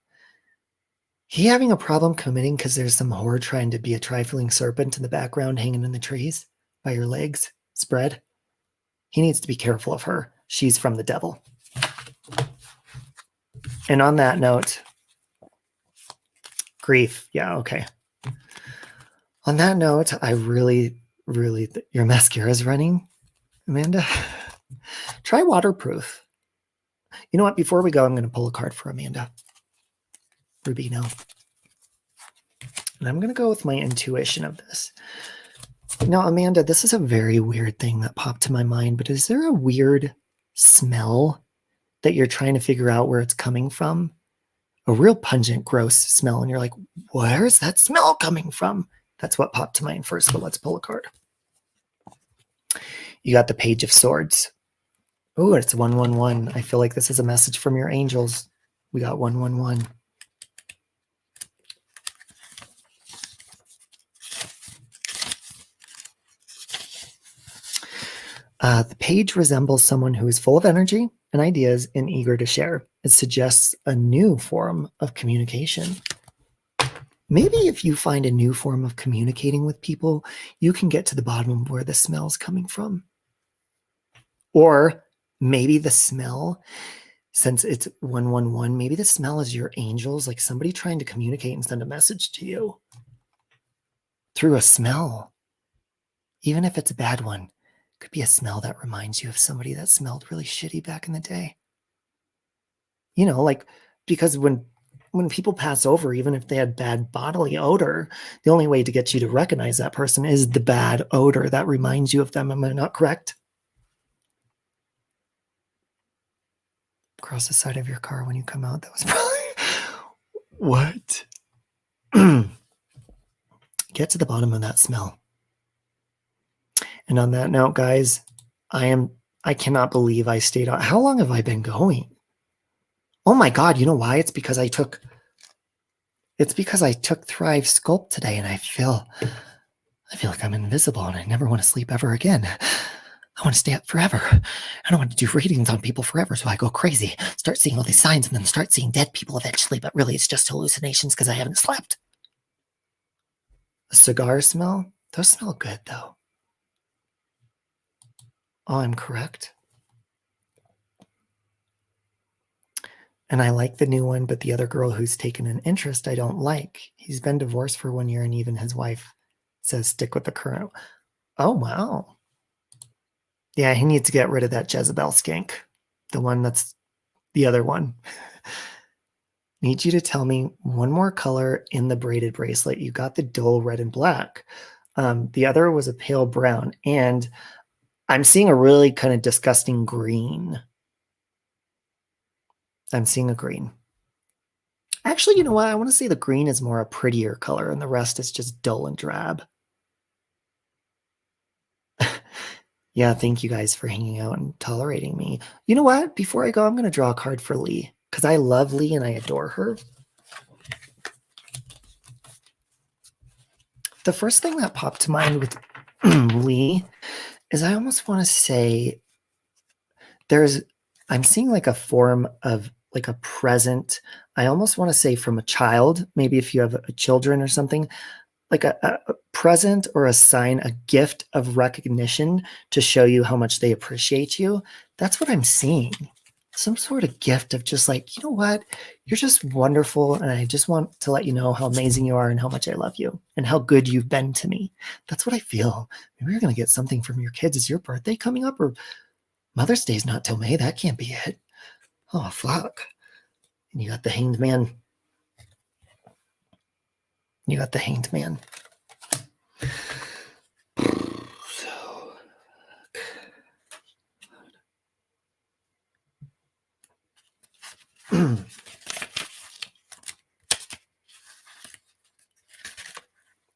he having a problem committing because there's some whore trying to be a trifling serpent in the background hanging in the trees by your legs spread. He needs to be careful of her. She's from the devil. And on that note, grief. Yeah, okay. On that note, I really, your mascara is running, Amanda. Try waterproof. You know what? Before we go, I'm going to pull a card for Amanda Rubino. And I'm going to go with my intuition of this. Now, Amanda, this is a very weird thing that popped to my mind, but is there a weird smell that you're trying to figure out where it's coming from? A real pungent, gross smell, and you're like, where's that smell coming from? That's what popped to mind first, but let's pull a card. You got the Page of Swords. Oh, it's 111. I feel like this is a message from your angels. We got 111. The page resembles someone who is full of energy and ideas and eager to share. It suggests a new form of communication. Maybe if you find a new form of communicating with people, you can get to the bottom of where the smell is coming from. Or maybe the smell, since it's 111, maybe the smell is your angels, like somebody trying to communicate and send a message to you through a smell. Even if it's a bad one, it could be a smell that reminds you of somebody that smelled really shitty back in the day. You know, like, because when people pass over, even if they had bad bodily odor, the only way to get you to recognize that person is the bad odor that reminds you of them. Am I not correct? Across the side of your car when you come out, that was probably... What? Get to the bottom of that smell. And on that note, guys, I cannot believe I stayed on. How long have I been going? Oh my God, you know why? It's because I took Thrive Sculpt today, and I feel like I'm invisible and I never want to sleep ever again. I want to stay up forever. I don't want to do readings on people forever, so I go crazy, start seeing all these signs, and then start seeing dead people eventually, but really it's just hallucinations because I haven't slept. The cigar smell? Those smell good, though. Oh, I'm correct. And I like the new one, but the other girl who's taken an interest I don't like. He's been divorced for 1 year, and even his wife says stick with the current. Oh, wow. Yeah, he needs to get rid of that Jezebel skank. The one that's the other one. Need you to tell me one more color in the braided bracelet. You got the dull red and black. The other was a pale brown. And I'm seeing a really kind of disgusting green. I'm seeing a green. Actually, you know what? I want to say the green is more a prettier color and the rest is just dull and drab. Yeah, thank you guys for hanging out and tolerating me. You know what? Before I go, I'm going to draw a card for Lee because I love Lee and I adore her. The first thing that popped to mind with Lee is I almost want to say I'm seeing like a form of like a present. I almost want to say from a child, maybe if you have children or something, like a present or a sign, a gift of recognition to show you how much they appreciate you. That's what I'm seeing. Some sort of gift of just like, you know what? You're just wonderful. And I just want to let you know how amazing you are and how much I love you and how good you've been to me. That's what I feel. Maybe you're going to get something from your kids. Is your birthday coming up or Mother's Day's not till May? That can't be it. Oh, fuck. And you got the Hanged Man. You got the Hanged Man. So,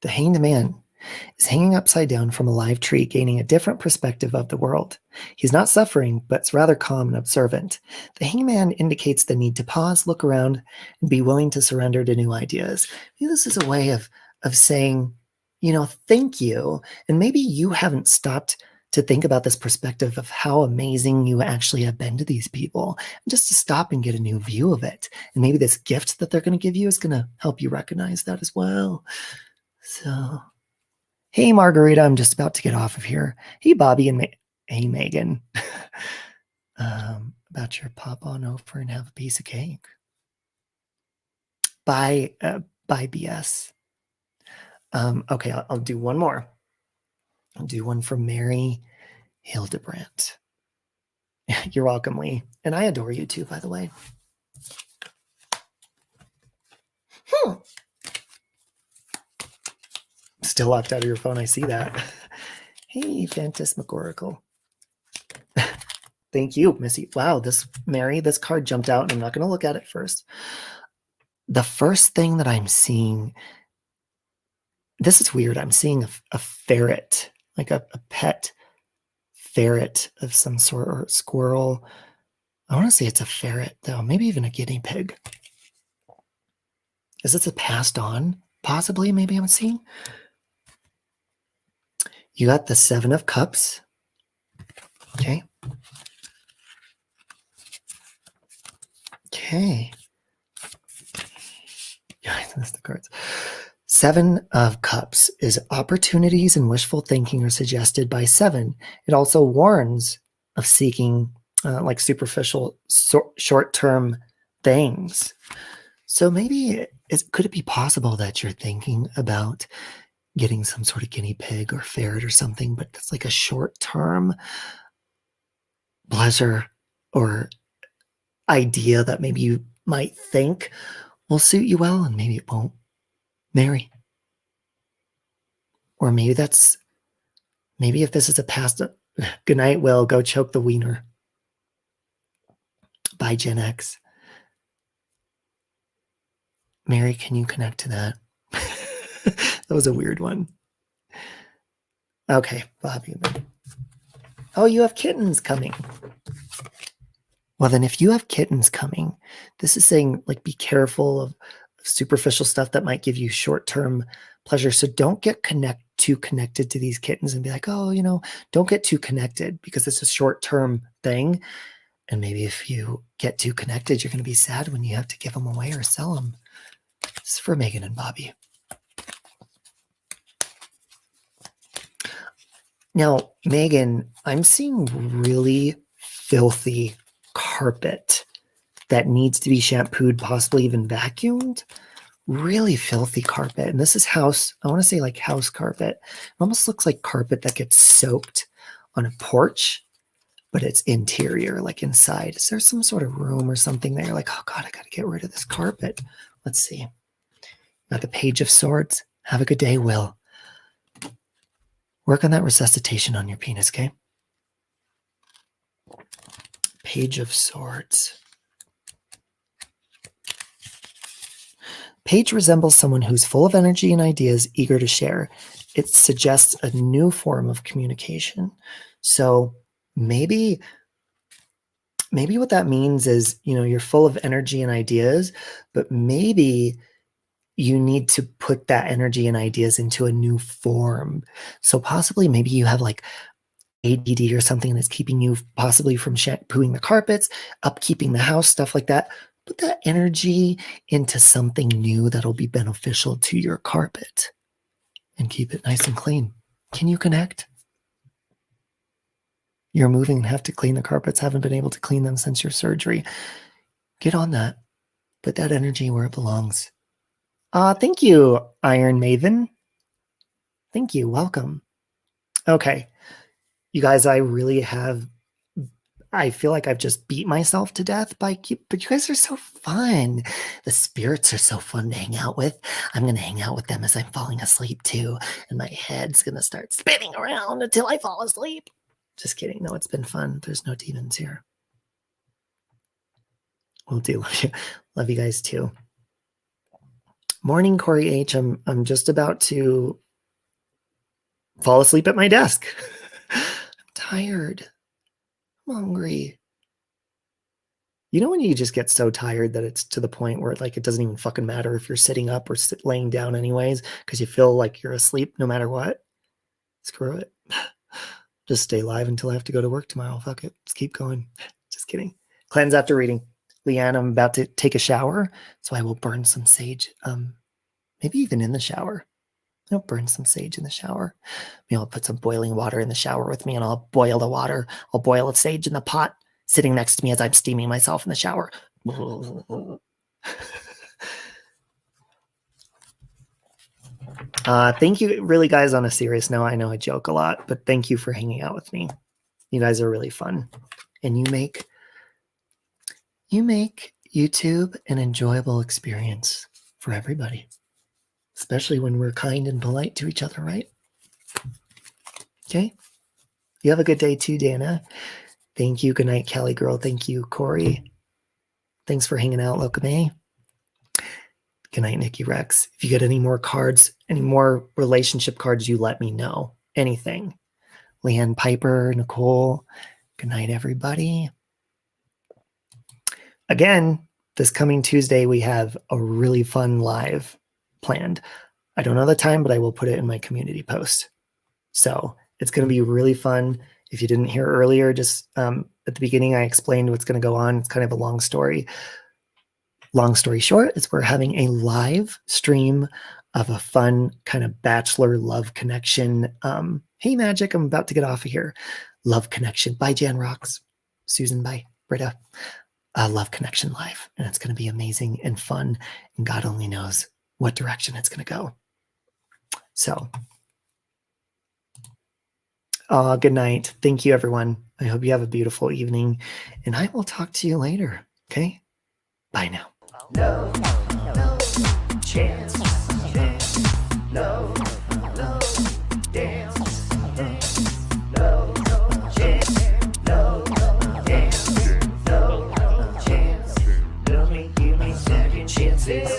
the Hanged Man is hanging upside down from a live tree, gaining a different perspective of the world. He's not suffering, but it's rather calm and observant. The hangman indicates the need to pause, look around, and be willing to surrender to new ideas. Maybe this is a way of saying, you know, thank you. And maybe you haven't stopped to think about this perspective of how amazing you actually have been to these people, and just to stop and get a new view of it. And maybe this gift that they're going to give you is going to help you recognize that as well. So... Hey, Margarita, I'm just about to get off of here. Hey, Bobby and hey, Megan. About your pop on over and have a piece of cake. Bye, BS. Okay, I'll do one more. I'll do one from Mary Hildebrandt. You're welcome, Lee. And I adore you too, by the way. Still locked out of your phone. I see that. Hey, Phantasmagorical. Thank you, Missy. Wow, this card jumped out, and I'm not going to look at it first. The first thing that I'm seeing, this is weird. I'm seeing a ferret, like a pet ferret of some sort, or squirrel. I want to say it's a ferret, though. Maybe even a guinea pig. Is this a passed on? Possibly, maybe I'm seeing. You got the 7 of Cups. Okay. Okay. Yeah, that's the cards. 7 of Cups is opportunities and wishful thinking are suggested by 7. It also warns of seeking like superficial, short-term things. So maybe could it be possible that you're thinking about getting some sort of guinea pig or ferret or something, but it's like a short-term pleasure or idea that maybe you might think will suit you well, and maybe it won't. Mary. Or maybe if this is a past, good night, Will, go choke the wiener. Bye, Gen X. Mary, can you connect to that? That was a weird one. Okay, Bobby. Oh, you have kittens coming. Well, then if you have kittens coming, this is saying, like, be careful of superficial stuff that might give you short-term pleasure. So don't get too connected to these kittens and be like, oh, don't get too connected, because it's a short-term thing. And maybe if you get too connected, you're going to be sad when you have to give them away or sell them. This is for Megan and Bobby. Now, Megan, I'm seeing really filthy carpet that needs to be shampooed, possibly even vacuumed. Really filthy carpet. And this is I want to say like house carpet. It almost looks like carpet that gets soaked on a porch, but it's interior, like inside. Is there some sort of room or something there? Like, oh God, I got to get rid of this carpet. Let's see. Got the Page of Swords. Have a good day, Will. Work on that resuscitation on your penis, okay? Page of Swords. Page resembles someone who's full of energy and ideas, eager to share. It suggests a new form of communication. So maybe what that means is, you're full of energy and ideas, but maybe you need to put that energy and ideas into a new form. So possibly maybe you have like ADD or something that's keeping you possibly from shampooing the carpets, upkeeping the house, stuff like that. Put that energy into something new that'll be beneficial to your carpet and keep it nice and clean. Can you connect? You're moving and have to clean the carpets, haven't been able to clean them since your surgery. Get on that. Put that energy where it belongs. Thank you, Iron Maven. Thank you. Welcome. Okay. You guys, I feel like I've just beat myself to death but you guys are so fun. The spirits are so fun to hang out with. I'm going to hang out with them as I'm falling asleep too. And my head's going to start spinning around until I fall asleep. Just kidding. No, it's been fun. There's no demons here. Will do. Love you. Love you guys too. Morning, Corey H. I'm just about to fall asleep at my desk. I'm tired. I'm hungry. When you just get so tired that it's to the point where like it doesn't even fucking matter if you're sitting up or laying down anyways, because you feel like you're asleep no matter what. Screw it. Just stay live until I have to go to work tomorrow. Fuck it. Just keep going. Just kidding. Cleanse after reading. Leanne, I'm about to take a shower, so I will burn some sage. Maybe even in the shower. I'll burn some sage in the shower. Maybe I'll put some boiling water in the shower with me, and I'll boil the water. I'll boil the sage in the pot sitting next to me as I'm steaming myself in the shower. Thank you, really, guys. On a serious note, I know I joke a lot, but thank you for hanging out with me. You guys are really fun, and you make YouTube an enjoyable experience for everybody, especially when we're kind and polite to each other, right? Okay. You have a good day too, Dana. Thank you. Good night, Kelly girl. Thank you, Corey. Thanks for hanging out, Lokame. Good night, Nikki Rex. If you get any more cards, any more relationship cards, you let me know. Anything. Leanne Piper, Nicole. Good night, everybody. Again, this coming Tuesday, we have a really fun live planned. I don't know the time, but I will put it in my community post. So it's going to be really fun. If you didn't hear earlier, just at the beginning, I explained what's going to go on. It's kind of a long story. Long story short, is we're having a live stream of a fun kind of bachelor love connection. Hey, Magic, I'm about to get off of here. Love Connection by Jan Rocks. Susan by Britta. Love Connection Live. And it's going to be amazing and fun. And God only knows what direction it's going to go. So, good night. Thank you, everyone. I hope you have a beautiful evening. And I will talk to you later. Okay? Bye now. No chance. No dance. No chance. No dance. No chance. Give me second chances.